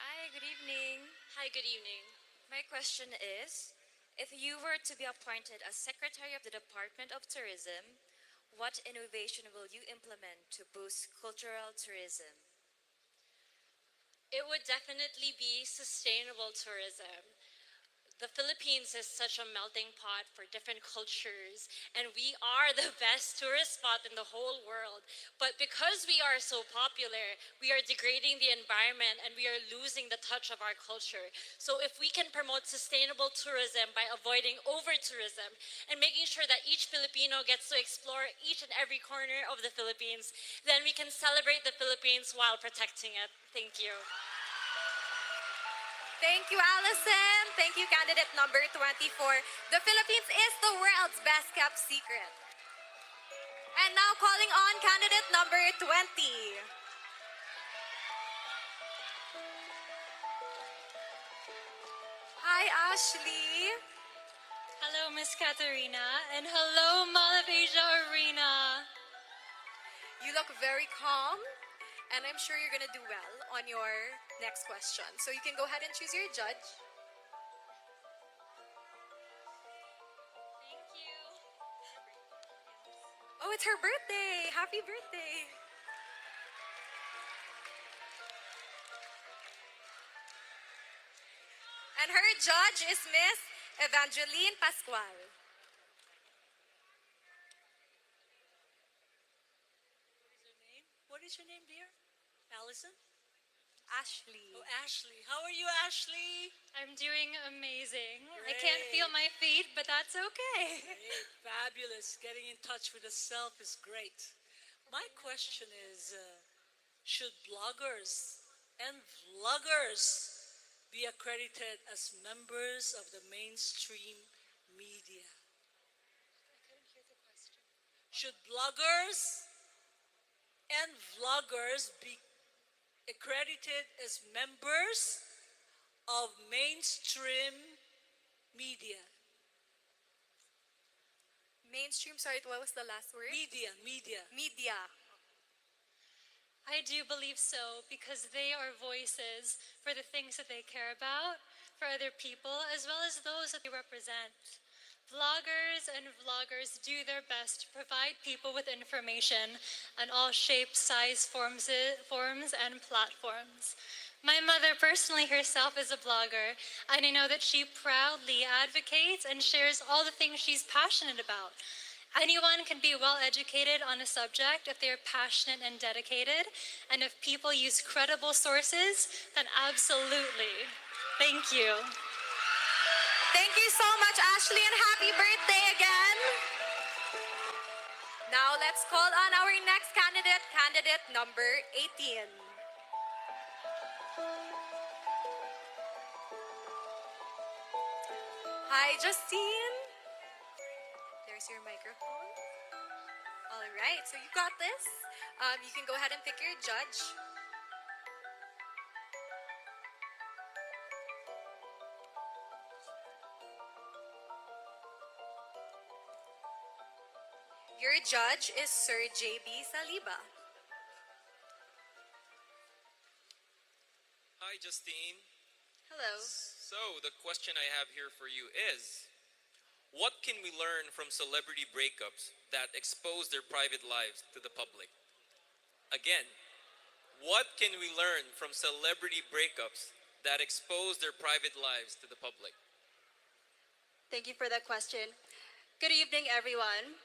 Hi, good evening. Hi, good evening. My question is, if you were to be appointed as Secretary of the Department of Tourism, what innovation will you implement to boost cultural tourism? It would definitely be sustainable tourism. The Philippines is such a melting pot for different cultures, and we are the best tourist spot in the whole world. But because we are so popular, we are degrading the environment and we are losing the touch of our culture. So if we can promote sustainable tourism by avoiding over-tourism and making sure that each Filipino gets to explore each and every corner of the Philippines, then we can celebrate the Philippines while protecting it. Thank you. Thank you, Allison. Thank you, candidate number 24. The Philippines is the world's best kept secret. And now calling on candidate number 20. Hi, Ashley. Hello, Miss Katerina, and hello, Mall of Asia Arena. You look very calm, and I'm sure you're gonna do well on your next question. So you can go ahead and choose your judge. Thank you. Oh, it's her birthday. Happy birthday. And her judge is Miss Evangeline Pascual. What is your name, dear? Allison? Ashley. Oh, Ashley. How are you, Ashley? I'm doing amazing. I Great. can't feel my feet, but that's okay. Great. Fabulous. Getting in touch with the self is great. My question is, should bloggers and vloggers be accredited as members of the mainstream media? I couldn't hear the question. Should bloggers and vloggers be accredited as members of mainstream media? Mainstream, sorry, what was the last word? Media. Media. I do believe so because they are voices for the things that they care about, for other people, as well as those that they represent. Vloggers and vloggers do their best to provide people with information on all shapes, size, forms, and platforms. My mother personally herself is a blogger, and I know that she proudly advocates and shares all the things she's passionate about. Anyone can be well educated on a subject if they're passionate and dedicated, and if people use credible sources, then absolutely. Thank you. Thank you so much, Ashley, and happy birthday again. Now let's call on our next candidate, candidate number 18. Hi, Justine. There's your microphone. All right, so you got this. You can go ahead and pick your judge. Your judge is Sir J.B. Saliba. Hi, Justine. Hello. So, the question I have here for you is, what can we learn from celebrity breakups that expose their private lives to the public? Again, what can we learn from celebrity breakups that expose their private lives to the public? Thank you for that question. Good evening, everyone.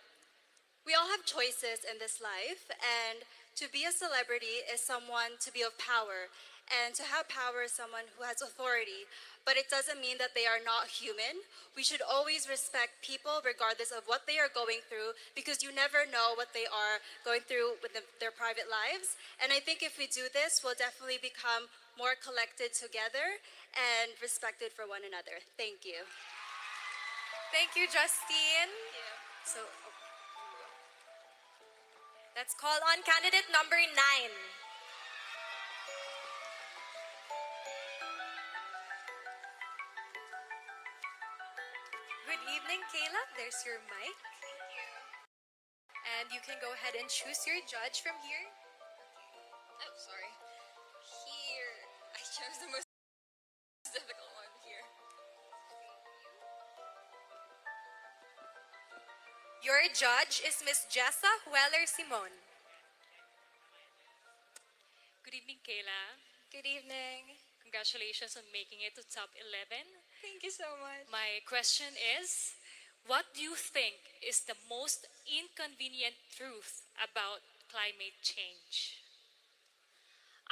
We all have choices in this life, and to be a celebrity is someone to be of power, and to have power is someone who has authority, but it doesn't mean that they are not human. We should always respect people regardless of what they are going through, because you never know what they are going through with their private lives. And I think if we do this, we'll definitely become more collected together and respected for one another. Thank you. Thank you, Justine. So, let's call on candidate number 9. Good evening, Kayla. There's your mic. Thank you. And you can go ahead and choose your judge from here. Oh, sorry. Here. I chose the most difficult one here. Your judge is Miss Jessa Weller Simon. Good evening, Kayla. Good evening. Congratulations on making it to top 11. Thank you so much. My question is, what do you think is the most inconvenient truth about climate change?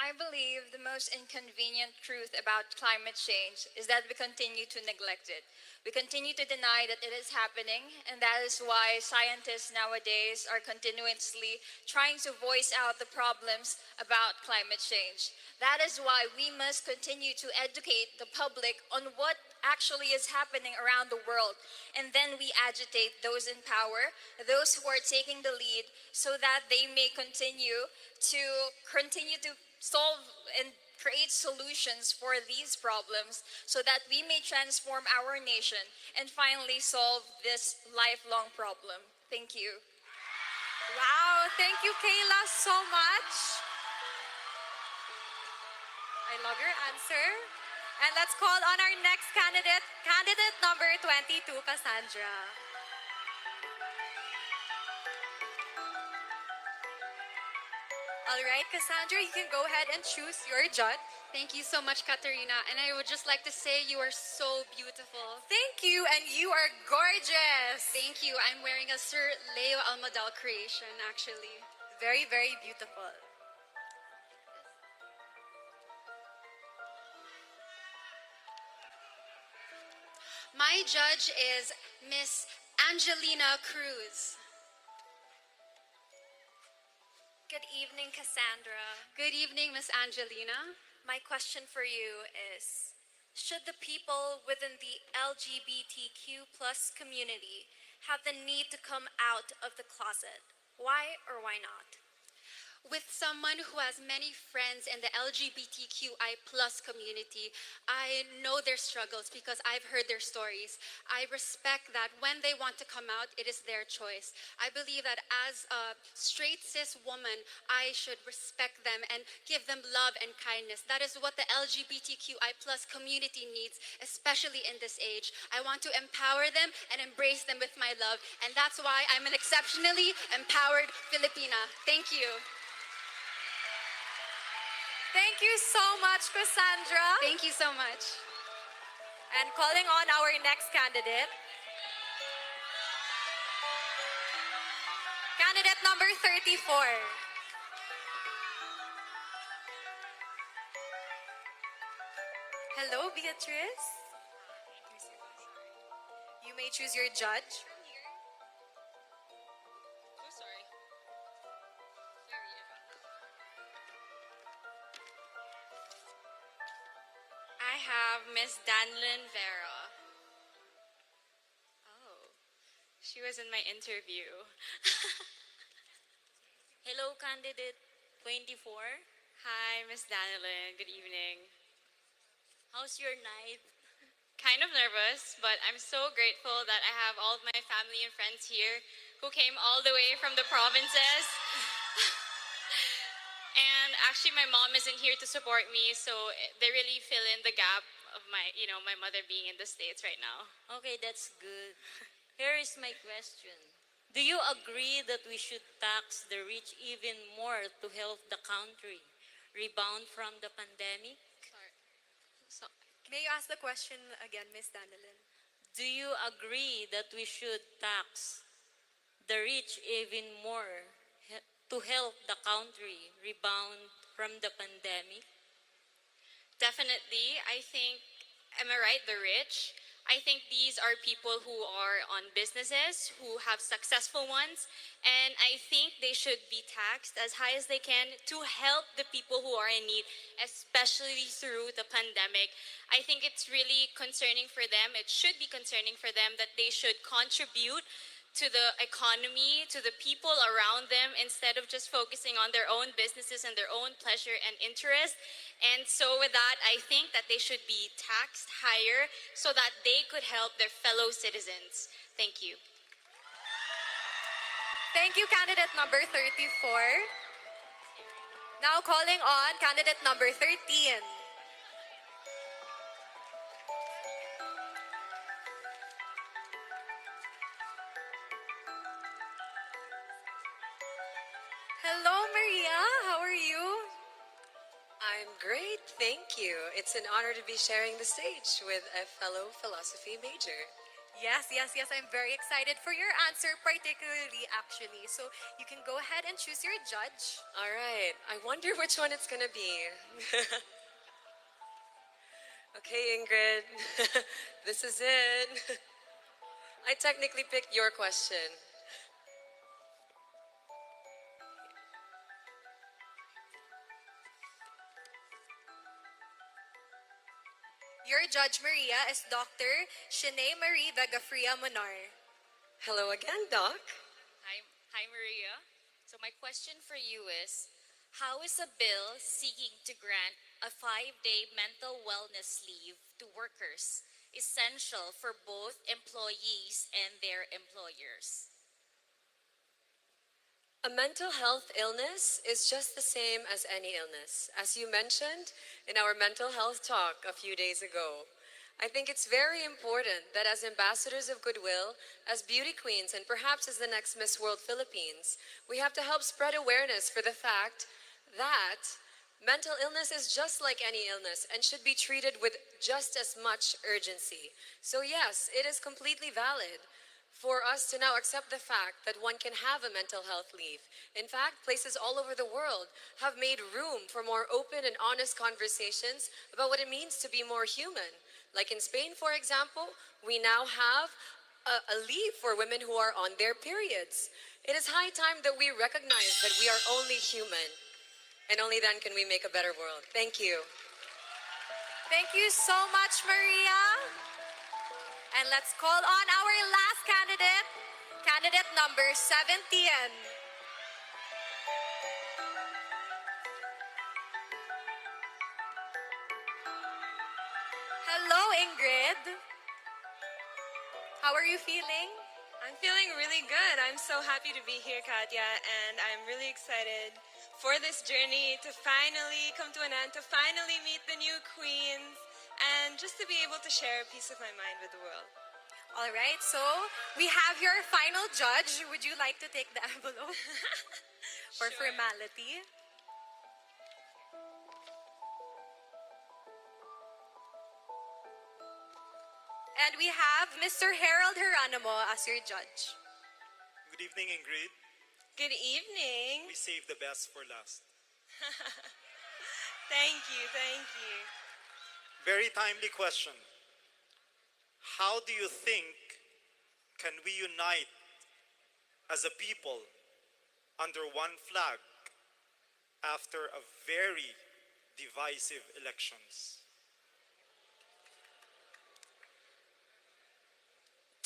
I believe the most inconvenient truth about climate change is that we continue to neglect it. We continue to deny that it is happening, and that is why scientists nowadays are continuously trying to voice out the problems about climate change. That is why we must continue to educate the public on what actually is happening around the world, and then we agitate those in power, those who are taking the lead, so that they may continue to solve and create solutions for these problems so that we may transform our nation and finally solve this lifelong problem. Thank you. Wow, thank you, Kayla, so much. I love your answer. And let's call on our next candidate, candidate number 22, Cassandra. All right, Cassandra, you can go ahead and choose your judge. Thank you so much, Katerina. And I would just like to say you are so beautiful. Thank you, and you are gorgeous. Thank you. I'm wearing a Sir Leo Almadal creation, actually. Very, very beautiful. My judge is Miss Angelina Cruz. Good evening, Cassandra. Good evening, Miss Angelina. My question for you is, should the people within the LGBTQ plus community have the need to come out of the closet? Why or why not? With someone who has many friends in the LGBTQI plus community, I know their struggles because I've heard their stories. I respect that when they want to come out, it is their choice. I believe that as a straight cis woman, I should respect them and give them love and kindness. That is what the LGBTQI plus community needs, especially in this age. I want to empower them and embrace them with my love, and that's why I'm an exceptionally empowered Filipina. Thank you. Thank you so much, Cassandra. Thank you so much. And calling on our next candidate. Candidate number 34. Hello, Beatrice. You may choose your judge. Oh, sorry. I have Miss Danlin Vera. Oh, she was in my interview. Hello, candidate 24. Hi, Miss Danlin. Good evening. How's your night? Kind of nervous, but I'm so grateful that I have all of my family and friends here who came all the way from the provinces. And actually, my mom isn't here to support me, so they really fill in the gap of my mother being in the States right now. Okay, that's good. Here is my question. Do you agree that we should tax the rich even more to help the country rebound from the pandemic? May you ask the question again, Miss Danilin? Do you agree that we should tax the rich even more to help the country rebound from the pandemic? Definitely. Am I right, the rich? I think these are people who are on businesses, who have successful ones, and I think they should be taxed as high as they can to help the people who are in need, especially through the pandemic. I think it's really concerning for them, it should be concerning for them that they should contribute to the economy, to the people around them, instead of just focusing on their own businesses and their own pleasure and interest. And so with that, I think that they should be taxed higher so that they could help their fellow citizens. Thank you. Thank you, candidate number 34. Now calling on candidate number 13. Hello, Maria. How are you? I'm great, thank you. It's an honor to be sharing the stage with a fellow philosophy major. Yes, yes, yes. I'm very excited for your answer, particularly actually. So you can go ahead and choose your judge. All right, I wonder which one it's gonna be. Okay, Ingrid, this is it. I technically picked your question. Your judge, Maria, is Dr. Shanae Marie Vegafria Monar. Hello again, Doc. Hi, Maria. So my question for you is, how is a bill seeking to grant a 5-day mental wellness leave to workers essential for both employees and their employers? A mental health illness is just the same as any illness, as you mentioned in our mental health talk a few days ago. I think it's very important that as ambassadors of goodwill, as beauty queens, and perhaps as the next Miss World Philippines, we have to help spread awareness for the fact that Mental illness is just like any illness and should be treated with just as much urgency. So, yes, it is completely valid for us to now accept the fact that one can have a mental health leave. In fact, places all over the world have made room for more open and honest conversations about what it means to be more human. Like in Spain, for example, we now have a leave for women who are on their periods. It is high time that we recognize that we are only human, and only then can we make a better world. Thank you. Thank you so much, Maria. And let's call on our last candidate, candidate number 17. Hello, Ingrid. How are you feeling? I'm feeling really good. I'm so happy to be here, Katya, and I'm really excited for this journey to finally come to an end, to finally meet the new queens, and just to be able to share a piece of my mind with the world. All right, so we have your final judge. Would you like to take the envelope for formality? And we have Mr. Harold Geronimo as your judge. Good evening, Ingrid. Good evening. We saved the best for last. Thank you, thank you. Very timely question. How do you think can we unite as a people under one flag after a very divisive elections?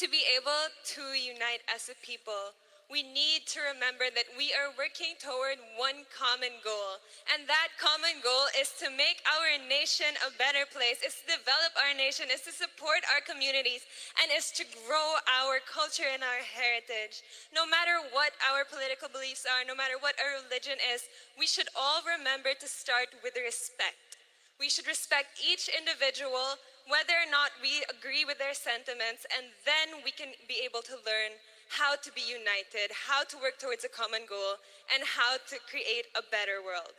To be able to unite as a people, we need to remember that we are working toward one common goal. And that common goal is to make our nation a better place, is to develop our nation, is to support our communities, and is to grow our culture and our heritage. No matter what our political beliefs are, no matter what our religion is, we should all remember to start with respect. We should respect each individual, whether or not we agree with their sentiments, and then we can be able to learn how to be united, how to work towards a common goal, and how to create a better world.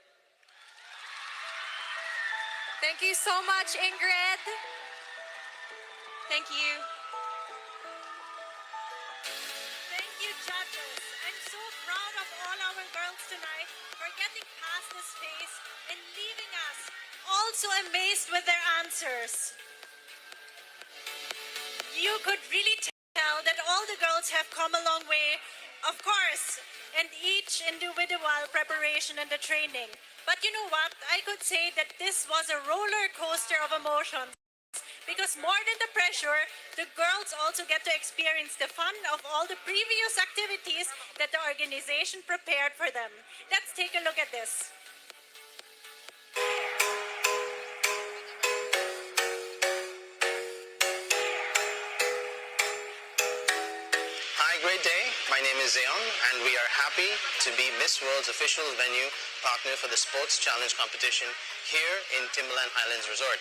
Thank you so much, Ingrid. Thank you. Thank you, judges. I'm so proud of all our girls tonight for getting past this phase and leaving us also amazed with their answers. You could really tell that all the girls have come a long way, of course, and each individual preparation and the training. But you know what? I could say that this was a roller coaster of emotions, because more than the pressure, the girls also get to experience the fun of all the previous activities that the organization prepared for them. Let's take a look at this. Hi, great day. My name is Zeon, and we are happy to be Miss World's official venue partner for the Sports Challenge competition here in Timberland Highlands Resort.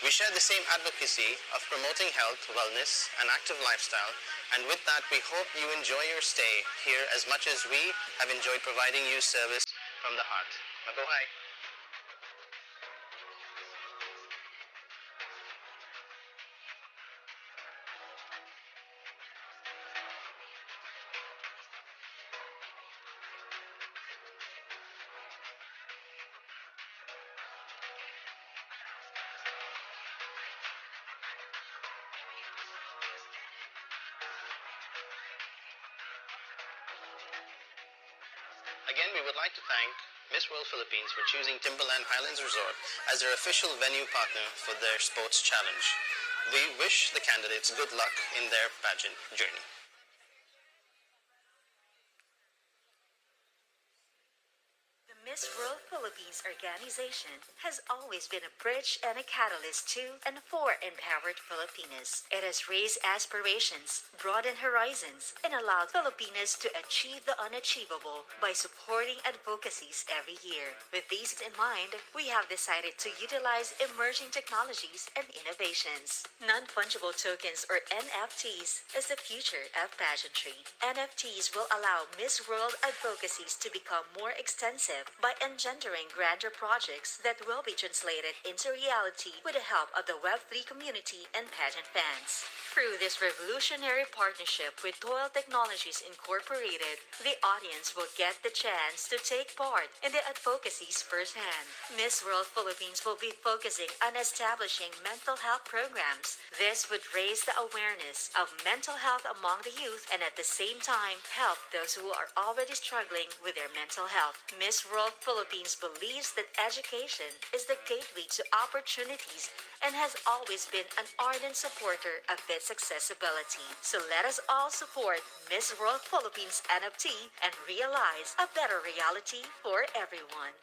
We share the same advocacy of promoting health, wellness, and active lifestyle, and with that, we hope you enjoy your stay here as much as we have enjoyed providing you service from the heart. Mabuhay! Again, we would like to thank Miss World Philippines for choosing Timberland Highlands Resort as their official venue partner for their sports challenge. We wish the candidates good luck in their pageant journey. The Miss World Philippines organization has always been a bridge and a catalyst to and for empowered Filipinas. It has raised aspirations, broadened horizons, and allowed Filipinas to achieve the unachievable by supporting advocacies every year. With these in mind, we have decided to utilize emerging technologies and innovations. Non-fungible tokens, or NFTs, is the future of pageantry. NFTs will allow Miss World advocacies to become more extensive by engendering grander projects that will be translated into reality with the help of the Web3 community and pageant fans. Through this revolutionary partnership with Toil Technologies Incorporated, the audience will get the chance to take part in the advocacies firsthand. Miss World Philippines will be focusing on establishing mental health programs. This would raise the awareness of mental health among the youth and at the same time help those who are already struggling with their mental health. Miss World Philippines believes that education is the gateway to opportunities and has always been an ardent supporter of its accessibility. So let us all support Miss World Philippines NFT and realize a better reality for everyone.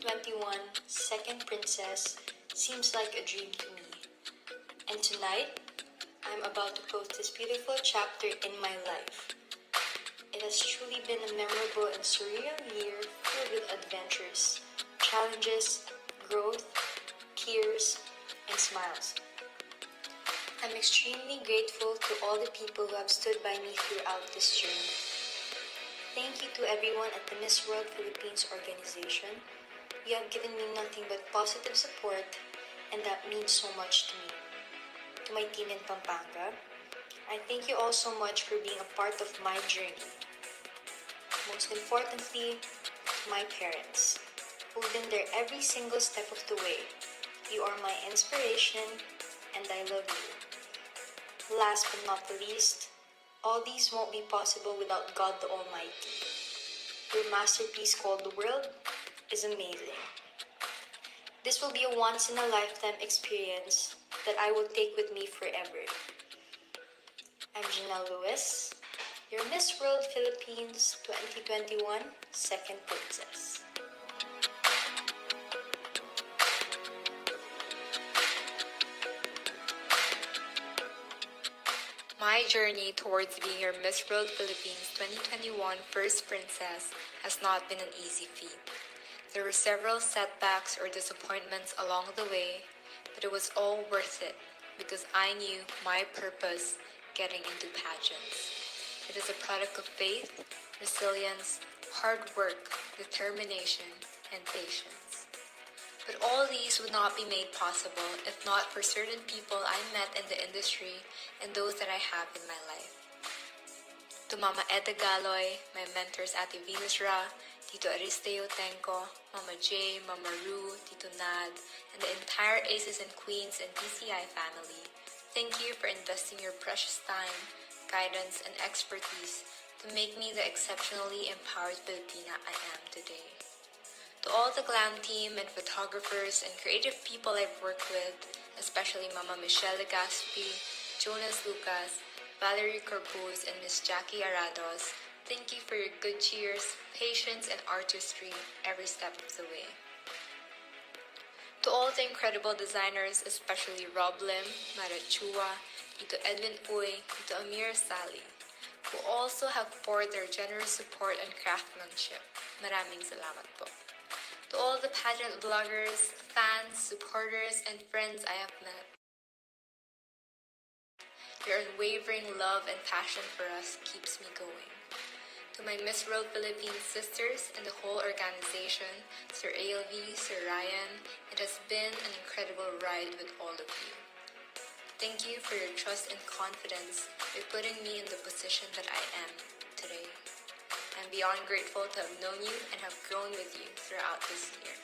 2021 Second Princess seems like a dream to me. And tonight, I'm about to post this beautiful chapter in my life. It has truly been a memorable and surreal year filled with adventures, challenges, growth, tears, and smiles. I'm extremely grateful to all the people who have stood by me throughout this journey. Thank you to everyone at the Miss World Philippines organization. You have given me nothing but positive support, and that means so much to me. To my team in Pampanga, I thank you all so much for being a part of my journey. Most importantly, to my parents, who've been there every single step of the way. You are my inspiration, and I love you. Last but not the least, all these won't be possible without God the Almighty. Your masterpiece called the world is amazing. This will be a once-in-a-lifetime experience that I will take with me forever. I'm Janelle Lewis, your Miss World Philippines 2021 Second Princess. My journey towards being your Miss World Philippines 2021 First Princess has not been an easy feat. There were several setbacks or disappointments along the way, but it was all worth it because I knew my purpose getting into pageants. It is a product of faith, resilience, hard work, determination, and patience. But all these would not be made possible if not for certain people I met in the industry and those that I have in my life. To Mama Eda Galoy, my mentors Ate Venus Ra, Tito Aristeo Tenco, Mama J, Mama Ru, Tito Nad, and the entire Aces and Queens and PCI family, thank you for investing your precious time, guidance, and expertise to make me the exceptionally empowered Filipina I am today. To all the glam team and photographers and creative people I've worked with, especially Mama Michelle Legaspi, Jonas Lucas, Valerie Corpuz, and Miss Jackie Arados, thank you for your good cheers, patience, and artistry every step of the way. To all the incredible designers, especially Rob Lim, Marat Chua, Tito Edwin Uy, Tito Amir Sali, who also have poured their generous support and craftsmanship. Maraming salamat po. To all the pageant vloggers, fans, supporters, and friends I have met. Your unwavering love and passion for us keeps me going. To my Miss World Philippines sisters and the whole organization, Sir ALV, Sir Ryan, it has been an incredible ride with all of you. Thank you for your trust and confidence by putting me in the position that I am today. I'm beyond grateful to have known you and have grown with you throughout this year.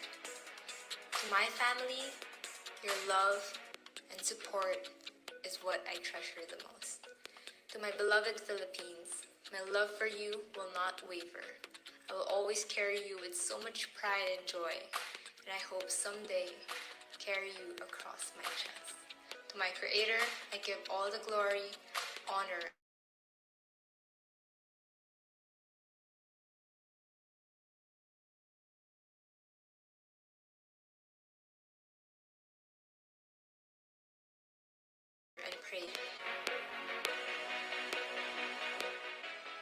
To my family, your love and support is what I treasure the most. To my beloved Philippines, my love for you will not waver. I will always carry you with so much pride and joy, and I hope someday carry you across my chest. To my Creator, I give all the glory, honor, and praise.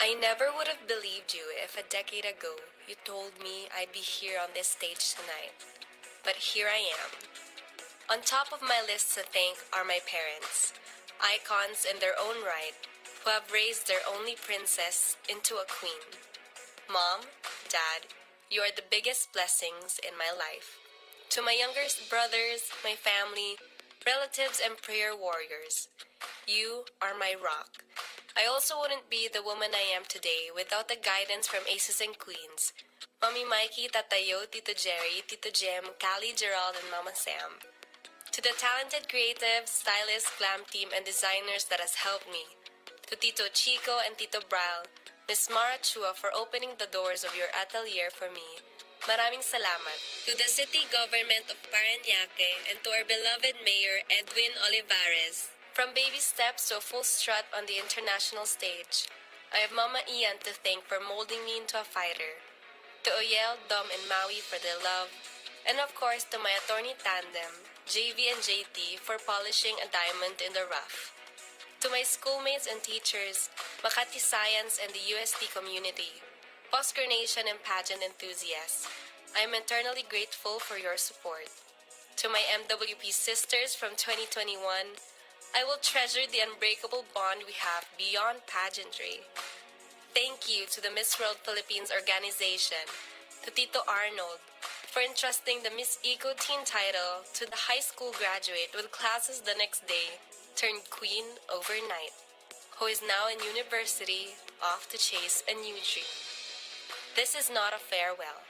I never would have believed you if a decade ago you told me I'd be here on this stage tonight. But here I am. On top of my list to thank are my parents, icons in their own right, who have raised their only princess into a queen. Mom, Dad, you are the biggest blessings in my life. To my younger brothers, my family, relatives, and prayer warriors, you are my rock. I also wouldn't be the woman I am today without the guidance from Aces and Queens, Mommy Mikey, Tatayo, Tito Jerry, Tito Jim, Callie, Gerald, and Mama Sam. To the talented creative, stylist, glam team, and designers that has helped me. To Tito Chico and Tito Bral, Miss Mara Chua for opening the doors of your atelier for me. Maraming salamat. To the city government of Parañaque and to our beloved Mayor Edwin Olivares. From baby steps to a full strut on the international stage, I have Mama Ian to thank for molding me into a fighter. To Oyel, Dom, and Maui for their love, And of course, to my attorney tandem, JV and JT, for polishing a diamond in the rough. To my schoolmates and teachers, Makati Science and the UST community, post-coronation and pageant enthusiasts, I am eternally grateful for your support. To my MWP sisters from 2021, I will treasure the unbreakable bond we have beyond pageantry. Thank you to the Miss World Philippines organization, to Tito Arnold, for entrusting the Miss Eco Teen title to the high school graduate with classes the next day, turned queen overnight, who is now in university, off to chase a new dream. This is not a farewell,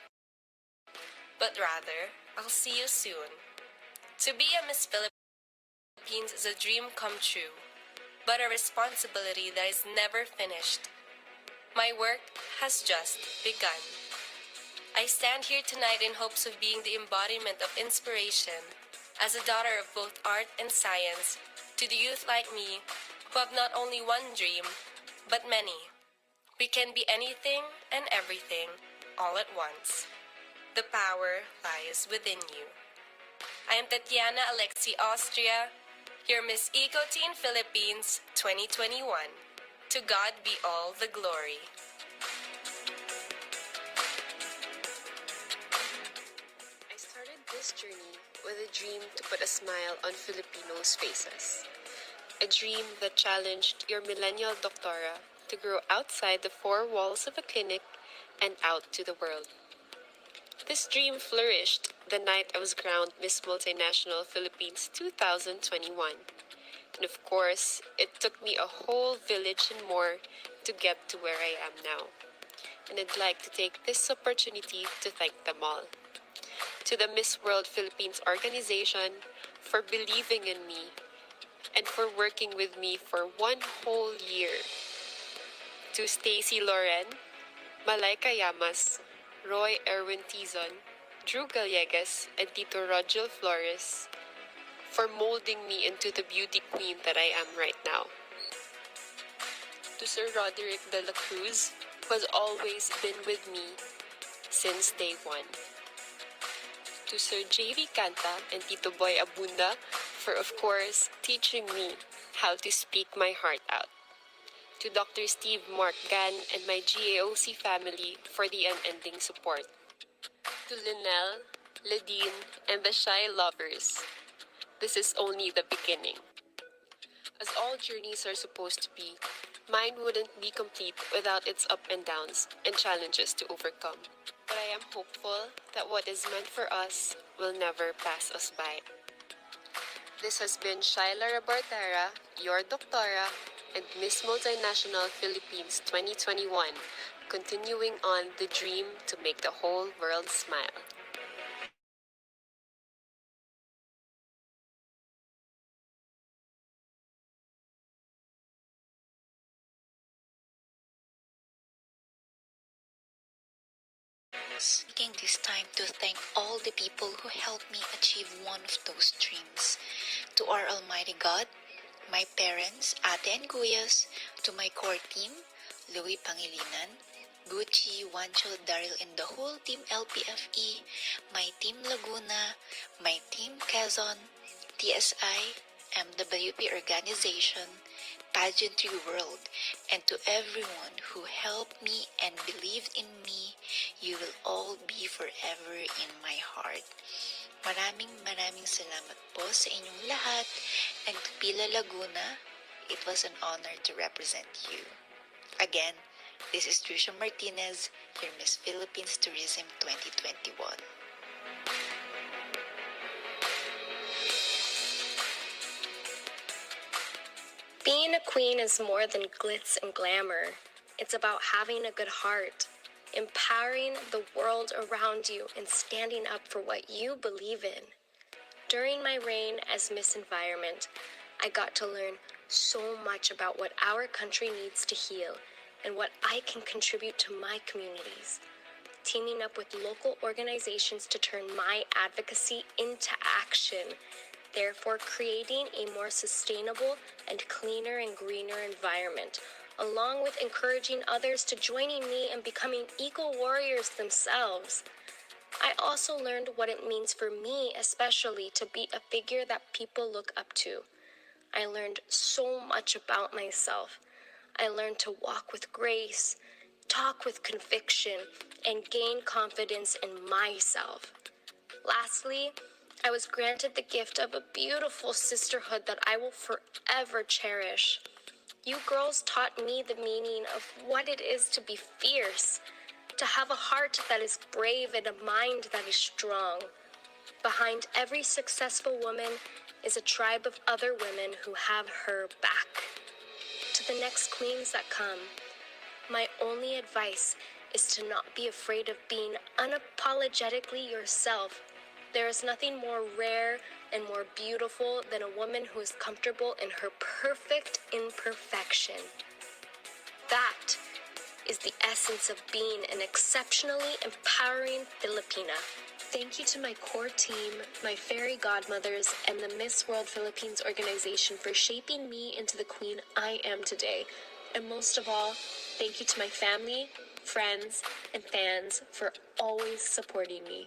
but rather, I'll see you soon. To be a Miss Philippines is a dream come true, but a responsibility that is never finished. My work has just begun. I stand here tonight in hopes of being the embodiment of inspiration as a daughter of both art and science to the youth like me who have not only one dream, but many. We can be anything and everything all at once. The power lies within you. I am Tatiana Alexi Austria, your Miss Eco Teen Philippines 2021. To God be all the glory. I started this journey with a dream to put a smile on Filipinos' faces. A dream that challenged your millennial doctora to grow outside the four walls of a clinic and out to the world. This dream flourished the night I was crowned Miss Multinational Philippines 2021. And of course, it took me a whole village and more to get to where I am now. And I'd like to take this opportunity to thank them all. To the Miss World Philippines organization for believing in me and for working with me for one whole year. To Stacy Loren, Malaika Yamas, Roy Erwin Tizon, Drew Gallegas, and Tito Rogel Flores for molding me into the beauty queen that I am right now. To Sir Roderick de la Cruz, who has always been with me since day one. To Sir J.V. Canta and Tito Boy Abunda for, of course, teaching me how to speak my heart out. To Dr. Steve Mark Gan and my GAOC family for the unending support. To Linnell, Ladine, and the Shy Lovers, this is only the beginning. As all journeys are supposed to be, mine wouldn't be complete without its ups and downs and challenges to overcome. But I am hopeful that what is meant for us will never pass us by. This has been Shaila Rabartera, your doctora, and Miss Multinational Philippines 2021, continuing on the dream to make the whole world smile. Taking this time to thank all the people who helped me achieve one of those dreams. To our Almighty God, my parents, Ate and Guyas, to my core team, Louis Pangilinan, Gucci, Wancho, Daryl, and the whole team LPFE, my team Laguna, my team Quezon, TSI, MWP organization, pageantry world, and to everyone who helped me and believed in me, you will all be forever in my heart. Maraming salamat po sa inyong lahat, and to Pila Laguna, it was an honor to represent you. Again, this is Trisha Martinez, your Miss Philippines Tourism 2021. Being a queen is more than glitz and glamour. It's about having a good heart, empowering the world around you, and standing up for what you believe in. During my reign as Miss Environment, I got to learn so much about what our country needs to heal and what I can contribute to my communities. Teaming up with local organizations to turn my advocacy into action, therefore creating a more sustainable and cleaner and greener environment, along with encouraging others to joining me and becoming eco warriors themselves. I also learned what it means for me, especially, to be a figure that people look up to. I learned so much about myself. I learned to walk with grace, talk with conviction, and gain confidence in myself. Lastly, I was granted the gift of a beautiful sisterhood that I will forever cherish. You girls taught me the meaning of what it is to be fierce, to have a heart that is brave and a mind that is strong. Behind every successful woman is a tribe of other women who have her back. To the next queens that come, my only advice is to not be afraid of being unapologetically yourself. There is nothing more rare and more beautiful than a woman who is comfortable in her perfect imperfection. That is the essence of being an exceptionally empowering Filipina. Thank you to my core team, my fairy godmothers, and the Miss World Philippines organization for shaping me into the queen I am today. And most of all, thank you to my family, friends, and fans for always supporting me.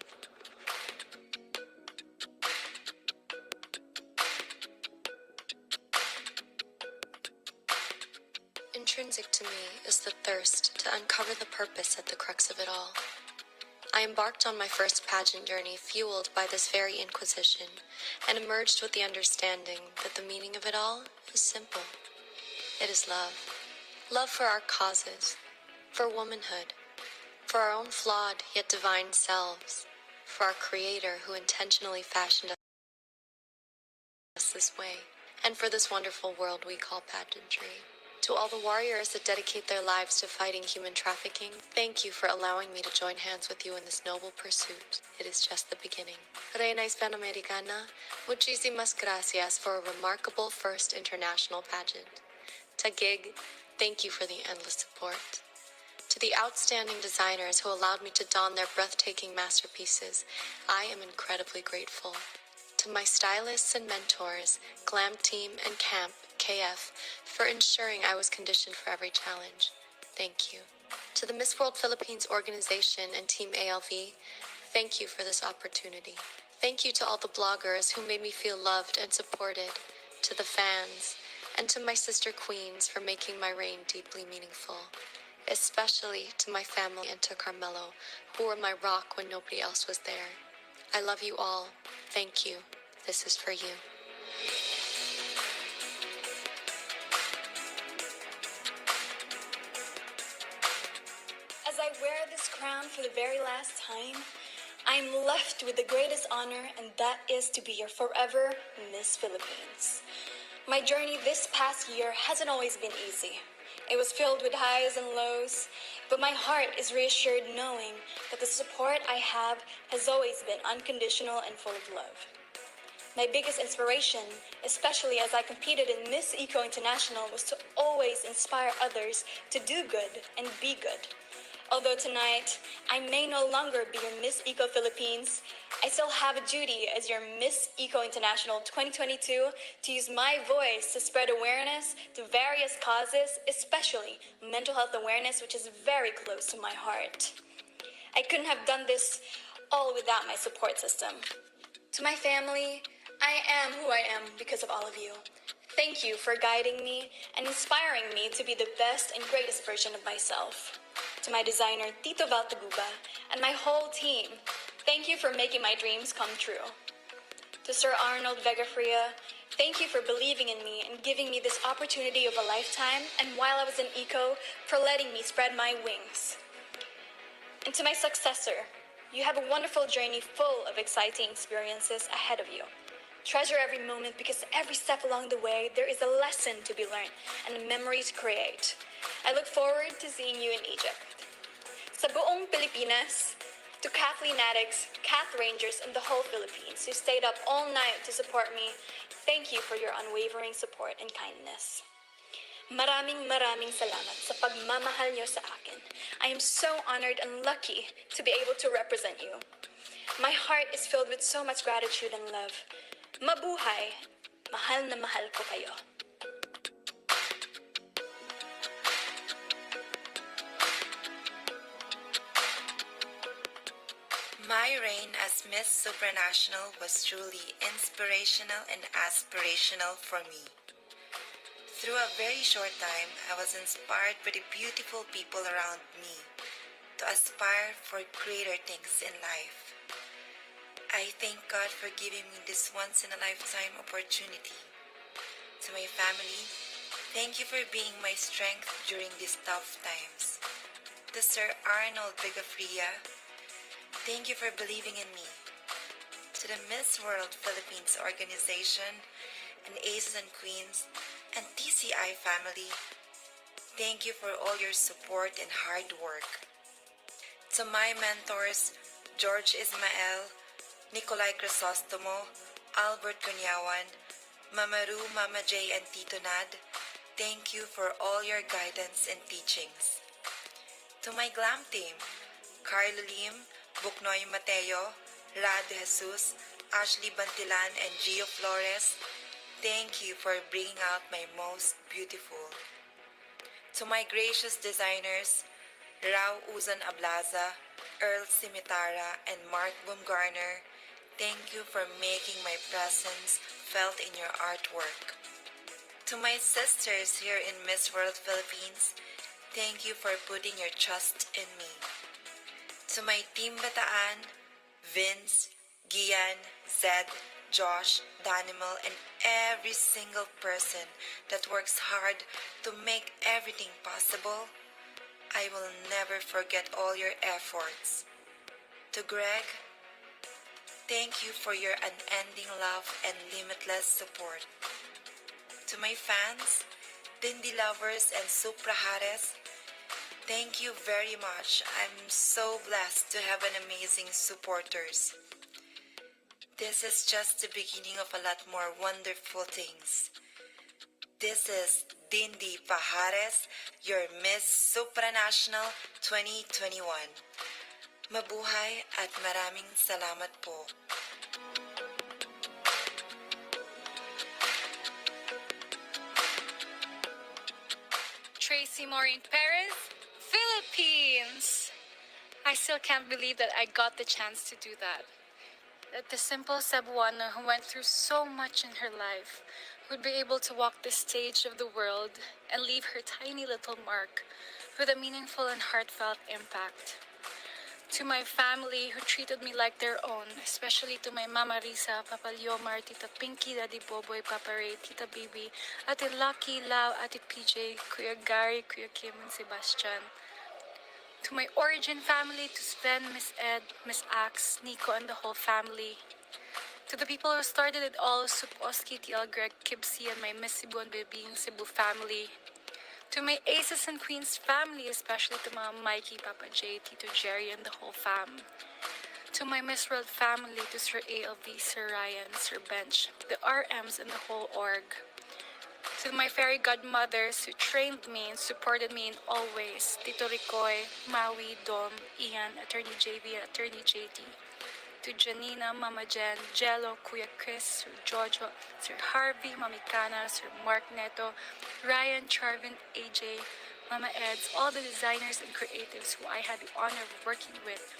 Intrinsic to me is the thirst to uncover the purpose at the crux of it all. I embarked on my first pageant journey fueled by this very inquisition, and emerged with the understanding that the meaning of it all is simple. It is love. Love for our causes, for womanhood, for our own flawed yet divine selves, for our Creator who intentionally fashioned us this way, and for this wonderful world we call pageantry. To all the warriors that dedicate their lives to fighting human trafficking, thank you for allowing me to join hands with you in this noble pursuit. It is just the beginning. Reina Hispanoamericana, muchísimas gracias for a remarkable first international pageant. Taguig, thank you for the endless support. To the outstanding designers who allowed me to don their breathtaking masterpieces, I am incredibly grateful. To my stylists and mentors, Glam Team and Camp, KF, for ensuring I was conditioned for every challenge. Thank you. To the Miss World Philippines organization and Team ALV, thank you for this opportunity. Thank you to all the bloggers who made me feel loved and supported, to the fans, and to my sister queens for making my reign deeply meaningful. Especially to my family and to Carmelo, who were my rock when nobody else was there. I love you all. Thank you. This is for you. As I wear this crown for the very last time, I'm left with the greatest honor, and that is to be your forever Miss Philippines. My journey this past year hasn't always been easy. It was filled with highs and lows, but my heart is reassured knowing that the support I have has always been unconditional and full of love. My biggest inspiration, especially as I competed in Miss Eco International, was to always inspire others to do good and be good. Although tonight, I may no longer be your Miss Eco Philippines, I still have a duty as your Miss Eco International 2022 to use my voice to spread awareness to various causes, especially mental health awareness, which is very close to my heart. I couldn't have done this all without my support system. To my family, I am who I am because of all of you. Thank you for guiding me and inspiring me to be the best and greatest version of myself. To my designer, Tito Valtaguba, and my whole team, thank you for making my dreams come true. To Sir Arnold Vegafria, thank you for believing in me and giving me this opportunity of a lifetime, and while I was in ECO, for letting me spread my wings. And to my successor, you have a wonderful journey full of exciting experiences ahead of you. Treasure every moment because every step along the way, there is a lesson to be learned and a memory to create. I look forward to seeing you in Egypt. Sa buong Pilipinas, to Kathleen addicts, Cath Rangers, and the whole Philippines who stayed up all night to support me, thank you for your unwavering support and kindness. Maraming salamat sa pagmamahal niyo sa akin. I am so honored and lucky to be able to represent you. My heart is filled with so much gratitude and love. Mabuhay! Mahal na mahal ko kayo. My reign as Miss Supranational was truly inspirational and aspirational for me. Through a very short time, I was inspired by the beautiful people around me to aspire for greater things in life. I thank God for giving me this once-in-a-lifetime opportunity. To my family, thank you for being my strength during these tough times. To Sir Arnold Bigafria, thank you for believing in me. To the Miss World Philippines organization and Aces and Queens and TCI family, thank you for all your support and hard work. To my mentors, George Ismael, Nicolai Crisostomo, Albert Cunyawan, Mama Ru, Mama J, and Tito Nad, thank you for all your guidance and teachings. To my glam team, Carlo Lim, Buknoy Mateo, Rad Jesus, Ashley Bantilan, and Gio Flores, thank you for bringing out my most beautiful. To my gracious designers, Rao Uzan Ablaza, Earl Simitara, and Mark Bumgarner, thank you for making my presence felt in your artwork. To my sisters here in Miss World Philippines, thank you for putting your trust in me. To my Team Bataan, Vince, Gian, Zed, Josh, Danimal, and every single person that works hard to make everything possible, I will never forget all your efforts. To Greg, thank you for your unending love and limitless support. To my fans, Dindi lovers, and Suprahares, thank you very much. I'm so blessed to have an amazing supporters. This is just the beginning of a lot more wonderful things. This is Dindi Pajares, your Miss Supranational 2021. Mabuhay at maraming salamat po. Tracy Maureen Perez, Philippines! I still can't believe that I got the chance to do that. That the simple Cebuana who went through so much in her life would be able to walk the stage of the world and leave her tiny little mark with a meaningful and heartfelt impact. To my family who treated me like their own, especially to my Mama Risa, Papa Liomar, Tita Pinky, Daddy Boboy, Papa Ray, Tita Bibi, Ate Lucky, Lau, Ate PJ, Kuya Gary, Kuya Kim, and Sebastian. To my origin family, to Sven, Miss Ed, Miss Axe, Nico, and the whole family. To the people who started it all, Sup Oski, TL Greg, Kibsi, and my Miss Cebu and Bebing Cebu family. To my Aces and Queens family, especially to Mama Mikey, Papa J, Tito Jerry, and the whole fam. To my Miss World family, to Sir ALV, Sir Ryan, Sir Bench, the RMs, and the whole org. To my fairy godmothers who trained me and supported me in all ways, Tito Ricoy, Maui, Dom, Ian, Attorney JV, and Attorney JD. To Janina, Mama Jen, Jello, Kuya Chris, Sir Jojo, Sir Harvey, Mami Cana, Sir Mark Neto, Ryan, Charvin, AJ, Mama Eds, all the designers and creatives who I had the honor of working with.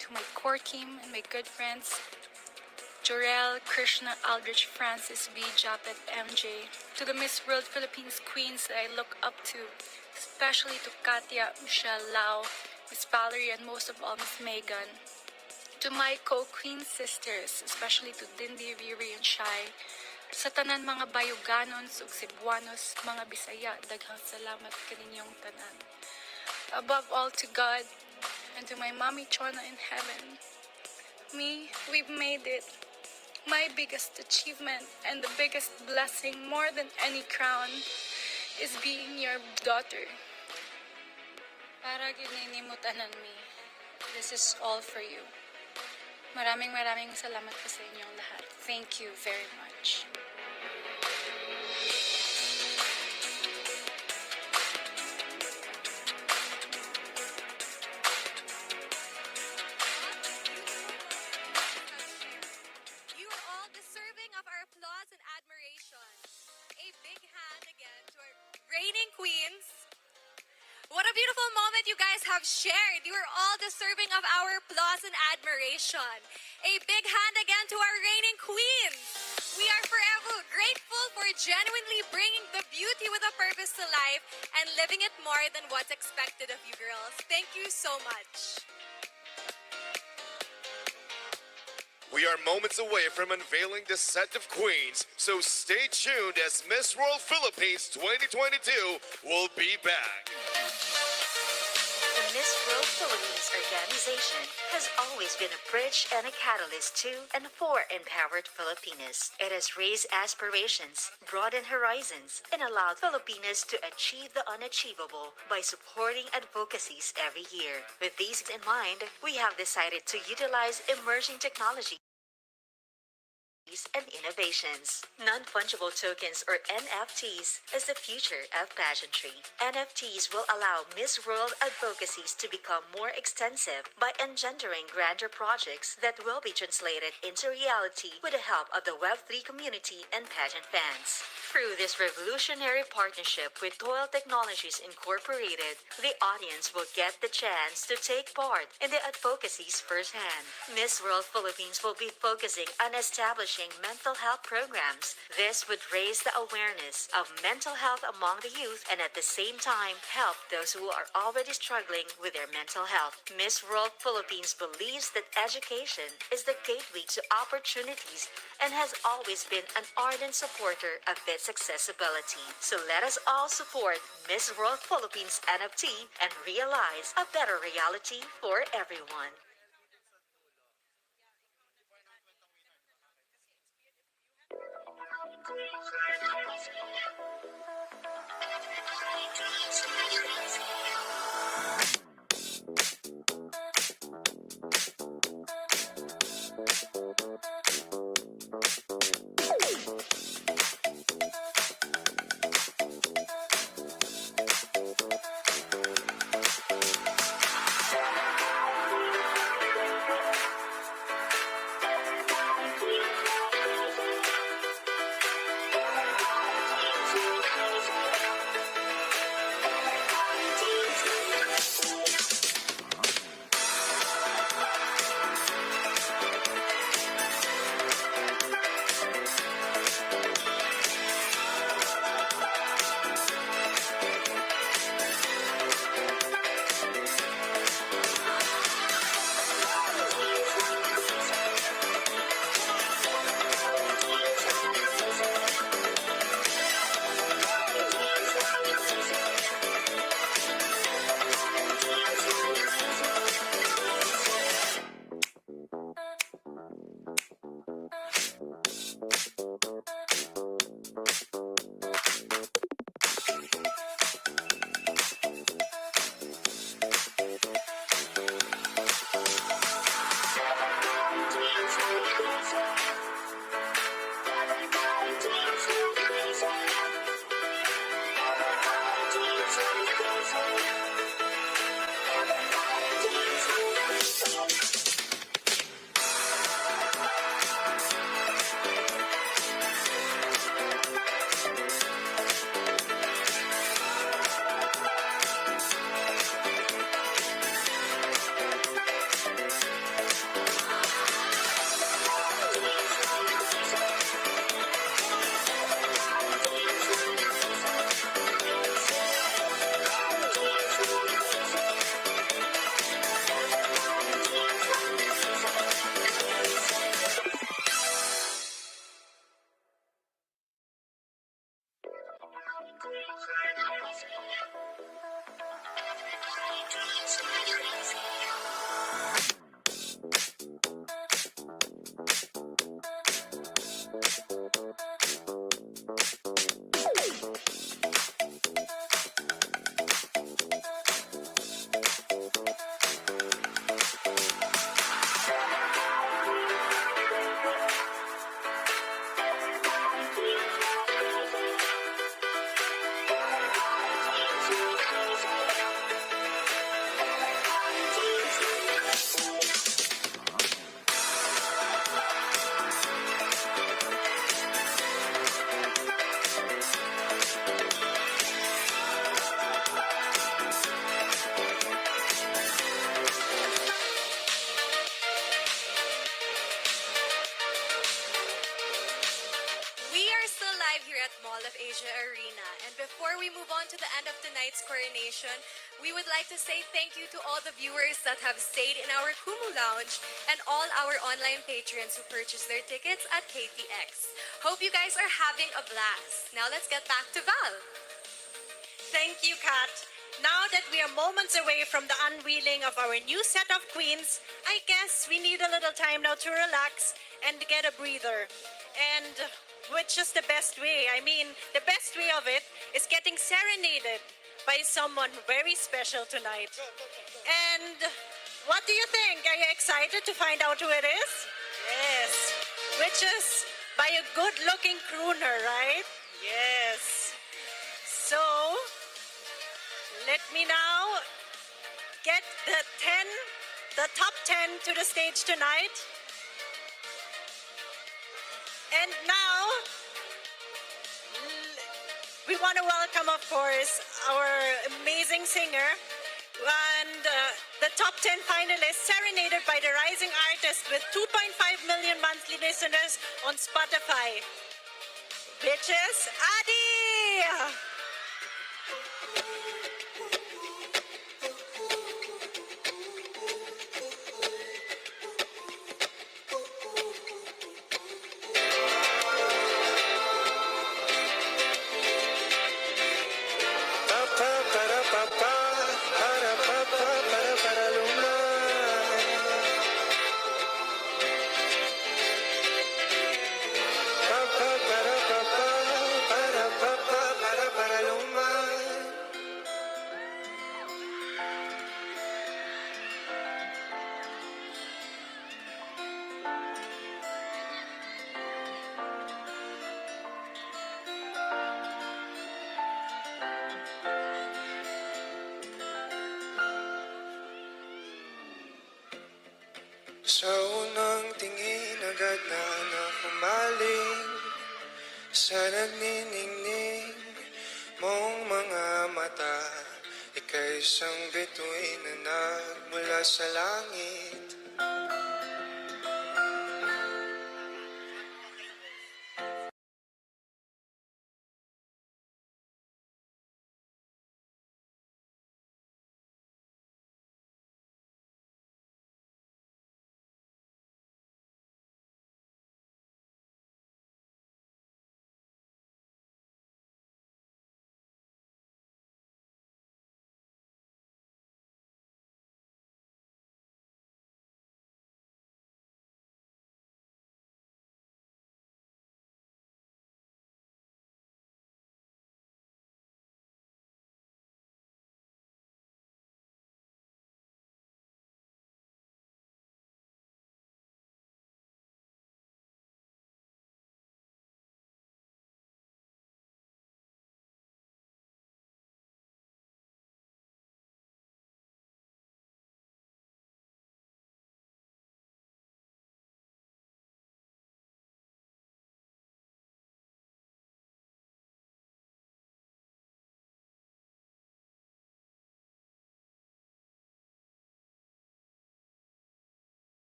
To my core team and my good friends, Jorel, Krishna, Aldrich, Francis, B, Japet, MJ. To the Miss World Philippines queens that I look up to, especially to Katia, Michelle, Lau, Miss Valerie, and most of all, Miss Megan. To my co-queen sisters, especially to Dindi, Riri, and Shai. Sa tanan mga Bayuganons ug Cebuanos, mga Bisaya, daghang salamat kaninyong tanan. Above all to God and to my mommy Chona in heaven. We've made it. My biggest achievement and the biggest blessing more than any crown is being your daughter. Para gininimutan mi, this is all for you. Maraming salamat po sa inyong lahat. Thank you very much. You are all deserving of our applause and admiration. A big hand again to our reigning queens. What a beautiful beautiful moment you guys have shared. You are all deserving of our applause and admiration. A big hand again to our reigning queens. We are forever grateful for genuinely bringing the beauty with a purpose to life and living it more than what's expected of you girls. Thank you so much. We are moments away from unveiling the set of queens, so stay tuned as Miss World Philippines 2022 will be back. The Miss World Philippines organization has always been a bridge and a catalyst to and for empowered Filipinas. It has raised aspirations, broadened horizons, and allowed Filipinas to achieve the unachievable by supporting advocacies every year. With these in mind, we have decided to utilize emerging technology and innovations. Non-fungible tokens or NFTs is the future of pageantry. NFTs will allow Miss World advocacies to become more extensive by engendering grander projects that will be translated into reality with the help of the Web3 community and pageant fans. Through this revolutionary partnership with Toil Technologies Incorporated, the audience will get the chance to take part in the advocacies firsthand. Miss World Philippines will be focusing on establishing mental health programs. This would raise the awareness of mental health among the youth and at the same time help those who are already struggling with their mental health. Miss World Philippines believes that education is the gateway to opportunities and has always been an ardent supporter of its accessibility. So let us all support Miss World Philippines NFT and realize a better reality for everyone. live here at Mall of Asia Arena. And before we move on to the end of tonight's coronation, we would like to say thank you to all the viewers that have stayed in our Kumu Lounge and all our online patrons who purchased their tickets at KTX. Hope you guys are having a blast. Now let's get back to Val. Thank you, Kat. Now that we are moments away from the unveiling of our new set of queens, I guess we need a little time now to relax and get a breather. And which is the best way? I mean, the best way of it is getting serenaded by someone very special tonight. And what do you think? Are you excited to find out who it is? Yes. Which is by a good-looking crooner, right? Yes. So, let me now get the top 10 to the stage tonight. And now, we want to welcome, of course, our amazing singer and the top 10 finalists serenaded by the rising artist with 2.5 million monthly listeners on Spotify, which is Adi! Sa unang tingin agad na nakumaling sa nagniningning mong mga mata. Ika'y isang bituin na nagmula sa langit.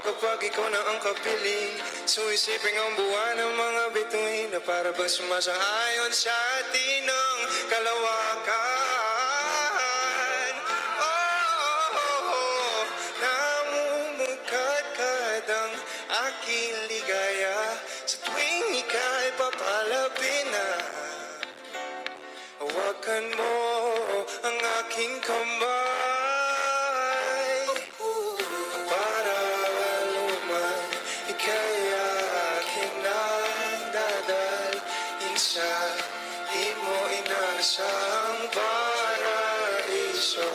Kapag ikaw na ang kapiling, suisipin ang buwan ng mga bituin na para bang sumasang-ayon sa atin ng kalawakan. Namumugkad-kad ang aking ligaya sa tuwing ika'y papalapin na. Hawakan mo ang aking kamay. Isang paraiso.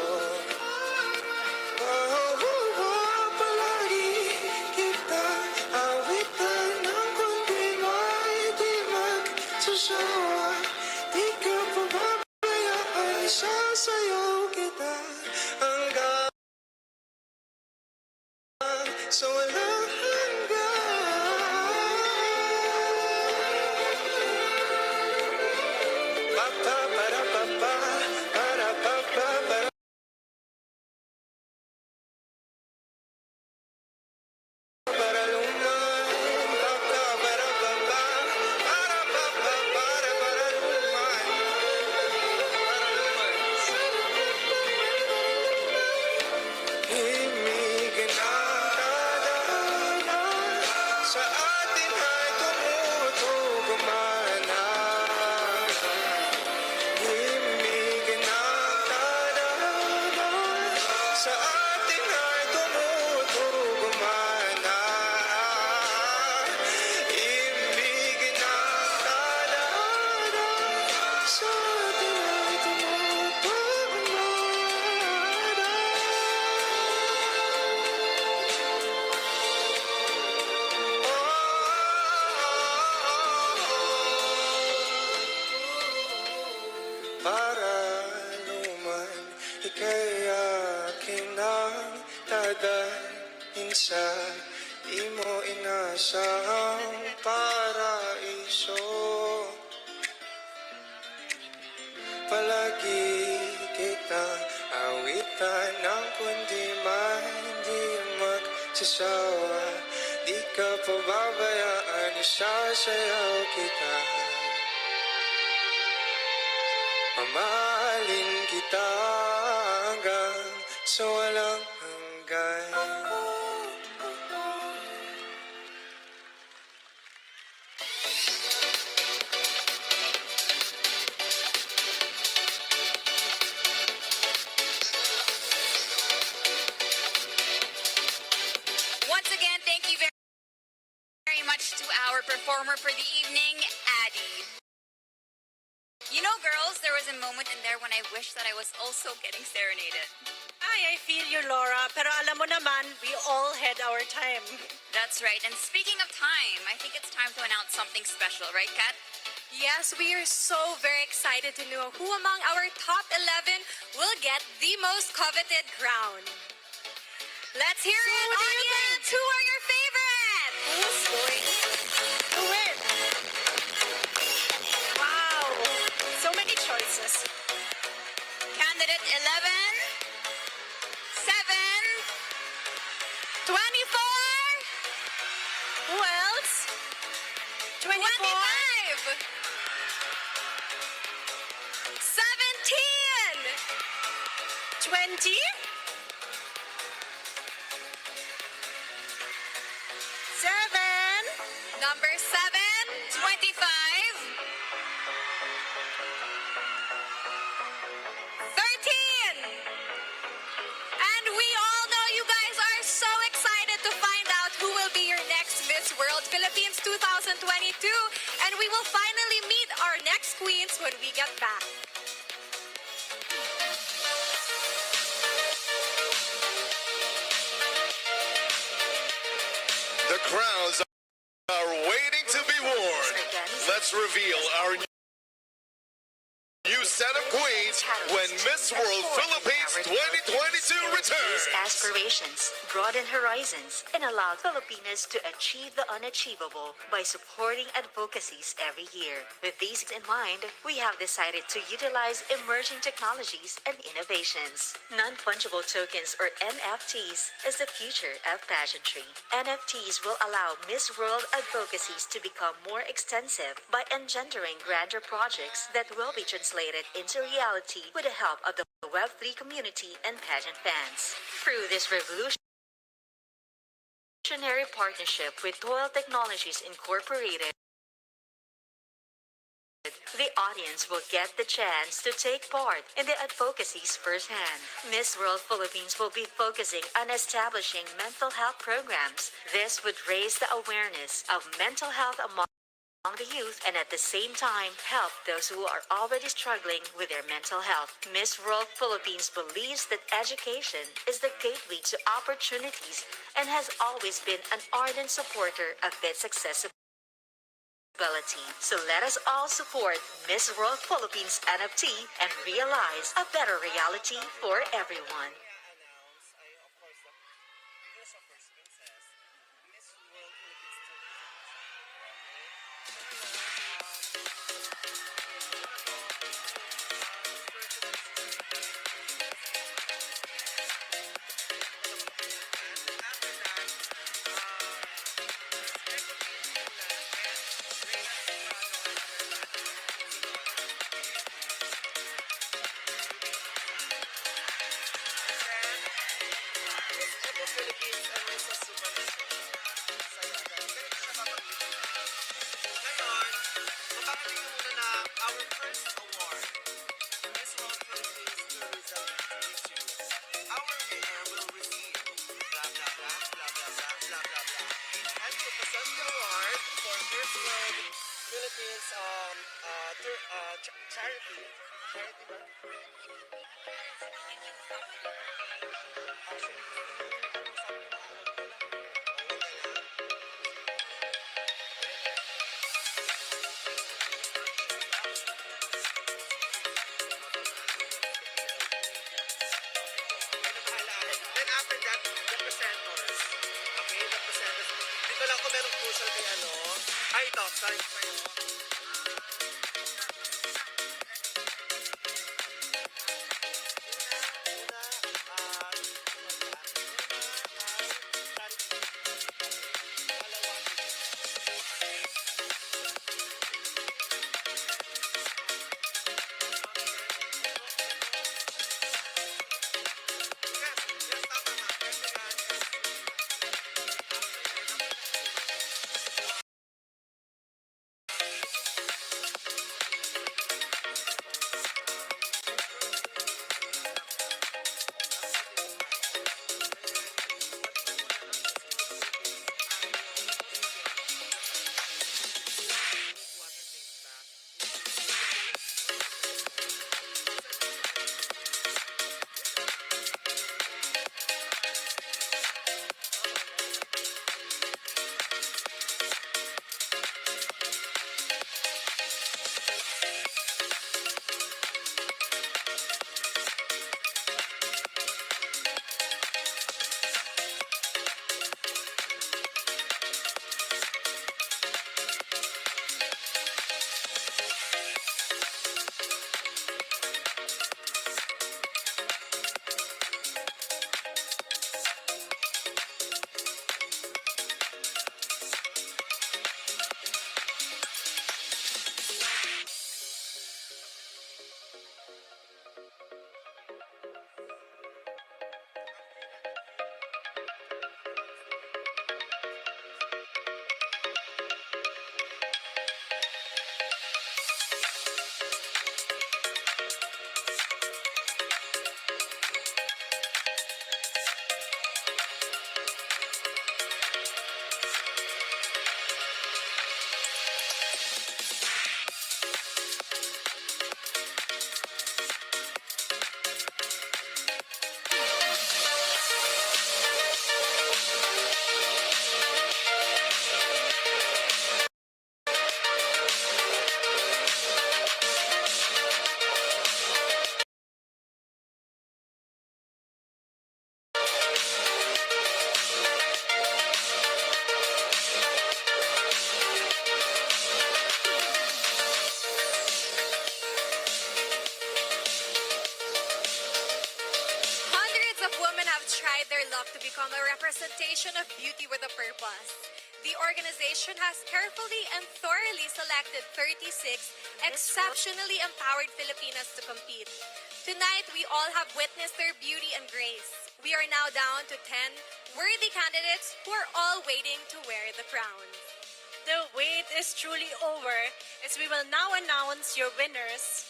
kita hanggang sa walang hanggan. Pa pa para pa pa para pa pa para para lumayan. Pa pa para pa pa para pa pa para lumayan. Himigin ang tadhana sa atin ay tumutugumana. Himigin ang tadhana sa atin ay tumutugumana. Himigin ang tadhana sa atin ay para luman ika'y akin ang dadahin sa di mo inasahang paraiso. Palagi kitang awitan ng kundi man di magsasawa. Di ka pababayaan, isasayaw kita. Mamahalin kita hanggang sa walang hanggan. Once again, thank you very much to our performer for the evening, Addie. You know, girls, there was a moment in there when I wished that I was also getting serenaded. Ay, I feel you, Laura. Pero alam mo naman, we all had our time. That's right. And speaking of time, I think it's time to announce something special, right, Kat? Yes, we are so very excited to know who among our top 11 will get the most coveted crown. Let's hear it, audience! Who are your favorites? Who's going to win? Wow, so many choices. Candidate 11, 7, 24. Who else? 24? 25. 17. 20? 7? Number 7, 25. 13. And we all know you guys are so excited to find out who will be your next Miss World Philippines 2022. And we will finally meet our next queens when we get back. The crowns are waiting to be worn. Let's reveal our new set of queens when Miss World Philippines 2022 returns. Aspirations, broaden horizons, and allow Filipinas to achieve the unachievable by supporting advocacies every year. With these in mind, we have decided to utilize emerging technologies and innovations. Non-fungible tokens, or NFTs, is the future of pageantry. NFTs will allow Miss World advocacies to become more extensive by engendering grander projects that will be translated into reality with the help of the Web3 community and pageant fans. Through this revolutionary partnership with Toil Technologies Incorporated, the audience will get the chance to take part in the advocacies firsthand. Miss World Philippines will be focusing on establishing mental health programs. This would raise the awareness of mental health among the youth and at the same time help those who are already struggling with their mental health. Miss World Philippines believes that education is the gateway to opportunities and has always been an ardent supporter of its accessibility. ability. So let us all support Miss World Philippines NFT and realize a better reality for everyone. Philippines and Miss Supranational. Saya, guys. Ganito siya papag-ibig. Ngayon, mapapatingin muna na our first award, Miss World Philippines Tourism 22. Our winner will receive blah, blah, blah, blah, blah, blah, blah, blah, blah. And to present the award for Miss World Philippines charity. Charity ba? Then after that, the presenters. Okay, the presenters. Di ko lang kung merong crucial kay ano. Ay, ito. Sorry, sorry. Hundreds of women have tried their luck to become a representation of beauty with a purpose. The organization has carefully and thoroughly selected 36 exceptionally empowered Filipinas to compete. Tonight, we all have witnessed their beauty and grace. We are now down to 10 worthy candidates who are all waiting to wear the crown. The wait is truly over as we will now announce your winners.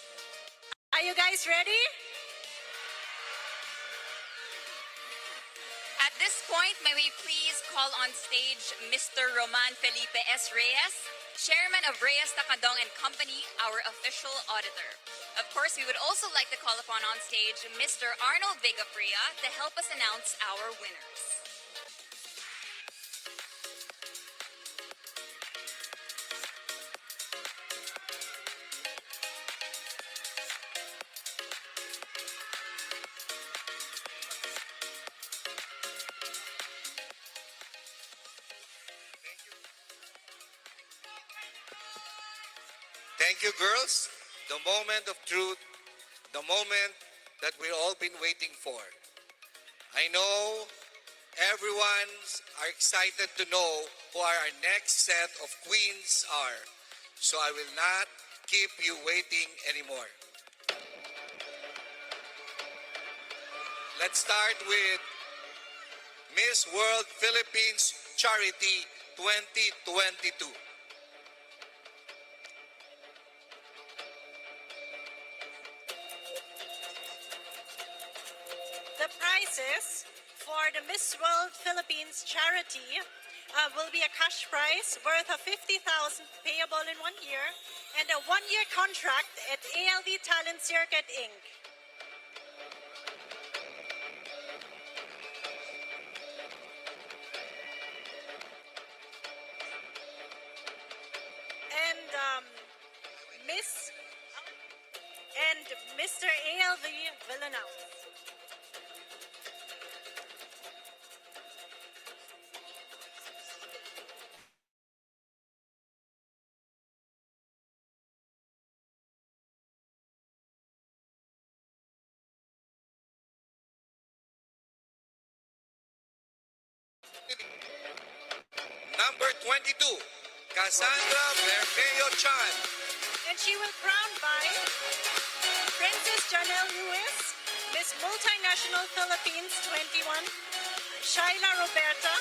Are you guys ready? At this point, may we please call on stage Mr. Roman Felipe S. Reyes, Chairman of Reyes Tacadong and Company, our official auditor. Of course, we would also like to call upon on stage Mr. Arnold Vega Fria to help us announce our winners. Thank you, girls. The moment of truth, the moment that we've all been waiting for. I know everyone's are excited to know who our next set of queens are. So I will not keep you waiting anymore. Let's start with Miss World Philippines Charity 2022. The prizes for the Miss World Philippines charity will be a cash prize worth of 50,000 payable in 1 year and a 1-year contract at ALV Talent Circuit Inc. And Miss and Mr. ALV will announce. Number 22, Cassandra Bermeo Chan. And she will crown by Princess Janelle Lewis, Miss Multinational Philippines 21, Shaila Roberta,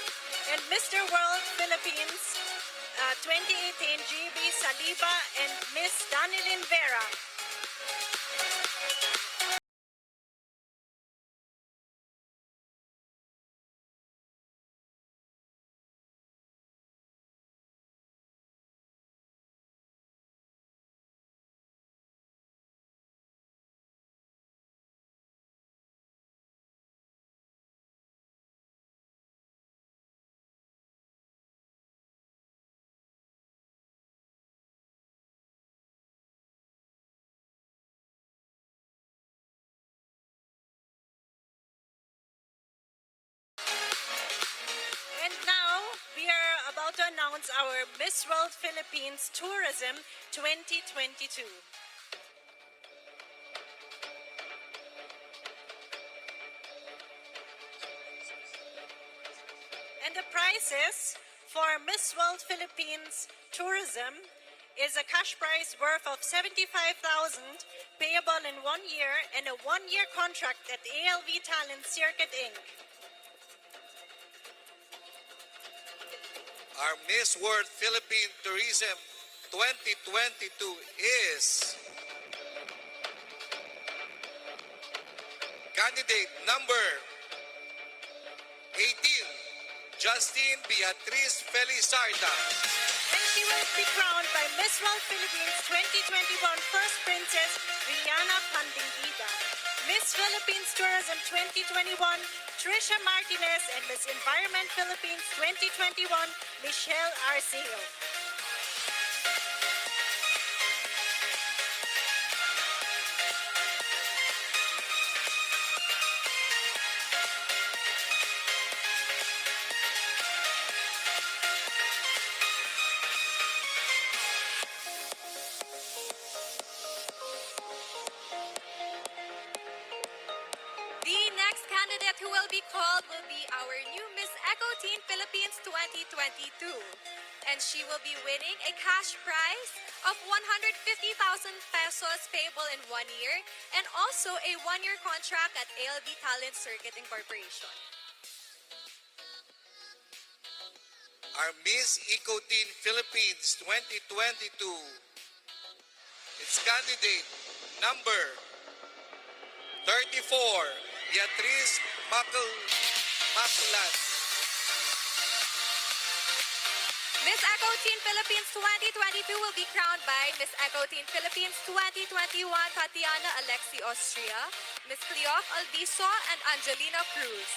and Mr. World Philippines 2018 GB Saliba and Miss Danilin Vera. And now we are about to announce our Miss World Philippines Tourism 2022. And the prizes for Miss World Philippines Tourism is a cash prize worth of 75,000 payable in 1 year and a 1-year contract at ALV Talent Circuit Inc. Our Miss World Philippine Tourism 2022 is candidate number 18, Justine Beatriz Felizarda. And she will be crowned by Miss World Philippines 2021 First Princess Rihanna Pandingida, Miss Philippines Tourism 2021 Trisha Martinez, and Miss Environment Philippines 2021 Michelle Arceo. The next candidate who will be called will be our new Miss Eco Teen Philippines 2022. And she will be winning a cash prize of 150,000 pesos payable in 1 year and also a 1-year contract at ALB Talent Circuit Incorporation. Our Miss Eco Teen Philippines 2022. It's candidate number 34, Beatriz Maclan. Miss Eco Teen Philippines 2022 will be crowned by Miss Eco Teen Philippines 2021 Tatiana Alexi Austria, Miss Cleof Albiso, and Angelina Cruz.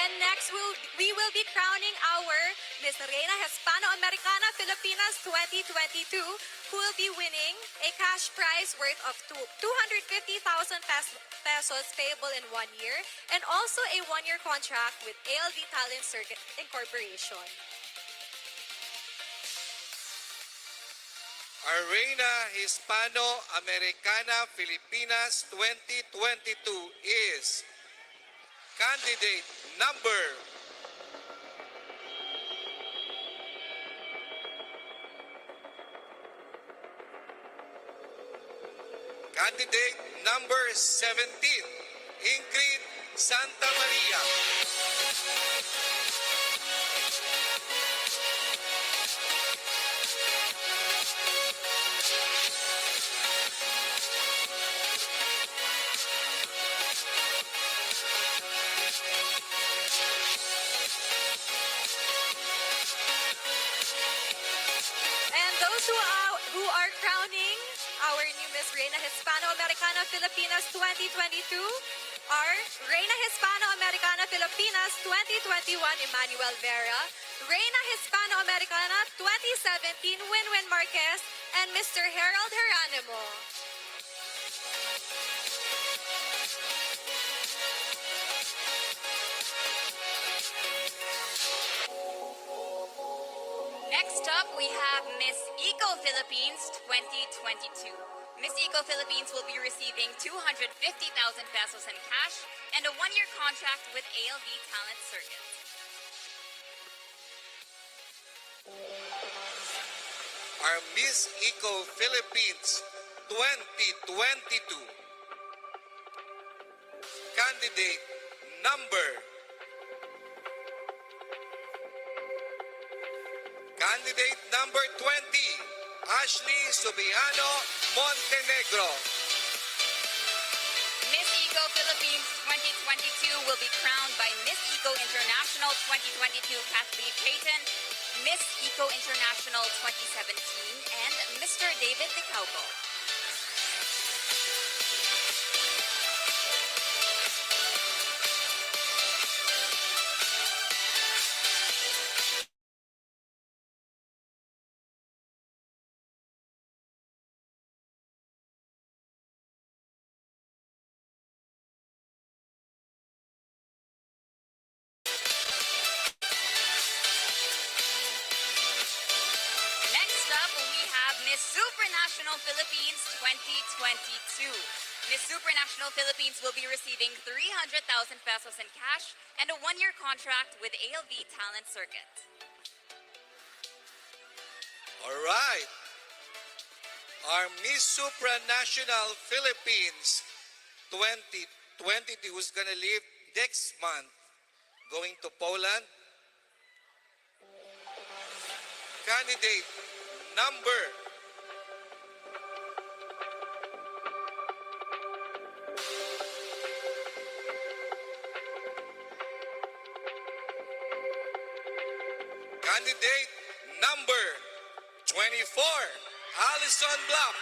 And next, we will be crowning our Miss Reina Hispano-Americana Filipinas 2022, who will be winning a cash prize worth of 250,000 pesos payable in 1 year, and also a 1-year contract with ALD Talent Circuit Incorporation. Our Reina Hispano-Americana Filipinas 2022 is candidate number Candidate number 17, Ingrid Santa Maria. And those who are crowning our new Miss Reina Hispano-Americana Filipinas 2022 are Reina Hispano-Americana Filipinas 2021 Emmanuel Vera, Reina Hispano-Americana 2017 Winwin Marquez, and Mr. Harold Geronimo. Next up, we have Miss Eco Philippines 2022. Miss Eco Philippines will be receiving 250,000 pesos in cash and a 1-year contract with ALD Talent Circuit. Our Miss Eco Philippines 2022 candidate number Candidate number 20, Ashley Subiano Montenegro. Miss Eco Philippines 2022 will be crowned by Miss Eco International 2022 Kathleen Payton, Miss Eco International 2017, and Mr. David Dicauco. Next up, we have Miss Supranational Philippines 2022. Miss Supranational Philippines will be receiving 300,000 pesos in cash and a 1-year contract with ALV Talent Circuit. All right. Our Miss Supranational Philippines 2022 is gonna leave next month going to Poland. Candidate number Candidate number 24, Alison Block.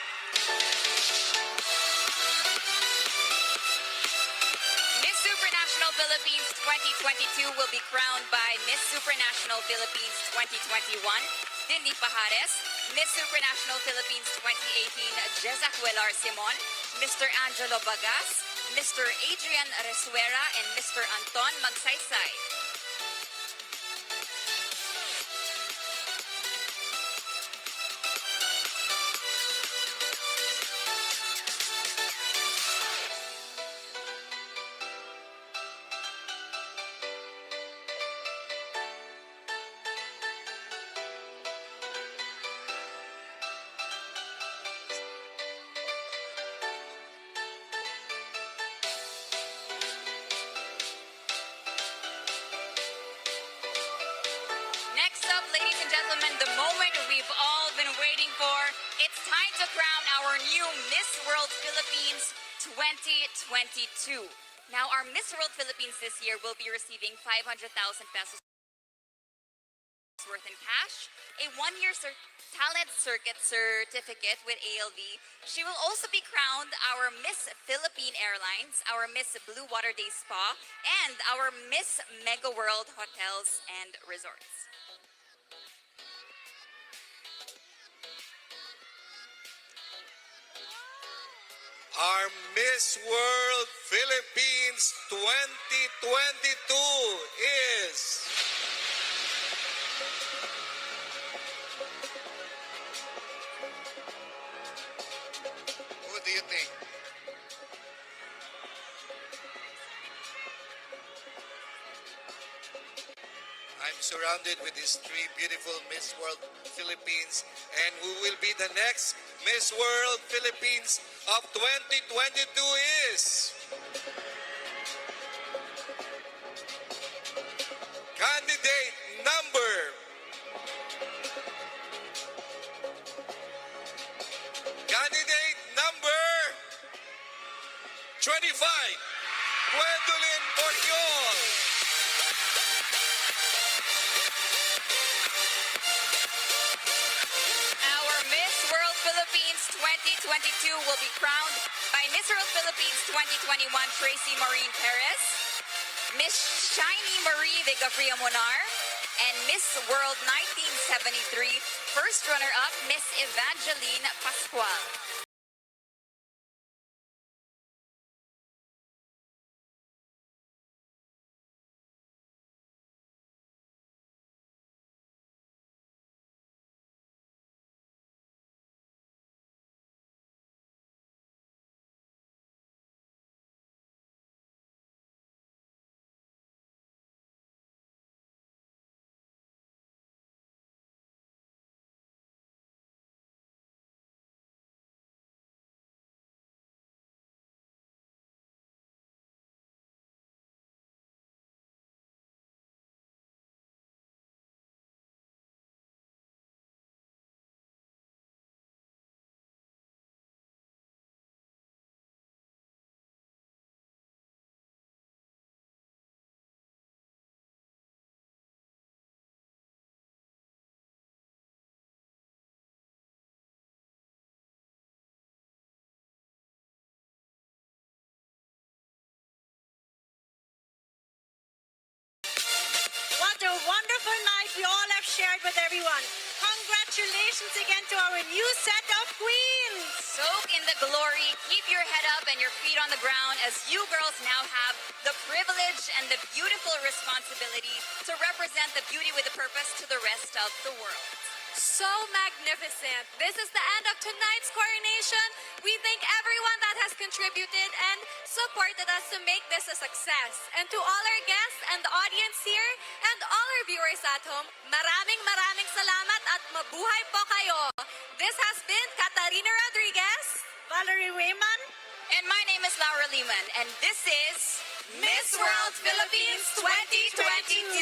Miss Supranational Philippines 2022 will be crowned by Miss Supranational Philippines 2021, Dindy Pajares, Miss Supranational Philippines 2018, Jeza Cuellar Simon, Mr. Angelo Bagas, Mr. Adrian Resuera, and Mr. Anton Magsaysay. Next up, ladies and gentlemen, the moment we've all been waiting for. It's time to crown our new Miss World Philippines 2022. Now, our Miss World Philippines this year will be receiving 500,000 pesos worth in cash, a one-year talent circuit certificate with ALV. She will also be crowned our Miss Philippine Airlines, our Miss Blue Water Day Spa, and our Miss Mega World Hotels and Resorts. Our Miss World Philippines 2022 is... Who do you think? I'm surrounded with these three beautiful Miss World Philippines, and who will be the next Miss World Philippines of 2022 is... Candidate number... Candidate number 25, Gwendolyn Borniol. Our Miss World Philippines 2022 will be crowned by Miss World Philippines 2021 Tracy Maureen Perez, Miss Shiny Marie Vigafria Monar, and Miss World 1973 first runner-up Miss Evangeline Pascual. What a wonderful night we all have shared with everyone. Congratulations again to our new set of queens. Soak in the glory, keep your head up and your feet on the ground, as you girls now have the privilege and the beautiful responsibility to represent the beauty with a purpose to the rest of the world. So magnificent. This is the end of tonight's coronation. We thank everyone that has contributed and supported us to make this a success. And to all our guests and the audience here and all our viewers at home, maraming salamat at mabuhay po kayo. This has been Katarina Rodriguez, Valerie Wayman, and my name is Laura Lehman, and this is Miss World Philippines 2022.